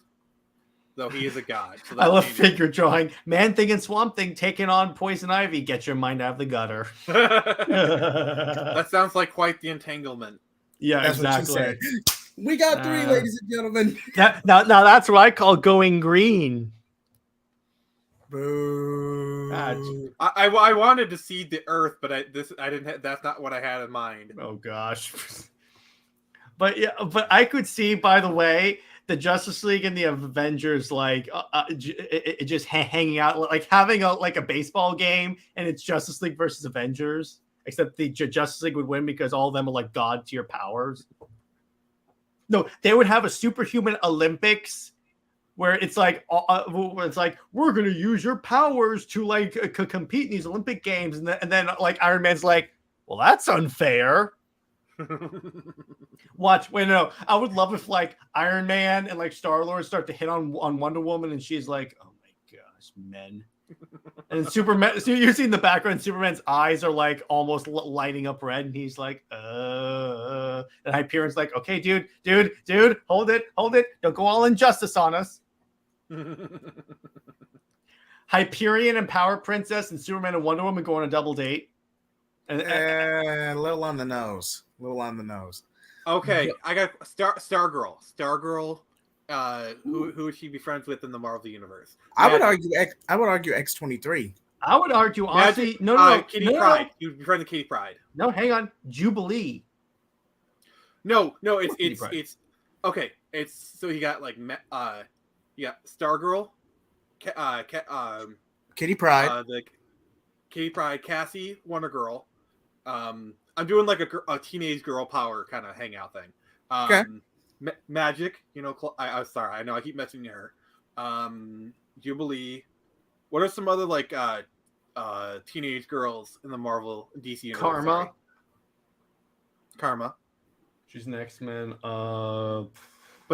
S5: though he is a god. So
S1: I love figure drawing. Man Thing and Swamp Thing taking on Poison Ivy. Get your mind out of the gutter.
S5: That sounds like quite the entanglement.
S1: Yeah,
S6: that's
S1: exactly.
S6: What she said. We got 3, ladies and gentlemen.
S1: Now that's what I call going green.
S6: Boo.
S5: I wanted to seed the earth, but I didn't. That's not what I had in mind.
S1: Oh gosh. But I could see, by the way, the Justice League and the Avengers just hanging out, like having a baseball game, and it's Justice League versus Avengers, except the Justice League would win because all of them are like god tier powers. No, they would have a superhuman Olympics where it's like we're gonna use your powers to compete in these Olympic games, and then like Iron Man's like, well, that's unfair. Watch, wait, no, I would love if like Iron Man and like Star-Lord start to hit on Wonder Woman, and she's like, oh my gosh, men. And Superman, so you're seeing the background, Superman's eyes are like almost lighting up red, and he's like, and Hyperion's like, okay, dude, hold it, don't go all injustice on us. Hyperion and Power Princess and Superman and Wonder Woman go on a double date.
S6: A little on the nose.
S5: Okay, I got Stargirl. Who would she be friends with in the Marvel universe?
S6: I would argue X-23.
S1: I would argue honestly, no,
S5: Kitty Pryde. You'd be friends with Kitty Pryde.
S1: No, hang on, Jubilee.
S5: No, it's okay. It's so you got Stargirl,
S6: Kitty Pryde,
S5: Kitty Pryde, Cassie, Wonder Girl. I'm doing like a teenage girl power kind of hangout thing.
S6: Okay.
S5: Magic, I'm sorry, I know I keep mentioning her. Jubilee. What are some other teenage girls in the Marvel DC universe? Karma.
S1: She's an X-Men.
S5: But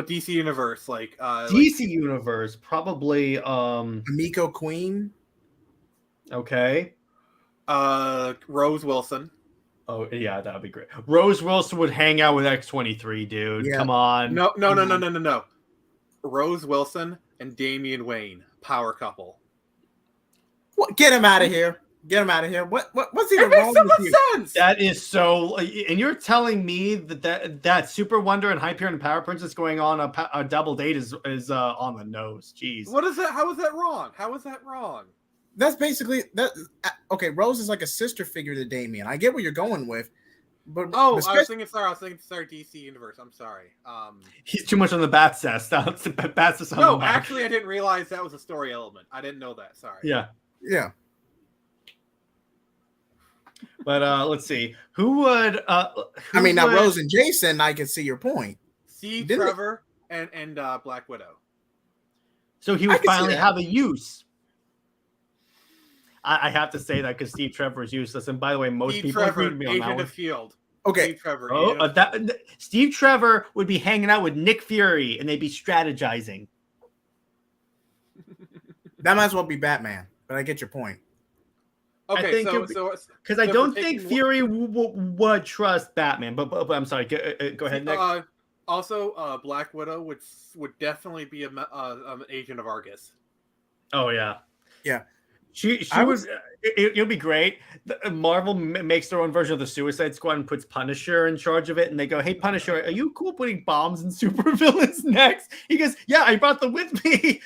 S5: DC universe,
S1: DC universe, probably
S6: Miko Queen.
S1: Okay.
S5: Rose Wilson.
S1: Oh yeah, that'd be great. Rose Wilson would hang out with X-23, dude. Yeah. Come on.
S5: No. Rose Wilson and Damian Wayne, power couple.
S6: What? Get him out of here. What's even
S5: wrong
S6: with you?
S5: Sense.
S1: That is so. And you're telling me that Super Wonder and Hyperion and Power Princess going on a double date is on the nose. Jeez.
S5: What is that? How is that wrong?
S6: That's basically that. Okay, Rose is like a sister figure to Damian. I get what you're going with, but
S5: I was thinking DC universe. I'm sorry.
S1: He's too much on the bat cess.
S5: No, actually, I didn't realize that was a story element. I didn't know that. Sorry.
S1: Yeah.
S5: But
S1: let's see. Who would?
S6: Now Rose and Jason, I can see your point.
S5: Steve Trevor and Black Widow.
S1: So he would finally have a use. I have to say that because Steve Trevor is useless. And by the way, most people agree with me on that one.
S5: Agent of Shield.
S6: Okay.
S5: Steve Trevor.
S1: Steve Trevor would be hanging out with Nick Fury, and they'd be strategizing.
S6: That might as well be Batman, but I get your point.
S5: Okay,
S1: because I don't think Fury would trust Batman. But I'm sorry. Go ahead, Nick.
S5: Also, Black Widow would definitely be an agent of Argus.
S1: Oh yeah.
S6: Yeah.
S1: She was. It'll be great. Marvel makes their own version of the Suicide Squad and puts Punisher in charge of it. And they go, "Hey, Punisher, are you cool putting bombs in supervillains next?" He goes, "Yeah, I brought them with me."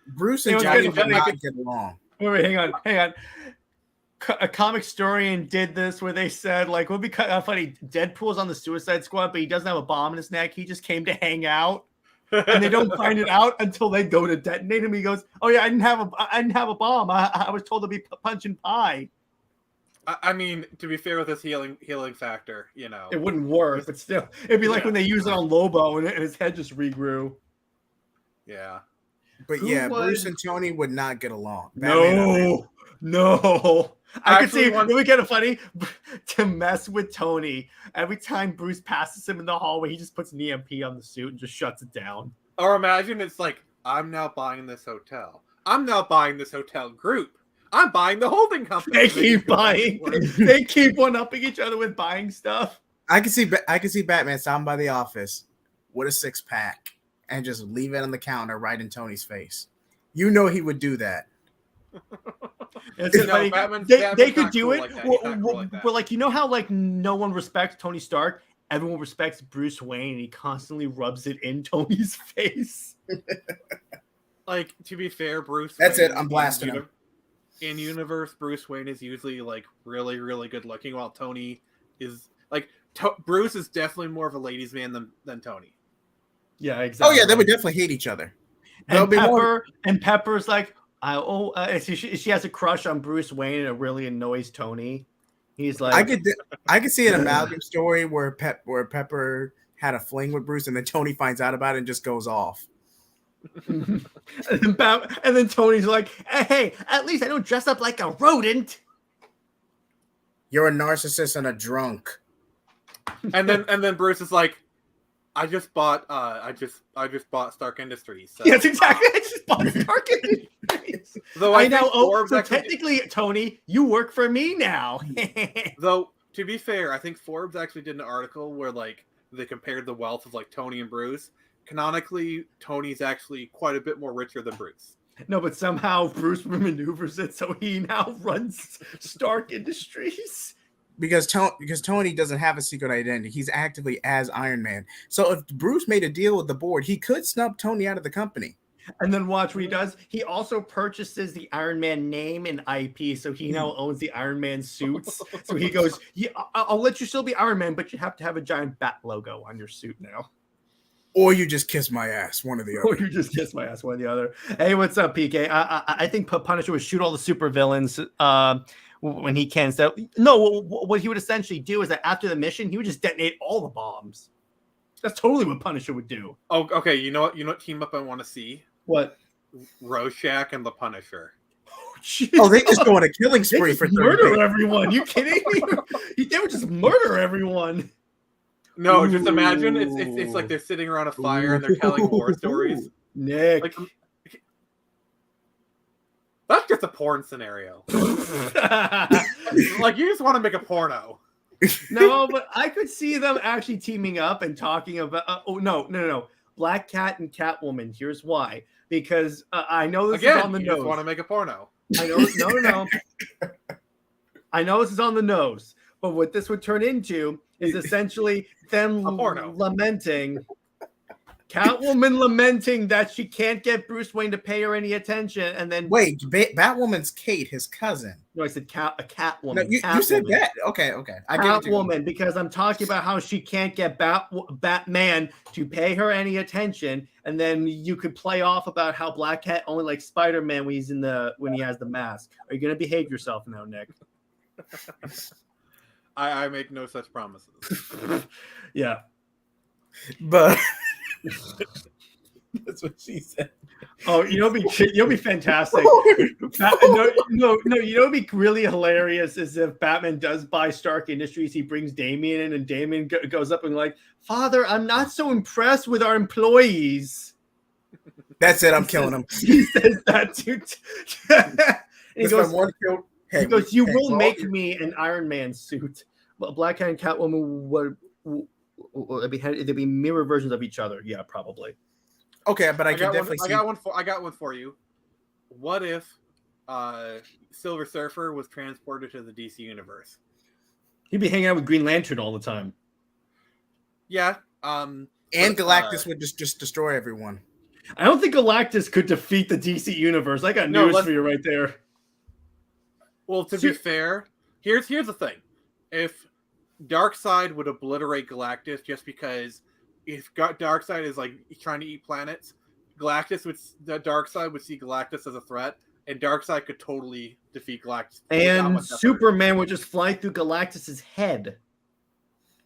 S6: Bruce and Johnny did not get along.
S1: Wait, hang on. A comic historian did this where they said, like, "Would be kind of funny. Deadpool's on the Suicide Squad, but he doesn't have a bomb in his neck. He just came to hang out." And they don't find it out until they go to detonate him. He goes, "Oh yeah, I didn't have a bomb. I was told to be punching pie."
S5: I mean, to be fair with this healing factor,
S1: it wouldn't work. But still, it'd be like when they use it on Lobo and his head just regrew.
S5: Yeah,
S6: but Bruce and Tony would not get along.
S1: No, No. I could see
S5: Actually,
S1: it would be kind of funny to mess with Tony. Every time Bruce passes him in the hallway, he just puts an EMP on the suit and just shuts it down.
S5: Or imagine it's like, I'm now buying this hotel. I'm now buying this hotel group. I'm buying the holding company.
S1: They keep buying. They keep one-upping each other with buying stuff.
S6: I can see Batman down by the office with a 6-pack and just leave it on the counter right in Tony's face. You know he would do that.
S1: They could do it. We're like, you know how like no one respects Tony Stark, everyone respects Bruce Wayne, and he constantly rubs it in Tony's face.
S5: Like, to be fair, Bruce.
S6: That's
S5: Wayne,
S6: it. I'm blasting him.
S5: In universe, Bruce Wayne is usually like really, really good looking, while Tony is like Bruce is definitely more of a ladies' man than Tony.
S1: Yeah, exactly.
S6: Oh yeah, they would definitely hate each other.
S1: And Pepper's like, she has a crush on Bruce Wayne, and it really annoys Tony. He's like,
S6: I could see an amalgam story where Pepper had a fling with Bruce, and then Tony finds out about it and just goes off.
S1: and then Tony's like, hey, at least I don't dress up like a rodent.
S6: You're a narcissist and a drunk.
S5: And then Bruce is like, I just bought Stark Industries. So.
S1: Yes, exactly. I just bought Stark Industries.
S5: Though
S1: so technically, Tony, you work for me now.
S5: Though, to be fair, I think Forbes actually did an article where like they compared the wealth of like Tony and Bruce. Canonically, Tony's actually quite a bit more richer than Bruce.
S1: No, but somehow Bruce maneuvers it so he now runs Stark Industries.
S6: Because Tony doesn't have a secret identity. He's actively as Iron Man. So if Bruce made a deal with the board, he could snub Tony out of the company.
S1: And then watch what he does. He also purchases the Iron Man name and IP, so he now owns the Iron Man suits. So he goes, yeah, I'll let you still be Iron Man, but you have to have a giant bat logo on your suit now.
S6: Or you just kiss my ass, one or the other.
S1: Or you just kiss my ass, one or the other. Hey, what's up, PK? I think Punisher would shoot all the supervillains when he can. So, no, what he would essentially do is that after the mission, he would just detonate all the bombs. That's totally what Punisher would do.
S5: Oh, okay. You know what team up I want to see?
S1: What?
S5: Rorschach and the Punisher.
S6: Oh, they just go on a killing spree for
S1: murder everyone. You kidding me? They would just murder everyone.
S5: No, just imagine it's like they're sitting around a fire and they're telling war stories.
S1: Nick.
S5: That's just a porn scenario. Like, you just want to make a porno.
S1: No, but I could see them actually teaming up and talking about. No. Black Cat and Catwoman. Here's why. Because I know this is on the nose.
S5: You just want to make a porno.
S1: I know. No. I know this is on the nose. But what this would turn into is essentially them lamenting. Catwoman lamenting that she can't get Bruce Wayne to pay her any attention, and then
S6: wait, Batwoman's Kate, his cousin.
S1: No, I said a Catwoman.
S6: No, you said that. Okay. I get
S1: Catwoman, because I'm talking about how she can't get Batman to pay her any attention, and then you could play off about how Black Cat only likes Spider-Man when he has the mask. Are you gonna behave yourself now, Nick?
S5: I make no such promises.
S1: Yeah,
S6: but. That's what she said.
S1: Oh, you'll be fantastic. No, you'll be really hilarious is if Batman does buy Stark Industries, he brings Damian in, and Damian goes up and like, Father, I'm not so impressed with our employees.
S6: That's it. I'm killing him.
S1: He says that too. He goes, you will make me an Iron Man suit. Well, Black Cat and Catwoman would. There'd be mirror versions of each other. Yeah, probably.
S6: Okay, but I got
S5: one for you. What if Silver Surfer was transported to the DC universe?
S1: He'd be hanging out with Green Lantern all the time.
S5: Yeah.
S6: And Galactus would just destroy everyone.
S1: I don't think Galactus could defeat the DC universe. I got news for you right there.
S5: Well, to be fair, here's the thing. If Darkseid would obliterate Galactus just because if Darkseid is like trying to eat planets, Darkseid would see Galactus as a threat, and Darkseid could totally defeat Galactus.
S1: And Superman would just fly through Galactus's head.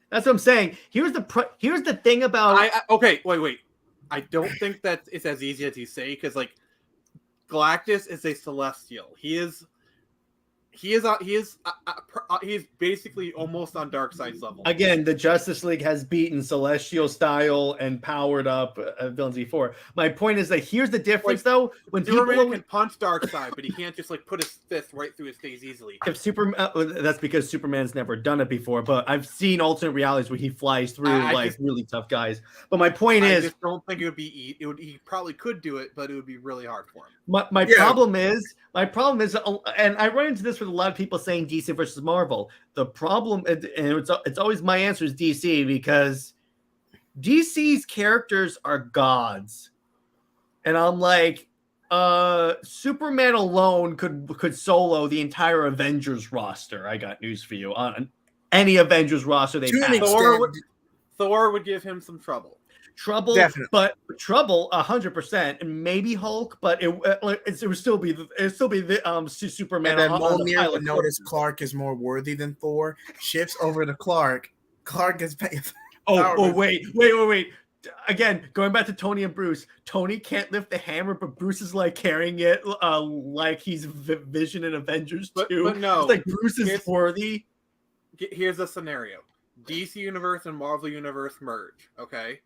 S1: That's what I'm saying. Here's the thing about.
S5: Wait. I don't think that it's as easy as you say, because like Galactus is a Celestial. He is He is he's basically almost on Darkseid's level.
S1: Again, the Justice League has beaten Celestial style and powered up villains before. My point is that here's the difference, though. When
S5: Superman can punch Darkseid, but he can't just like put his fist right through his face easily.
S1: If Superman, that's because Superman's never done it before. But I've seen alternate realities where he flies through really tough guys. But my point is, I
S5: just don't think it would be. He probably could do it, but it would be really hard for him.
S1: My problem is, and I run into this with a lot of people saying DC versus Marvel. The problem, and it's always my answer is DC, because DC's characters are gods, and I'm like, Superman alone could solo the entire Avengers roster. I got news for you. On any Avengers roster they have.
S5: Thor would give him some trouble.
S1: Definitely. But trouble 100%, and maybe Hulk, but it would still be the Superman.
S6: And then Mjolnir would notice Clark is more worthy than Thor. Shifts over to Clark. Clark gets paid.
S1: Wait. Again, going back to Tony and Bruce. Tony can't lift the hammer, but Bruce is like carrying it like he's Vision in Avengers 2.
S5: But no,
S1: it's like Bruce is worthy.
S5: Here's the scenario: DC universe and Marvel universe merge. Okay.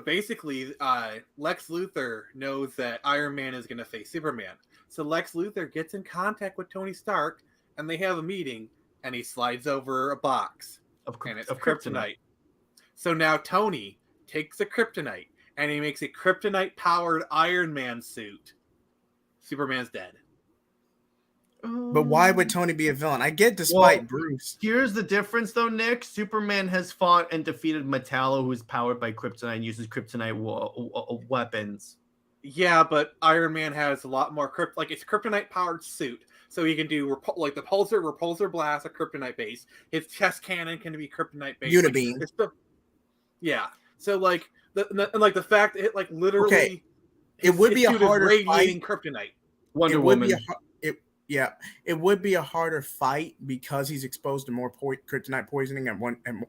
S5: Basically, Lex Luthor knows that Iron Man is going to face Superman. So Lex Luthor gets in contact with Tony Stark, and they have a meeting, and he slides over a box. And it's kryptonite. So now Tony takes the kryptonite, and he makes a kryptonite-powered Iron Man suit. Superman's dead.
S6: But why would Tony be a villain? I get despite Bruce.
S1: Here's the difference, though, Nick. Superman has fought and defeated Metallo, who is powered by kryptonite and uses kryptonite weapons.
S5: Yeah, but Iron Man has a lot more it's a kryptonite-powered suit, so he can do the repulsor blast, a kryptonite base. His chest cannon can be kryptonite based.
S6: Unibeam.
S5: Yeah. So the fact that it literally.
S6: Okay. It would be a harder
S5: radiating fight. Kryptonite.
S1: Wonder Woman.
S6: It would be a harder fight because he's exposed to more kryptonite poisoning at one time.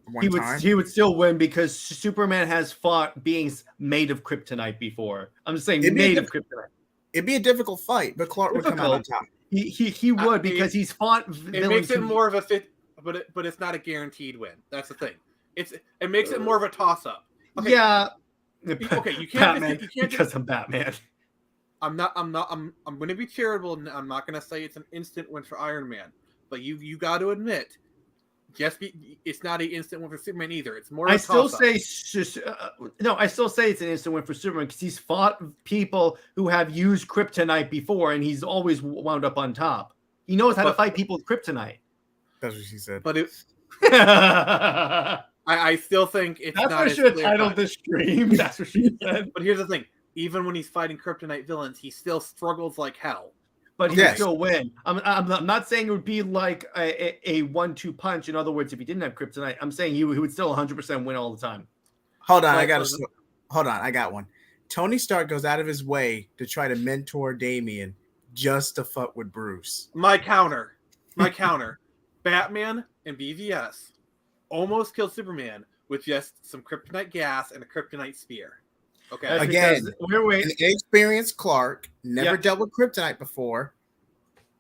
S1: He would still win because Superman has fought beings made of kryptonite before. I'm just saying made of kryptonite.
S6: It'd be a difficult fight, but Clark would come out on top.
S1: He would because he's fought.
S5: It makes it more of a fit, but it's not a guaranteed win. That's the thing. It makes it more of a toss up. Okay.
S1: Yeah.
S5: Okay, you can't.
S1: Batman,
S5: you can't
S1: because I'm Batman.
S5: I'm going to be charitable. And I'm not going to say it's an instant win for Iron Man, but you got to admit, it's not an instant win for Superman either. It's more. I still say it's an instant win for Superman because he's fought people who have used kryptonite before, and he's always wound up on top. He knows how to fight people with kryptonite.
S6: That's what she said.
S5: But I still think it's
S1: That's
S5: not.
S1: That's what I should have titled this stream. That's what she said.
S5: But here's the thing. Even when he's fighting kryptonite villains, he still struggles like hell.
S1: But he would still win. I'm not saying it would be like a 1-2 punch. In other words, if he didn't have kryptonite, I'm saying he would still 100% win all the time.
S6: Hold on, I got one. Tony Stark goes out of his way to try to mentor Damian just to fuck with Bruce.
S5: My counter. Batman and BVS almost killed Superman with just some kryptonite gas and a kryptonite spear. Okay.
S6: Again, an inexperienced Clark, never dealt with kryptonite before,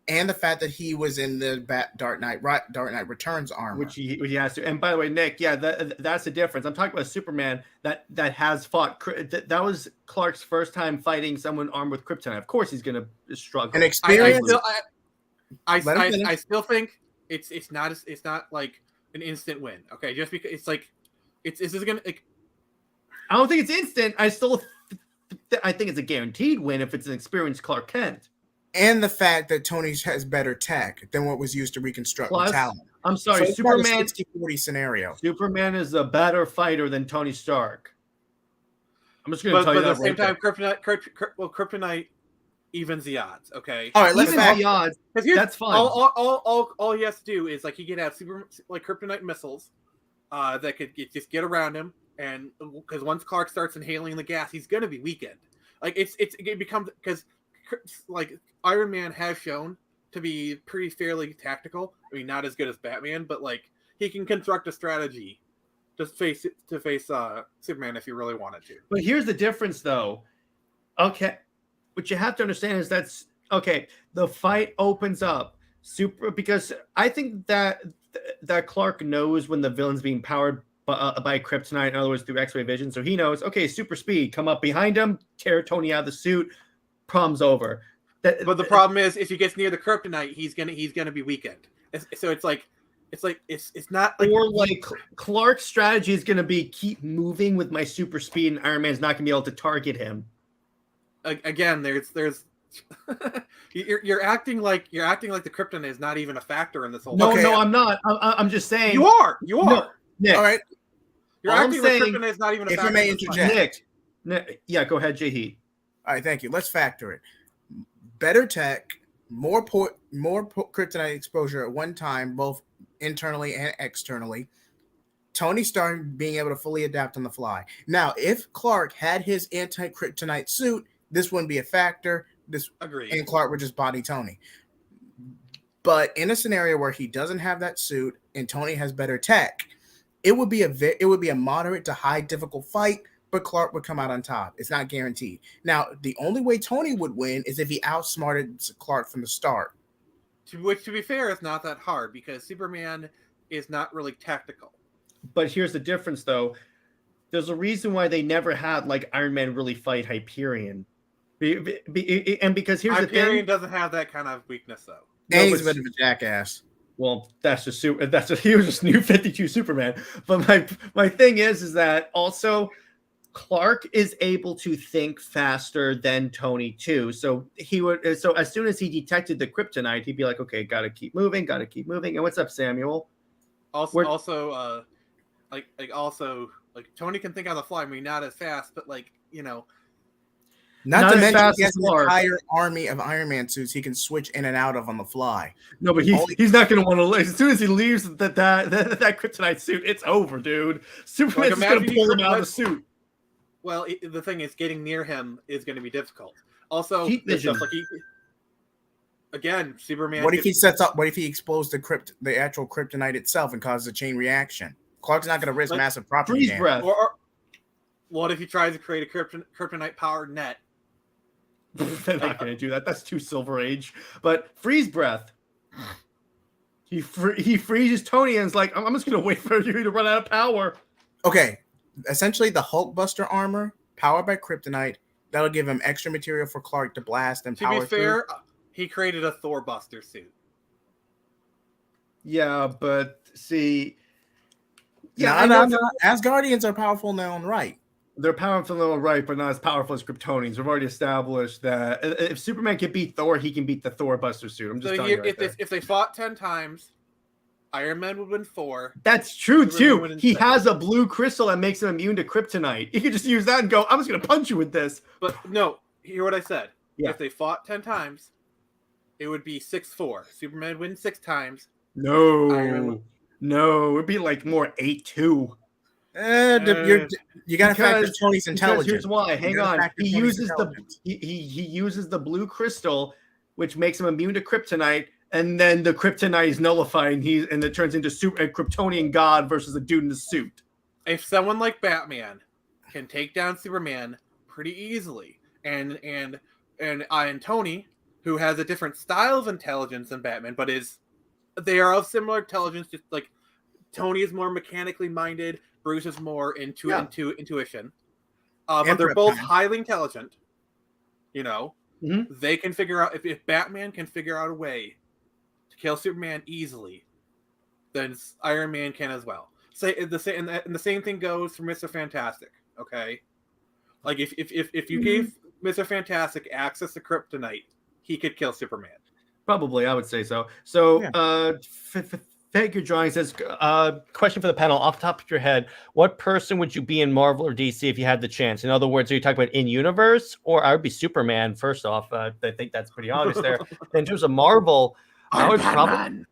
S6: and the fact that he was in the Dark Knight Returns armor,
S1: which he has to. And by the way, Nick, that's the difference. I'm talking about Superman that has fought. That was Clark's first time fighting someone armed with kryptonite. Of course, he's going to struggle.
S6: An experience.
S5: I still think it's not like an instant win. Okay, just because it's going to.
S1: I don't think it's instant. I think it's a guaranteed win if it's an experienced Clark Kent.
S6: And the fact that Tony has better tech than what was used to reconstruct Metallo.
S1: I'm sorry,
S6: so
S1: Superman.
S6: 60-40 scenario.
S1: Superman is a better fighter than Tony Stark. I'm just going to tell you that.
S5: But at the same time, kryptonite evens the odds. Okay.
S6: All right, let's
S1: even the odds. That's fine.
S5: All he has to do is he can have kryptonite missiles that could just get around him. And because once Clark starts inhaling the gas, he's going to be weakened. It becomes because Iron Man has shown to be pretty fairly tactical. I mean, not as good as Batman, but he can construct a strategy to face Superman if he really wanted to.
S1: But here's the difference, though. Okay, what you have to understand is that Okay, the fight opens up super because I think that Clark knows when the villain's being powered by kryptonite, in other words, through X-ray vision. So he knows, okay, super speed, come up behind him, tear Tony out of the suit, problem's over.
S5: But the problem is, if he gets near the kryptonite, he's gonna be weakened. So it's not like,
S1: or like Clark's strategy is gonna be keep moving with my super speed, and Iron Man's not gonna be able to target him.
S5: Again, there's you're acting like the kryptonite is not even a factor in this whole.
S1: No,
S5: thing.
S1: no, I'm not. I'm just saying.
S5: You are.
S1: No, Nick.
S6: All right.
S5: You're
S1: All
S5: acting like kryptonite is not even a
S6: if
S5: factor.
S6: you may interject.
S1: Nick, yeah, go ahead, JJheat.
S6: All right, thank you. Let's factor it. Better tech, more kryptonite exposure at one time, both internally and externally. Tony Stark being able to fully adapt on the fly. Now, if Clark had his anti-kryptonite suit, this wouldn't be a factor.
S5: Agreed.
S6: And Clark would just body Tony. But in a scenario where he doesn't have that suit and Tony has better tech, it would be a moderate to high difficult fight, but Clark would come out on top. It's not guaranteed. Now, the only way Tony would win is if he outsmarted Clark from the start.
S5: Which, to be fair, is not that hard because Superman is not really tactical.
S1: But here's the difference, though. There's a reason why they never had like Iron Man really fight Hyperion, and because here's the thing:
S5: Hyperion doesn't have that kind of weakness, though.
S6: And he's a bit of a jackass.
S1: Well, he was just New 52 Superman. But my thing is that also Clark is able to think faster than Tony too. So as soon as he detected the kryptonite, he'd be like, okay, gotta keep moving. And what's up, Samuel?
S5: Also, Tony can think on the fly. I mean, not as fast, but
S6: Not to
S1: as
S6: mention
S1: fast
S6: he
S1: as
S6: has an
S1: Clark.
S6: entire army of Iron Man suits he can switch in and out of on the fly.
S1: No, but he's not going to want to. As soon as he leaves that kryptonite suit, it's over, dude. Superman's just going to pull him out of the suit.
S5: Well, the thing is, getting near him is going to be difficult. Also,
S1: Heat vision.
S5: Again, Superman.
S6: What if he sets up? What if he explodes the actual kryptonite itself and causes a chain reaction? Clark's not going to risk massive property
S1: freeze
S6: damage.
S1: breath.
S5: Or what if he tries to create a kryptonite powered net?
S1: They're not going to do that. That's too Silver Age. But freeze breath. He freezes Tony and is like, I'm just going to wait for you to run out of power.
S6: Okay, essentially the Hulkbuster armor powered by kryptonite. That'll give him extra material for Clark to blast and power.
S5: To be fair, he created a Thor Buster suit.
S1: Yeah, but see,
S6: no. Asgardians are powerful in their own right.
S1: They're powerful in their own right, but not as powerful as Kryptonians. We've already established that if Superman can beat Thor, he can beat the Thor Buster suit. I'm just telling you
S5: if they fought 10 times, Iron Man would win 4.
S1: That's true too. He has a blue crystal that makes him immune to kryptonite. He could just use that and go, I'm just going to punch you with this.
S5: But no, hear what I said.
S1: Yeah.
S5: If they fought 10 times, it would be 6-4. Superman wins 6 times.
S1: No, it'd be like more 8-2.
S6: You got to factor Tony's intelligence.
S1: Here's why. Hang on. He uses the blue crystal, which makes him immune to kryptonite, and then the kryptonite is nullified, and it turns into a Kryptonian god versus a dude in a suit.
S5: If someone like Batman can take down Superman pretty easily, and Tony, who has a different style of intelligence than Batman, but they are of similar intelligence, just like Tony is more mechanically minded, Bruce is more into intuition. But they're both highly intelligent. They can figure out if Batman can figure out a way to kill Superman easily, then Iron Man can as well. And the same thing goes for Mr. Fantastic. Okay, like if you gave Mr. Fantastic access to kryptonite, he could kill Superman.
S1: Probably, I would say so. So, Fake Your Drawing says, question for the panel. Off the top of your head, what person would you be in Marvel or DC if you had the chance? In other words, are you talking about in-universe? Or I would be Superman, first off. I think that's pretty obvious there. In terms of Marvel, I would probably...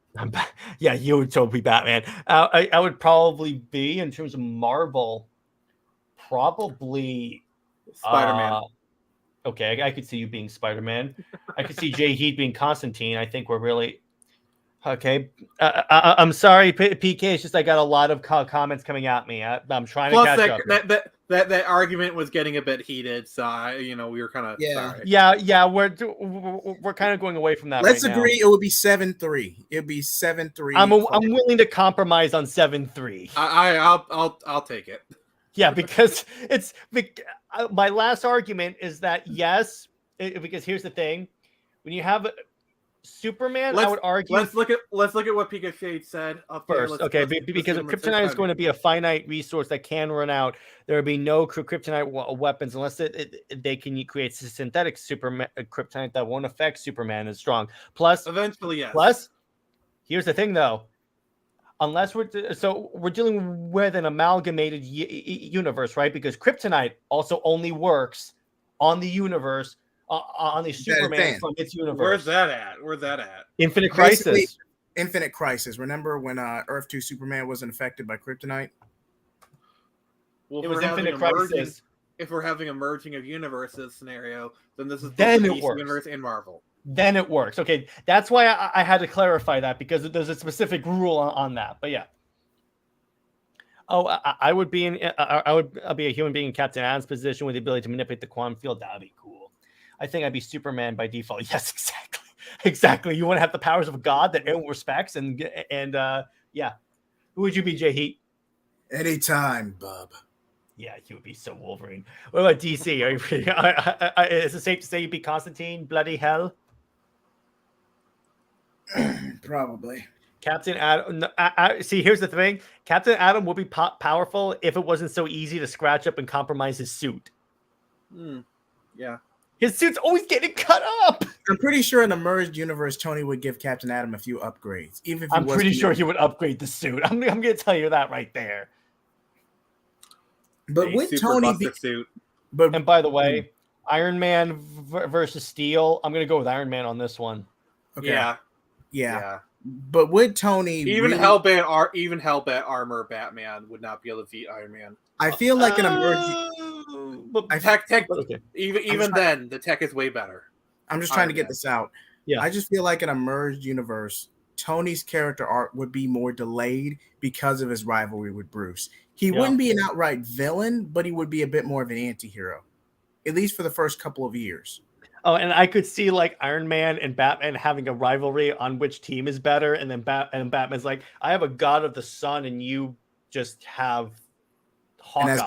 S1: Yeah, you would totally be Batman. I would probably be, in terms of Marvel, probably...
S5: Spider-Man.
S1: Okay, I could see you being Spider-Man. I could see JJheat being Constantine. I think we're really... Okay, I'm sorry, PK. It's just I got a lot of comments coming at me. I'm trying to catch up.
S5: That argument was getting a bit heated, so we were kind of sorry.
S1: Yeah. We're kind of going away from that.
S6: Let's
S1: right
S6: agree.
S1: now.
S6: It would be 7-3. It'd be 7-3.
S1: I'm willing to compromise on 7-3.
S5: I'll take it.
S1: Yeah, because my last argument is that yes, because here's the thing: when you have Superman, I would argue.
S5: Let's look at what Pika Shade said up
S1: first.
S5: There.
S1: Because if kryptonite is going to be a finite resource that can run out, there would be no kryptonite weapons unless they can create synthetic kryptonite that won't affect Superman as strong. Plus,
S5: eventually, yes.
S1: Plus, here's the thing, though. Unless we're dealing with an amalgamated universe, right? Because kryptonite also only works on the universe. On the Superman from its universe.
S5: Where's that at?
S1: Infinite Crisis.
S6: Basically, Infinite Crisis. Remember when Earth 2 Superman wasn't affected by kryptonite?
S5: Well,
S1: it was Infinite Crisis.
S5: If we're having a merging of universes scenario, then this is
S1: then
S5: the
S1: it
S5: DC
S1: works.
S5: universe and Marvel.
S1: Then it works. Okay, that's why I had to clarify that because there's a specific rule on that. But yeah. Oh, I would be a human being in Captain Adam's position with the ability to manipulate the quantum field. That'd be cool. I think I'd be Superman by default. Yes, exactly. You want to have the powers of a god that everyone respects, and yeah. Who would you be, JJheat?
S6: Anytime, bub.
S1: Yeah, you would be so Wolverine. What about DC? Is it safe to say you'd be Constantine? Bloody hell.
S6: Probably.
S1: Captain Adam. See, here's the thing. Captain Adam would be powerful if it wasn't so easy to scratch up and compromise his suit.
S5: Yeah.
S1: His suit's always getting cut up.
S6: I'm pretty sure in a merged universe, Tony would give Captain Adam a few upgrades. Even if
S1: I'm pretty sure he would upgrade the suit. I'm going to tell you that right there.
S6: But would Tony be?
S5: Suit.
S1: And by the way, Iron Man versus Steel. I'm going to go with Iron Man on this one.
S6: Okay. Yeah. But would Tony
S5: even Hellbat armor Batman would not be able to beat Iron Man?
S6: I feel like an emerging.
S5: Even then, the tech is way better.
S6: I'm just trying to get this out.
S1: Yeah.
S6: I just feel like in a merged universe, Tony's character arc would be more delayed because of his rivalry with Bruce. He wouldn't be an outright villain, but he would be a bit more of an anti-hero, at least for the first couple of years.
S1: Oh, and I could see like Iron Man and Batman having a rivalry on which team is better, and then Batman's like, I have a god of the sun, and you just have Hawkeye.
S6: An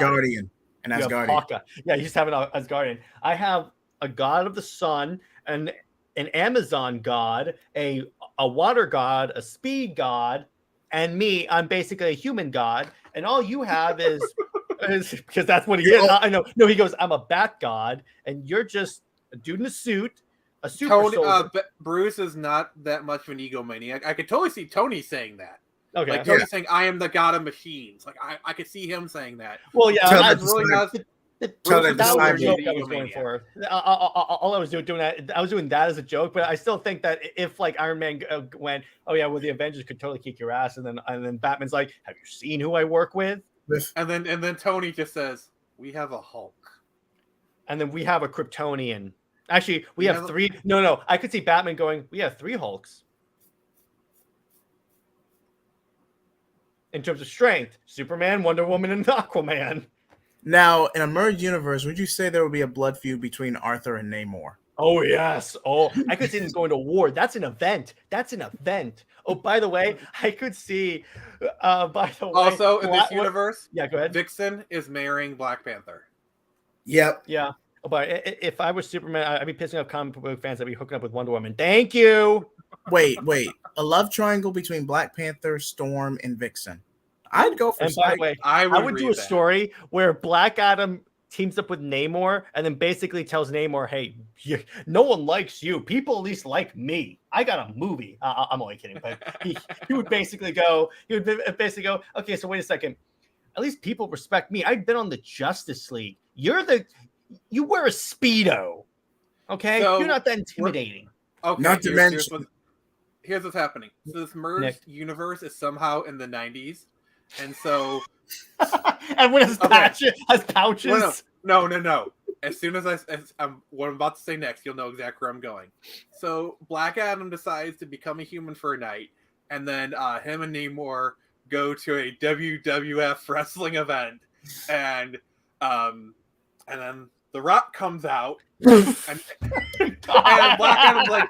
S6: Asgardian.
S1: Hawkeye. Yeah, you just have an Asgardian. I have a god of the sun, and an Amazon god, a water god, a speed god, and me. I'm basically a human god, and all you have is because that's what he is. I know. No, he goes, I'm a bat god, and you're just a dude in a suit, a super soldier.
S5: Bruce is not that much of an egomaniac. I could totally see Tony saying that.
S1: Okay.
S5: Like Tony saying, I am the god of machines. Like I could see him saying that.
S1: Well, yeah,
S5: that's really not.
S1: That was a joke I was going for. All I was doing I was doing that as a joke, but I still think that if like Iron Man went, oh yeah, well the Avengers could totally kick your ass, and then Batman's like, have you seen who I work with?
S5: And then Tony just says, we have a Hulk,
S1: and then we have a Kryptonian. Actually, we have three. No, I could see Batman going, we have 3 Hulks. In terms of strength, Superman, Wonder Woman, and Aquaman.
S6: Now, in a merged universe, would you say there would be a blood feud between Arthur and Namor?
S1: Oh, yes. Oh, I could see them going to war. That's an event. Oh, by the way, I could see,
S5: Also, in this universe,
S1: yeah, go ahead.
S5: Vixen is marrying Black Panther.
S6: Yep.
S1: Yeah. But if I was Superman, I'd be pissing off comic book fans. I'd be hooking up with Wonder Woman. Thank you.
S6: Wait. A love triangle between Black Panther, Storm, and Vixen. I'd go for.
S1: And by the way, I would do a story where Black Adam teams up with Namor and then basically tells Namor, hey, no one likes you. People at least like me. I got a movie. I'm only kidding. But he would basically go, okay, so wait a second. At least people respect me. I've been on the Justice League. You wear a Speedo. Okay? So you're not that intimidating.
S5: Okay,
S6: not to mention.
S5: Here's what's happening. So this merged universe is somehow in the 90s. And so
S1: everyone has pouches.
S5: No. As soon as I'm what I'm about to say next, you'll know exactly where I'm going. So Black Adam decides to become a human for a night, and then him and Namor go to a WWF wrestling event, and then The Rock comes out, and Black Adam's like,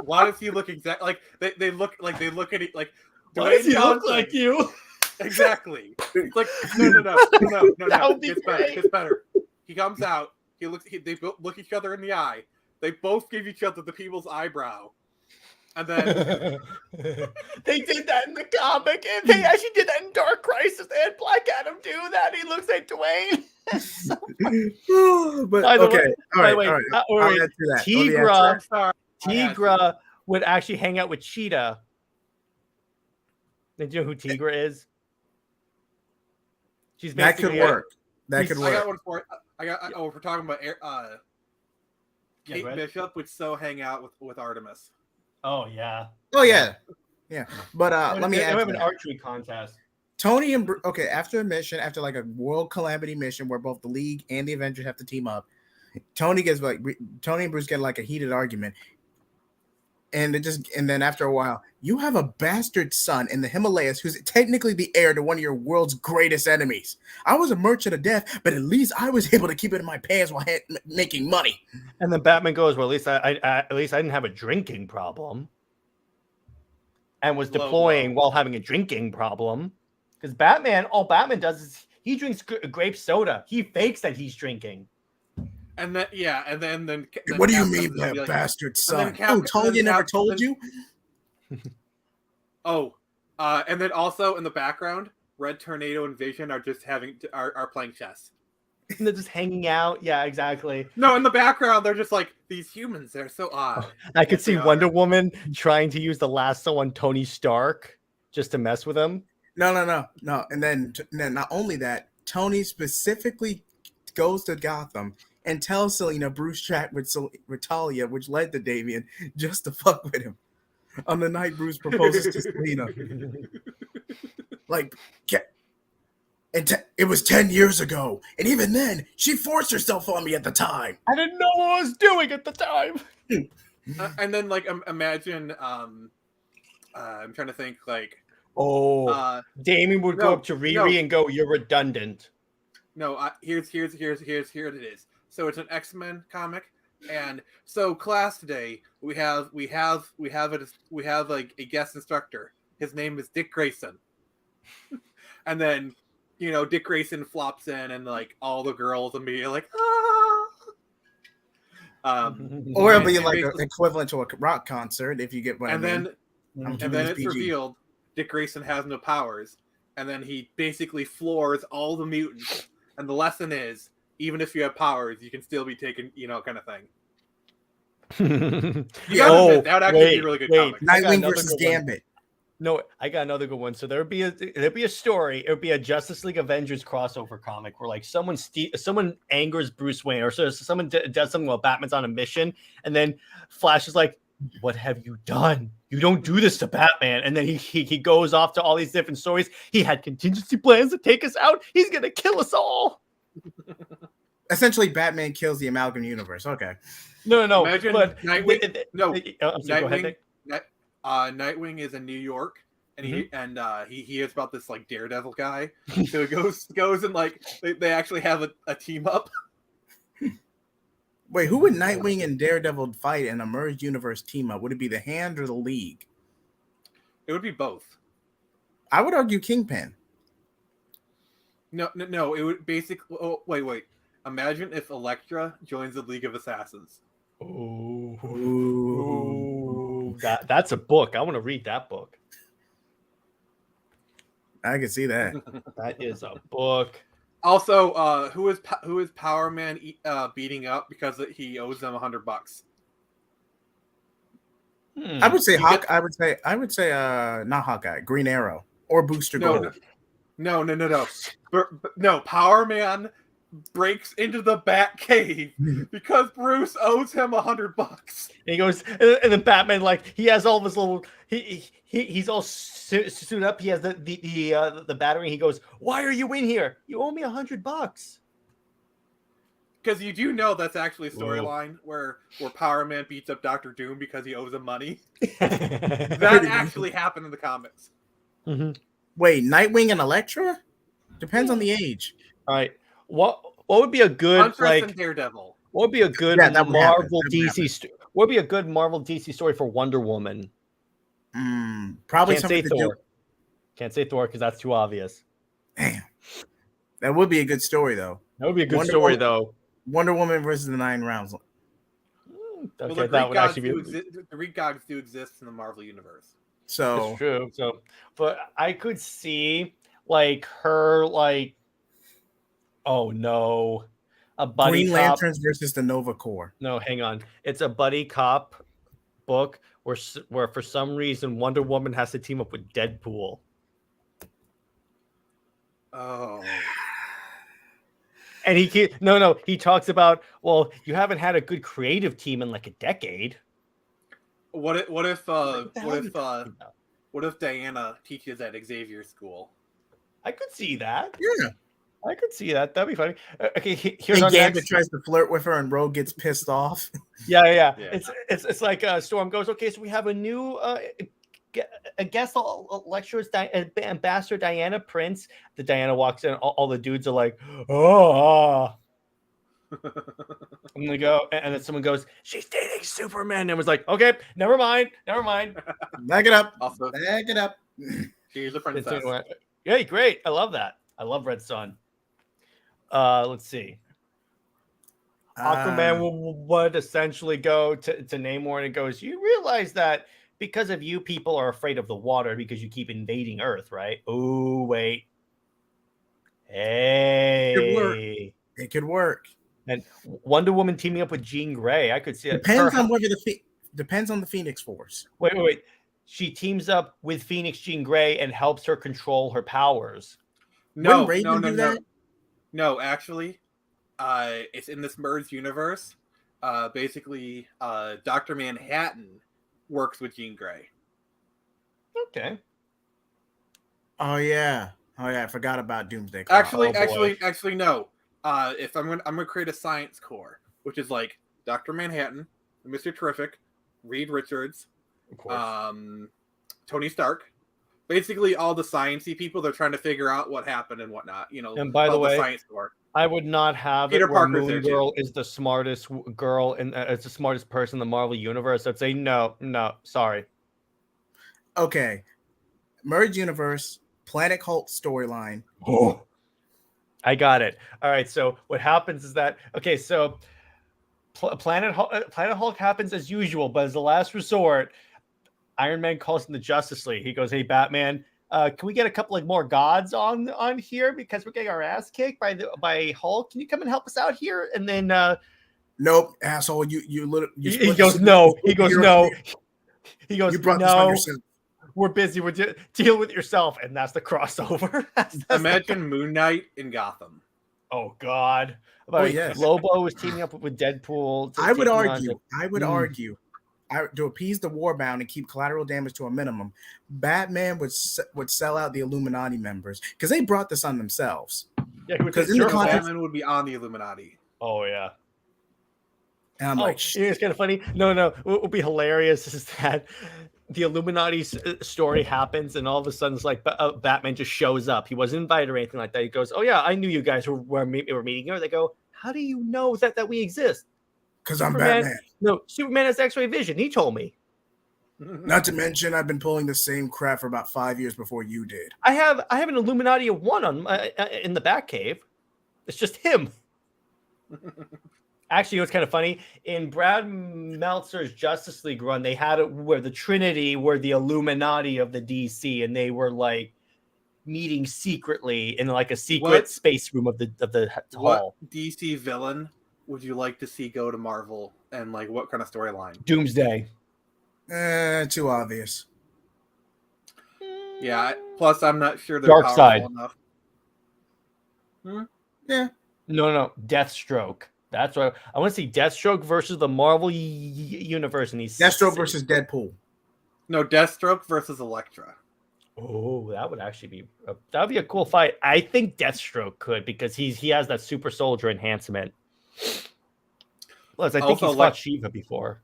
S5: why does he look exactly like they look at it like?
S1: Why does he look like you?
S5: Exactly. It's like no.
S1: That would be
S5: It's better. It's better. He comes out. They both look each other in the eye. They both give each other the people's eyebrow, and then
S1: they did that in the comic, and they actually did that in Dark Crisis. They had Black Adam do that. He looks like Dwayne.
S6: But
S1: By the
S6: okay,
S1: way,
S6: all right.
S1: wait,
S6: I'll add to that.
S1: Tigra would actually hang out with Cheetah. Did you know who Tigra is? She's
S6: that could work. That could work.
S5: I got one for it. If we're talking about Kate Bishop would so hang out with Artemis.
S1: Oh yeah.
S6: Oh yeah. But let me add.
S1: Have an archery contest.
S6: Tony and after a mission, after like a world calamity mission where both the League and the Avengers have to team up, Tony and Bruce get like a heated argument, and then after a while, you have a bastard son in the Himalayas who's technically the heir to one of your world's greatest enemies. I was a merchant of death, but at least I was able to keep it in my pants while making money.
S1: And then Batman goes, "Well, at least I didn't have a drinking problem, and was deploying while having a drinking problem." Because all Batman does is he drinks grape soda. He fakes that he's drinking.
S5: And then
S6: what do you mean by a bastard son? Tony never told you?
S5: And then also in the background, Red Tornado and Vision are just are playing chess.
S1: And they're just hanging out. Yeah, exactly.
S5: No, in the background, they're just like, these humans, they're so odd.
S1: I could see Wonder Woman trying to use the lasso on Tony Stark just to mess with him.
S6: No. And then not only that, Tony specifically goes to Gotham and tells Selena Bruce tracked with Talia, which led to Damian, just to fuck with him. On the night Bruce proposes to Selena. It was 10 years ago. And even then, she forced herself on me at the time.
S1: I didn't know what I was doing at the time.
S5: And then, imagine, I'm trying to think,
S1: Damian would go up to Riri and go, "You're redundant."
S5: No, here's it is. So it's an X-Men comic, and so class today we have a guest instructor. His name is Dick Grayson, and then Dick Grayson flops in, and all the girls immediately
S6: or it'll be like an equivalent to a rock concert if you get what I mean.
S5: And then it's revealed Dick Grayson has no powers, and then he basically floors all the mutants. And the lesson is, even if you have powers, you can still be taken, kind of thing. That would actually be a really good comic.
S6: Nightwing versus Gambit.
S1: No, I got another good one. So there'd be a story. It would be a Justice League Avengers crossover comic where someone angers Bruce Wayne, or so someone does something while Batman's on a mission, and then Flash is like, "What have you done? You don't do this to Batman." And then he goes off to all these different stories. He had contingency plans to take us out. He's gonna kill us all.
S6: Essentially, Batman kills the Amalgam Universe. Okay.
S1: No.
S5: Imagine
S1: but
S5: Nightwing.
S1: I'm sorry, go ahead, Nick.
S5: Nightwing is in New York, and he hears about this Daredevil guy. So he goes and they actually have a team up.
S6: Wait, who would Nightwing and Daredevil fight in a merged universe team up? Would it be the Hand or the League?
S5: It would be both.
S6: I would argue Kingpin.
S5: No. It would basically. Oh, wait. Imagine if Elektra joins the League of Assassins.
S1: Ooh. That's a book. I want to read that book.
S6: I can see that.
S1: That is a book.
S5: Also, who is Power Man beating up because he owes them $100?
S6: I would say I would say not Hawkeye, Green Arrow, or Booster Gold.
S5: No. No, Power Man breaks into the Bat Cave because Bruce owes him $100. And
S1: he goes, and then Batman, he has all this little, he's all suited up. He has the battery. He goes, "Why are you in here? You owe me $100."
S5: Because you do know that's actually a storyline where Power Man beats up Doctor Doom because he owes him money. That actually happened in the comics.
S1: Mm-hmm.
S6: Wait, Nightwing and Elektra? Depends on the age.
S1: All right. What would be a good
S5: Huntress and Daredevil?
S1: What would be a good Marvel DC? What would be a good Marvel DC story for Wonder Woman?
S6: Probably
S1: Can't
S6: something
S1: say Thor. Can't say Thor because that's too obvious.
S6: Damn. That would be a good story, though.
S1: That would be a good story, though.
S6: Wonder Woman versus the 9 Rounds.
S1: Okay,
S5: well,
S1: that would actually be.
S5: The Greek gods do exist in the Marvel universe.
S6: So
S1: it's true. So, but I could see like her, like, oh no, a buddy
S6: Green
S1: cop.
S6: Lanterns versus the Nova Corps.
S1: No, hang on. It's a buddy cop book where for some reason Wonder Woman has to team up with Deadpool.
S5: Oh.
S1: And he talks about, well, you haven't had a good creative team in like a decade.
S5: What if Diana teaches at Xavier School?
S1: I could see that.
S6: Yeah.
S1: I could see that. That'd be funny. Okay, here's
S6: our Gambit tries to flirt with her and Rogue gets pissed off.
S1: Yeah. It's like Storm goes, okay, so we have a new a guest lecturer, Ambassador Diana Prince. The Diana walks in, all the dudes are like, oh. I'm gonna go, and then someone goes, she's dating Superman, and was like, okay, never mind.
S6: Back it up.
S5: Also,
S6: back it up.
S5: She's a princess.
S1: Yeah, great. I love that. I love Red Sun. Let's see. Aquaman would essentially go to Namor, and it goes, you realize that because of you, people are afraid of the water because you keep invading Earth, right? Oh, wait. Hey.
S6: It could work.
S1: And Wonder Woman teaming up with Jean Grey, I could see it.
S6: Depends on the Phoenix Force.
S1: Wait. She teams up with Phoenix Jean Grey and helps her control her powers.
S5: No, actually, it's in this merged universe. Basically, Dr. Manhattan works with Jean Grey.
S1: Okay.
S6: Oh yeah, I forgot about Doomsday
S5: Clock. Actually, no. If I'm gonna create a science corps, which is like Dr. Manhattan, Mr. Terrific, Reed Richards, Tony Stark, basically all the sciencey people. They're trying to figure out what happened and whatnot.
S1: And by the way,
S5: science corps.
S1: I would not have
S5: Peter
S1: it where
S5: Parker's
S1: Moon Girl is the smartest girl and it's the smartest person in the Marvel universe. I'd say no, sorry.
S6: Okay, merge universe, Planet Hulk storyline.
S1: Oh, I got it. All right. So what happens is that so Planet Hulk happens as usual, but as the last resort, Iron Man calls in the Justice League. He goes, "Hey, Batman, can we get a couple more gods on here because we're getting our ass kicked by Hulk? Can you come and help us out here?" And then
S6: nope, asshole. You
S1: he goes no. He goes no. He goes
S6: you brought
S1: no.
S6: This on yourself.
S1: We're busy. Deal with yourself, and that's the crossover.
S5: Imagine Moon Knight in Gotham.
S1: Oh God!
S6: Yes.
S1: Lobo was teaming up with Deadpool.
S6: I would argue. To appease the warbound and keep collateral damage to a minimum, Batman would sell out the Illuminati members because they brought this on themselves.
S1: Yeah,
S5: because Batman would be on the Illuminati.
S1: Oh yeah.
S6: And I'm like,
S1: it's kind of funny. No. What would be hilarious is that the Illuminati story happens, and all of a sudden it's like Batman just shows up. He wasn't invited or anything like that. He goes, "Oh yeah, I knew you guys were meeting here." They go, "How do you know that we exist?"
S6: Because I'm Batman.
S1: No, Superman has X-ray vision. He told me.
S6: Not to mention, I've been pulling the same crap for about 5 years before you did.
S1: I have an Illuminati of one on in the Batcave. It's just him. Actually, it's kind of funny. In Brad Meltzer's Justice League run, they had it where the Trinity were the Illuminati of the DC, and they were like meeting secretly in like a secret space room of the hall.
S5: What DC villain would you like to see go to Marvel, and like what kind of storyline?
S1: Doomsday.
S6: Too obvious.
S5: Yeah. Plus, I'm not sure they're
S1: powerful
S5: Side enough.
S6: Yeah.
S1: No. Deathstroke. That's what I want to see. Deathstroke versus the Marvel universe, and he's
S6: Deathstroke versus Deadpool.
S5: No, Deathstroke versus Elektra.
S1: Oh, that would actually be a cool fight. I think Deathstroke could because he has that super soldier enhancement. Plus, I think
S5: Also,
S1: he's fought Shiva before.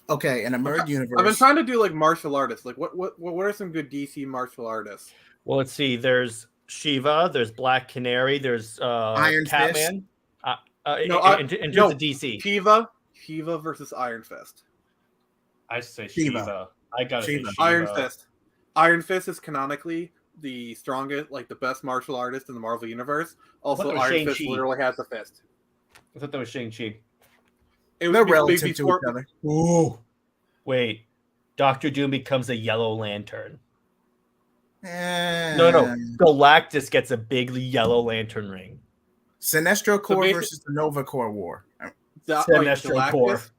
S6: Okay, in a merged universe.
S5: I've been trying to do like martial artists. Like, what are some good DC martial artists?
S1: Well, let's see. There's Shiva. There's Black Canary. There's
S6: Iron
S1: Catman. In terms of DC,
S5: Shiva versus Iron Fist.
S1: I say Shiva. I gotta say Shiva.
S5: Iron Fist. Iron Fist is canonically the strongest, like the best martial artist in the Marvel universe. Also, Iron Fist literally has a fist.
S1: I thought that was Shang-Chi.
S6: They're relative to each other.
S1: Ooh. Wait. Dr. Doom becomes a Yellow Lantern. No. Galactus gets a big Yellow Lantern ring.
S6: Sinestro Corps versus the Nova Corps War.
S1: Sinestro Corps.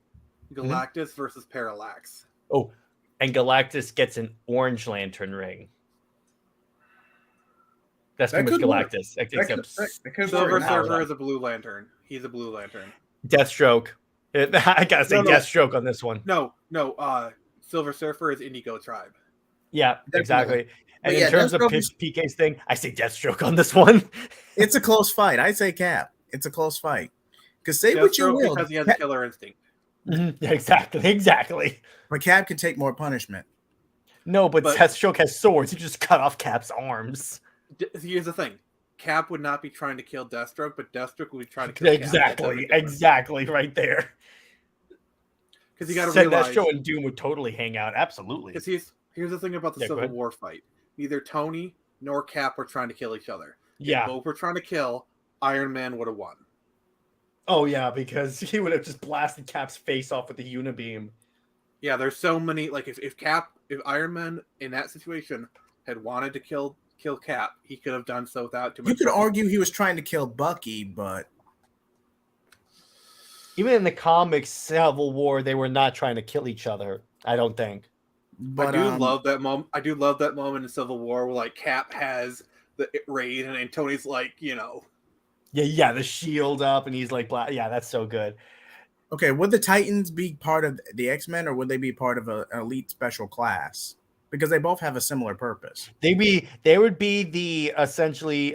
S5: Galactus versus Parallax.
S1: Oh, and Galactus gets an Orange Lantern ring. That's pretty much Galactus.
S5: Silver Surfer is a Blue Lantern. He's a Blue Lantern.
S1: Deathstroke. I gotta say Deathstroke on this one.
S5: No. Silver Surfer is Indigo Tribe.
S1: Yeah, exactly. And in terms of PK's thing, I say Deathstroke on this one.
S6: It's a close fight. I say Cap. It's a close fight. Because say what you will,
S5: because he has a killer instinct.
S1: Mm-hmm. Yeah, exactly.
S6: But Cap can take more punishment.
S1: No, but Deathstroke has swords. He just cut off Cap's arms.
S5: Here's the thing. Cap would not be trying to kill Deathstroke, but Deathstroke would be trying to kill
S1: Cap. Exactly, right there.
S5: Because you got to realize
S1: Sinestro and Doom would totally hang out. Absolutely.
S5: Because here's the thing about the Civil War fight. Neither Tony nor Cap were trying to kill each other. If both were trying to kill, Iron Man would have won.
S1: Oh, yeah, because he would have just blasted Cap's face off with the Unibeam.
S5: Yeah, there's so many... Like, if Iron Man in that situation had wanted to kill Cap, he could have done so without too much.
S6: You could argue he was trying to kill Bucky, but...
S1: Even in the comics, Civil War, they were not trying to kill each other, I don't think.
S5: But I do love that moment. I do love that moment in Civil War where like Cap has the raid and Tony's like,
S1: Yeah, the shield up and he's like, yeah, that's so good.
S6: Okay, would the Titans be part of the X-Men or would they be part of an elite special class? Because they both have a similar purpose.
S1: They would be the essentially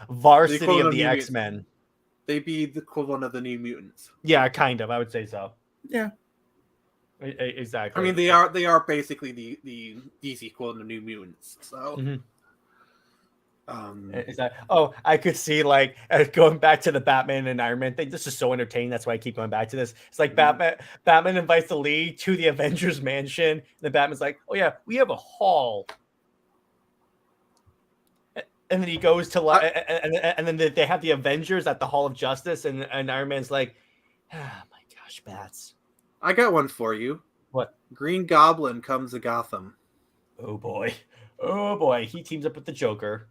S1: varsity of the X-Men.
S5: They'd be the equivalent of the New Mutants.
S1: Yeah, kind of. I would say so.
S6: Yeah.
S1: Exactly.
S5: I mean, they are basically the DC equivalent of New Mutants. So,
S1: I could see like going back to the Batman and Iron Man thing. This is so entertaining. That's why I keep going back to this. It's like Batman invites the League to the Avengers mansion. And the Batman's like, "Oh yeah, we have a hall." And then he goes to and then they have the Avengers at the Hall of Justice, and Iron Man's like, "Oh my gosh, bats."
S5: I got one for you.
S1: What?
S5: Green Goblin comes to Gotham.
S1: Oh boy. He teams up with the Joker.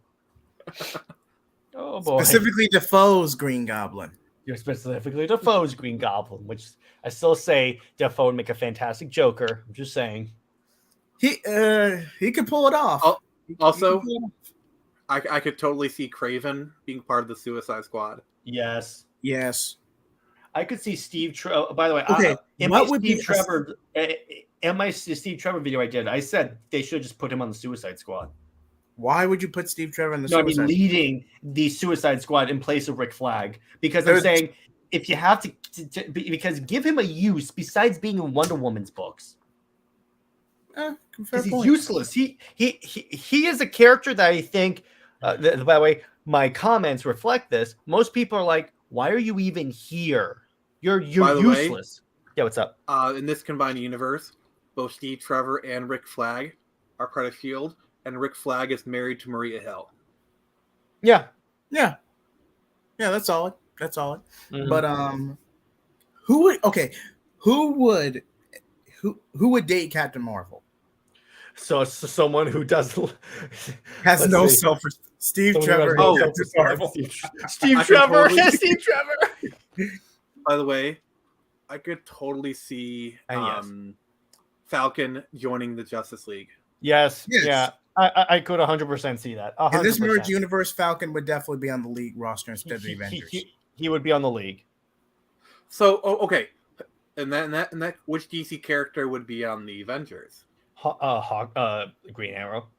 S1: Oh boy.
S6: Specifically Defoe's Green Goblin.
S1: You're specifically Defoe's Green Goblin, which I still say Defoe would make a fantastic Joker. I'm just saying.
S6: He could pull it off.
S5: Also, I could totally see Kraven being part of the Suicide Squad.
S1: Yes. I could see Steve Trevor. By the way, in my Steve Trevor video I did, I said they should just put him on the Suicide Squad.
S6: Why would you put Steve Trevor in the Suicide Squad?
S1: Leading the Suicide Squad in place of Rick Flag. Because I'm saying, if you have to because give him a use besides being in Wonder Woman's books. Because he's useless. He is a character that I think, by the way, my comments reflect this. Most people are like, why are you even here? You're useless. Yeah, what's up?
S5: In this combined universe, both Steve Trevor and Rick Flag are part of S.H.I.E.L.D., and Rick Flag is married to Maria Hill.
S1: Yeah,
S6: that's solid.
S1: Mm-hmm.
S6: But who would date Captain Marvel?
S1: So someone who
S6: has no self. Steve Trevor.
S1: Steve Trevor. Steve Trevor.
S5: By the way, I could totally see Falcon joining the Justice League.
S1: Yes. Yeah. I could 100% see that. 100%.
S6: In this merged universe, Falcon would definitely be on the League roster instead of the Avengers.
S1: He would be on the League.
S5: So, okay. And that which DC character would be on the Avengers?
S1: Green Arrow.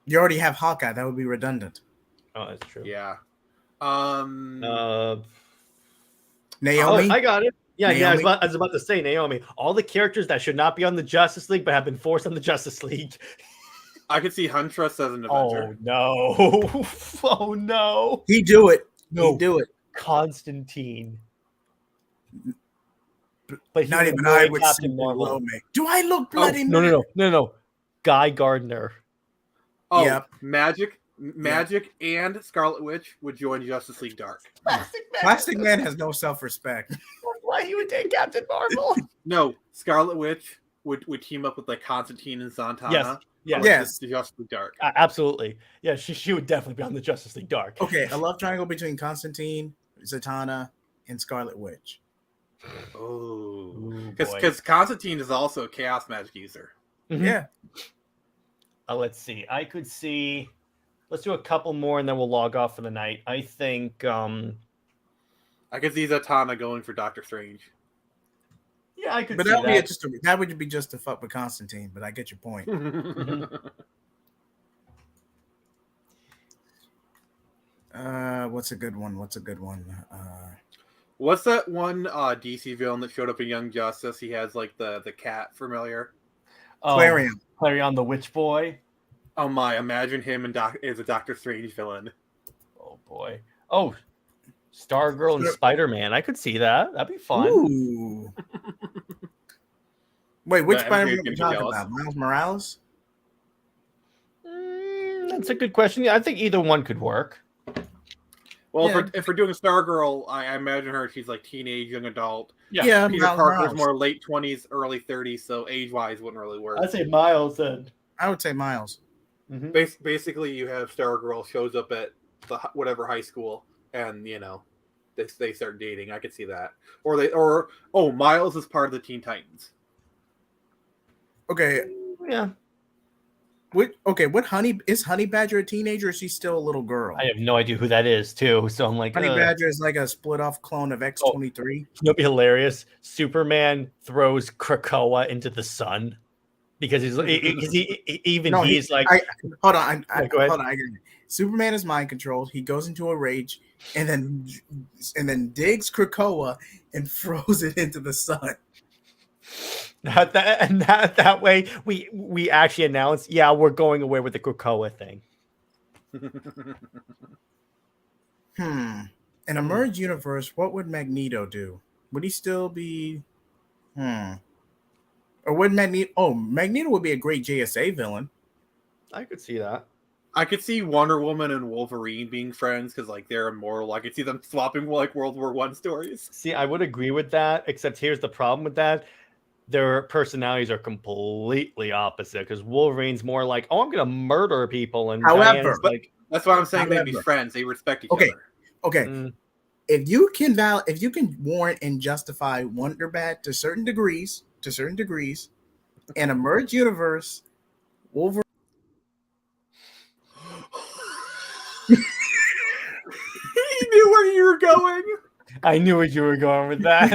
S6: You already have Hawkeye. That would be redundant.
S1: Oh, that's true.
S5: Yeah.
S6: Naomi.
S1: I got it. Yeah,
S6: Naomi?
S1: I was about to say Naomi. All the characters that should not be on the Justice League but have been forced on the Justice League.
S5: I could see Huntress as an Avenger.
S1: Oh no! Oh no!
S6: He do it.
S1: No.
S6: He do it.
S1: Constantine. But
S6: Not even I would see below me. Do I look bloody?
S1: No. Guy Gardner.
S5: Oh,
S6: Yep.
S5: Magic and Scarlet Witch would join Justice League Dark.
S6: Plastic Man has no self-respect.
S1: Why he would take Captain Marvel?
S5: No, Scarlet Witch would team up with like Constantine and Zatanna.
S6: Yes.
S5: The Justice League Dark.
S1: Absolutely. Yeah, she would definitely be on the Justice League Dark.
S6: Okay, a love triangle between Constantine, Zatanna, and Scarlet Witch.
S5: Oh, because Constantine is also a chaos magic user.
S1: Mm-hmm.
S6: Yeah.
S1: Let's see. I could see. Let's do a couple more, and then we'll log off for the night. I think.
S5: I could see Zatanna going for Doctor Strange.
S1: Yeah, I could.
S6: But
S1: see
S6: that would be just to fuck with Constantine. But I get your point. What's a good one? What's
S5: that one DC villain that showed up in Young Justice? He has like the cat familiar.
S6: Clarion
S1: the Witch Boy.
S5: Oh my! Imagine him as a Doctor Strange villain.
S1: Oh boy. Oh, Stargirl and Spider-Man. I could see that. That'd be fun.
S6: Ooh. Wait, which Spider-Man are we talking about? Miles Morales?
S1: That's a good question. Yeah, I think either one could work.
S5: Well, if we're doing Stargirl, I imagine her. She's like teenage, young adult.
S6: Yeah.
S5: Peter Parker's more late 20s, early 30s, so age-wise wouldn't really work.
S1: I'd say Miles then.
S6: I would say Miles.
S5: Mm-hmm. Basically, you have Stargirl shows up at the whatever high school, and they start dating. I could see that. Or Miles is part of the Teen Titans.
S6: Okay.
S1: Yeah.
S6: What Honey Badger a teenager, or is she still a little girl?
S1: I have no idea who that is too. So I'm like,
S6: Honey Badger is like a split off clone of X-23.
S1: It'll be hilarious. Superman throws Krakoa into the sun because he's like,
S6: hold on. Superman is mind controlled. He goes into a rage and then digs Krakoa and throws it into the sun.
S1: That way we actually announce, we're going away with the Krakoa thing.
S6: In a merged universe, what would Magneto do? Would he still be or would Magneto would be a great JSA villain.
S1: I could see that.
S5: I could see Wonder Woman and Wolverine being friends because like they're immortal. I could see them swapping like World War I stories.
S1: See, I would agree with that, except here's the problem with that. Their personalities are completely opposite because Wolverine's more like, I'm going to murder people. And
S6: however,
S5: that's why I'm saying they'd be friends. They respect each other.
S6: Okay. If you can warrant and justify Wonderbat to certain degrees, in a merged universe, Wolverine.
S5: He knew where you were going.
S1: I knew where you were going with that.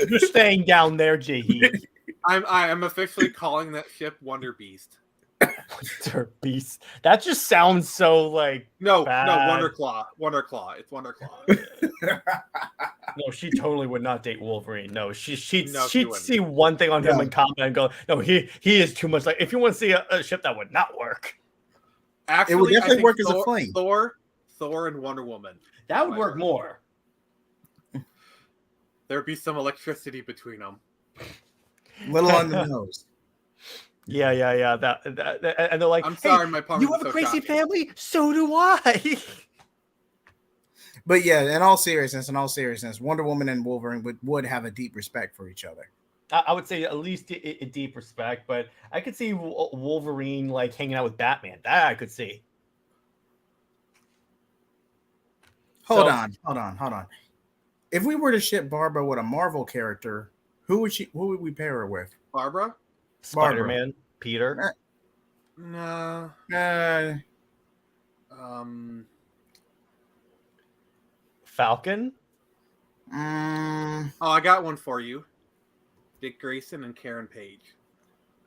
S1: You're staying down there, JJheat.
S5: I'm officially calling that ship Wonder Beast.
S1: Wonder Beast. That just sounds so like bad.
S5: No, Wonderclaw. It's Wonderclaw.
S1: No, she totally would not date Wolverine. No, she'd
S5: wouldn't.
S1: see one thing on him in combat and go, no, he is too much. Like if you want to see a ship that would not work.
S5: Actually,
S6: it would definitely work as
S5: a
S6: flame.
S5: Thor and Wonder Woman.
S1: That would work more.
S5: There'd be some electricity between them.
S6: Little on the nose.
S1: Yeah. That and they're like,
S5: I'm sorry, my pun.
S1: You have a crazy family? So do I.
S6: But yeah, in all seriousness, Wonder Woman and Wolverine would have a deep respect for each other.
S1: I would say at least a deep respect, but I could see Wolverine like hanging out with Batman. That I could see.
S6: Hold on. If we were to ship Barbara with a Marvel character, who would we pair her with?
S5: Barbara?
S1: Spider-Man, Peter.
S5: No.
S1: Falcon.
S5: Oh, I got one for you. Dick Grayson and Karen Page.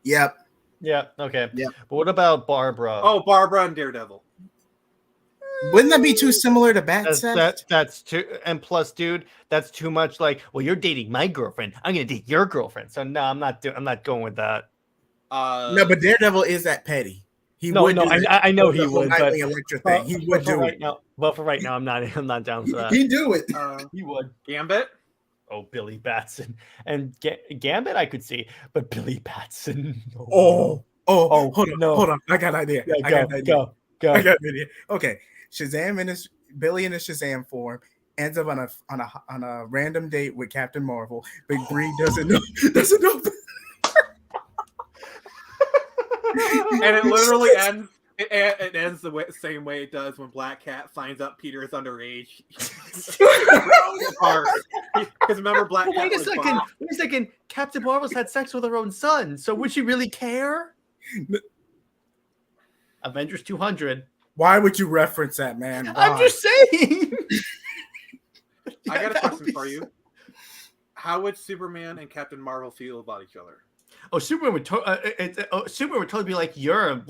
S6: Yep.
S1: Yeah. Okay.
S6: Yep.
S1: But what about Barbara?
S5: Oh, Barbara and Daredevil.
S6: Wouldn't that be too similar to Bat
S1: That's too, and plus, dude, that's too much. Like, well, you're dating my girlfriend. I'm gonna date your girlfriend. So no, I'm not going with that.
S6: No, but Daredevil is that petty.
S1: I know he would, but
S6: Elektra thing. He would do it.
S1: But for right now, I'm not down for that.
S6: He'd do it.
S1: He would.
S5: Gambit.
S1: Oh, Billy Batson and Gambit, I could see, but Billy Batson.
S6: No. Hold on. I got an idea.
S1: Go.
S6: I got an idea. Okay, Shazam in his Billy in his Shazam form ends up on a random date with Captain Marvel. Big Bree doesn't know.
S5: And it literally ends. It ends the same way it does when Black Cat finds out Peter is underage. Because remember, Black Cat.
S1: Wait a second. Captain Marvel's had sex with her own son, so would she really care? Avengers 200.
S6: Why would you reference that, man? Why?
S1: I'm just saying.
S5: I got a question for you. How would Superman and Captain Marvel feel about each other?
S1: Oh, Superman would totally be like, you're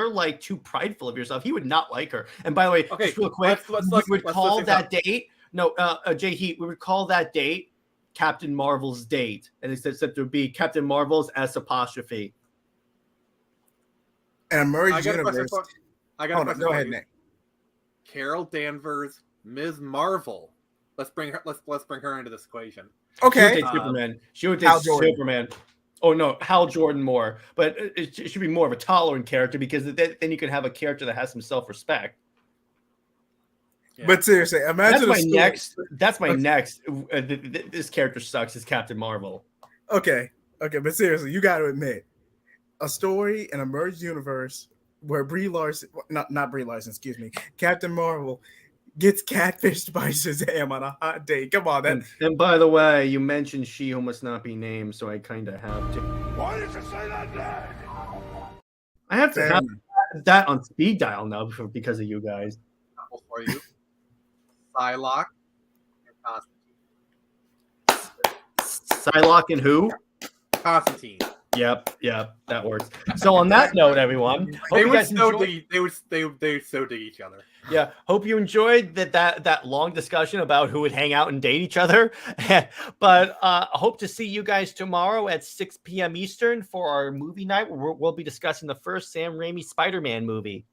S1: like too prideful of yourself. He would not like her. And by the way, just real quick, we would call that date. No, JJheat, we would call that date Captain Marvel's date, and except it would be Captain Marvel's S apostrophe.
S6: And merge universe.
S5: I got a question.
S6: Go ahead, Nick.
S5: Carol Danvers, Ms. Marvel. Let's bring her into this equation.
S6: Okay.
S1: She would date Superman. Oh no, Hal Jordan more, but it should be more of a tolerant character because then you can have a character that has some self-respect.
S6: Yeah. But seriously, imagine
S1: that's my next. This character sucks. Is Captain Marvel.
S6: Okay, but seriously, you got to admit, a story in a merged universe where Brie Larson, not Brie Larson, excuse me, Captain Marvel gets catfished by Shazam on a hot date. Come on, then.
S1: And by the way, you mentioned she who must not be named, so I kind of have to.
S3: Why did you say that name?
S1: I have to have that on speed dial now because of you guys.
S5: For you, Psylocke and Constantine.
S1: Psylocke and who?
S5: Constantine.
S1: Yep, that works. So on that note, everyone,
S5: they would so dig each other.
S1: Yeah, hope you enjoyed that long discussion about who would hang out and date each other. But I hope to see you guys tomorrow at 6 p.m. Eastern for our movie night. We'll be discussing the first Sam Raimi Spider-Man movie.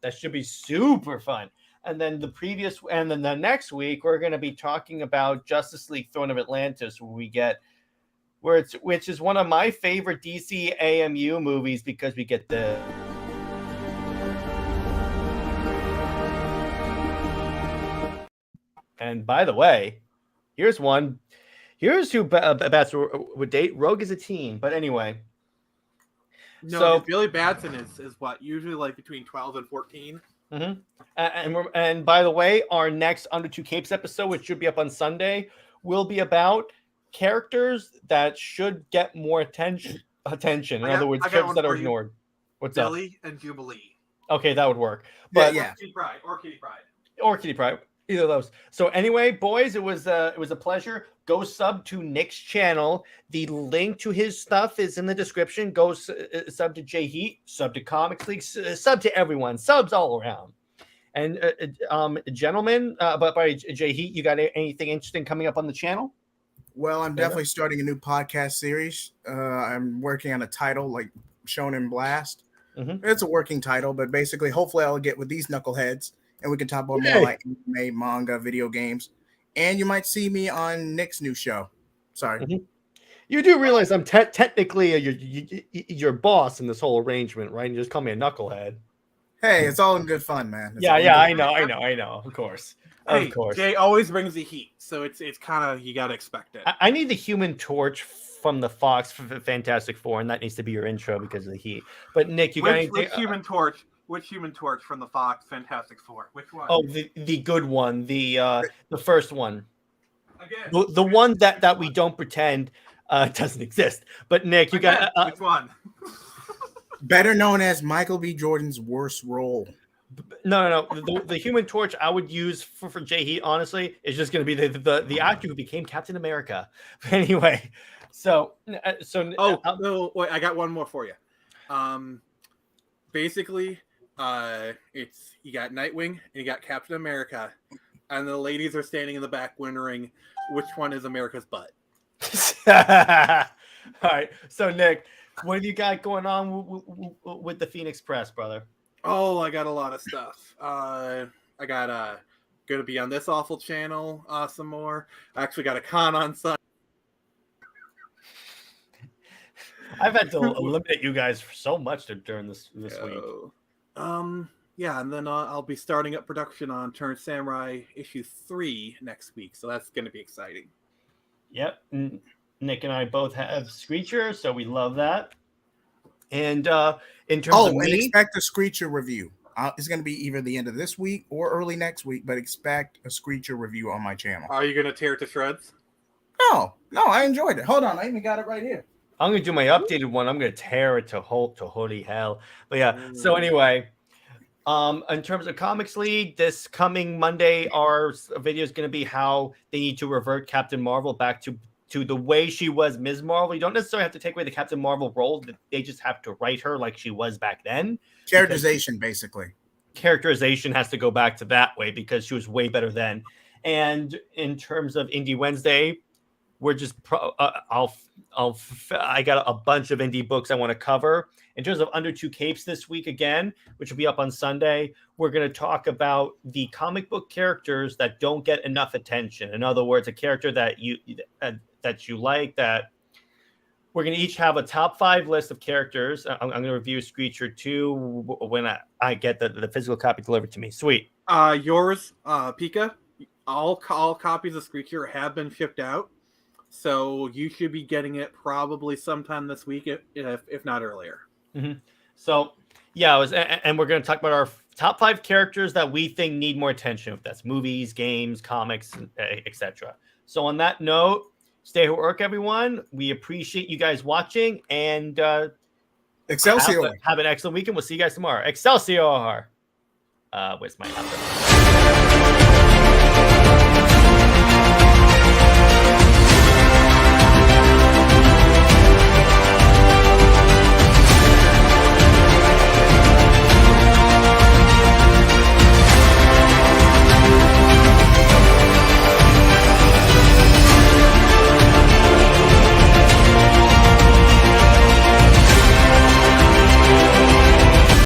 S1: That should be super fun. And then the next week we're going to be talking about Justice League: Throne of Atlantis, which is one of my favorite DC AMU movies because we get the. And by the way, here's who Bats would date. Rogue is a teen, but anyway.
S5: No,
S1: so
S5: Billy Batson is what, usually like between 12 and 14.
S1: Mm-hmm. And by the way, our next Under Two Capes episode, which should be up on Sunday, will be about characters that should get more attention. In other words, characters that are ignored. What's up?
S5: Billy and Jubilee.
S1: Okay, that would work. But
S5: yeah. Or Kitty Pryde.
S1: Either of those. So anyway, boys, it was a pleasure. Go sub to Nick's channel. The link to his stuff is in the description. Go sub to JJheat, sub to Comics League, sub to everyone. Subs all around. And gentlemen, but by JJheat, you got anything interesting coming up on the channel?
S6: Well, I'm definitely starting a new podcast series. I'm working on a title like Shonen Blast. Mm-hmm. It's a working title, but basically, hopefully, I'll get with these knuckleheads and we can talk about more like anime, manga, video games. And you might see me on Nick's new show. Sorry.
S1: Mm-hmm. You do realize I'm technically your boss in this whole arrangement, right? You just call me a knucklehead.
S6: Hey, it's all in good fun, man.
S1: I know. Of course. Of course.
S5: Jay always brings the heat, so it's kind of, you got to expect it.
S1: I need the Human Torch from the Fox Fantastic Four, and that needs to be your intro because of the heat. But Nick, you got anything?
S5: Which Human Torch from the Fox Fantastic Four? Which one?
S1: Oh, the good one, the first one.
S5: Again,
S1: the one that we don't pretend doesn't exist. But Nick, you got
S5: which one?
S6: Better known as Michael B. Jordan's worst role.
S1: No. The Human Torch I would use for JJheat, honestly, is just going to be the actor who became Captain America. But anyway, so.
S5: No, wait, I got one more for you. Basically, It's you got Nightwing and you got Captain America, and the ladies are standing in the back wondering which one is America's butt.
S1: All right, so Nick, what have you got going on with the Phoenix Press, brother?
S5: Oh, I got a lot of stuff. I got gonna be on this awful channel some more. I actually got a con on Sunday.
S1: I've had to eliminate you guys for so much during this week.
S5: Yeah, and then I'll be starting up production on Turn Samurai issue 3 next week, so that's gonna be exciting.
S1: Yep, Nick and I both have Screecher, so we love that. And in terms of me,
S6: expect a Screecher review. It's going to be either the end of this week or early next week, but expect a Screecher review on my channel.
S5: Are you going to tear it to shreds?
S6: No, I enjoyed it. Hold on, I even got it right here.
S1: I'm going to do my updated one. I'm going to tear it to holy hell. But yeah, so anyway, in terms of Comics League, this coming Monday, our video is going to be how they need to revert Captain Marvel back to the way she was Ms. Marvel. You don't necessarily have to take away the Captain Marvel role. They just have to write her like she was back then.
S6: Characterization, basically.
S1: Characterization has to go back to that way because she was way better then. And in terms of Indie Wednesday, we're just I got a bunch of indie books I want to cover. In terms of Under Two Capes this week again, which will be up on Sunday, we're going to talk about the comic book characters that don't get enough attention. In other words, a character that you like, that we're going to each have a top 5 list of characters. I'm going to review Screecher 2 when I get the physical copy delivered to me. Sweet.
S5: Yours, Pika, all copies of Screecher have been shipped out. So you should be getting it probably sometime this week, if not earlier.
S1: Mm-hmm. So, yeah, and we're going to talk about our top 5 characters that we think need more attention. If that's movies, games, comics, etc. So on that note, stay at work, everyone. We appreciate you guys watching, and
S6: Excelsior.
S1: Have an excellent weekend. We'll see you guys tomorrow. Excelsior. Where's my outro?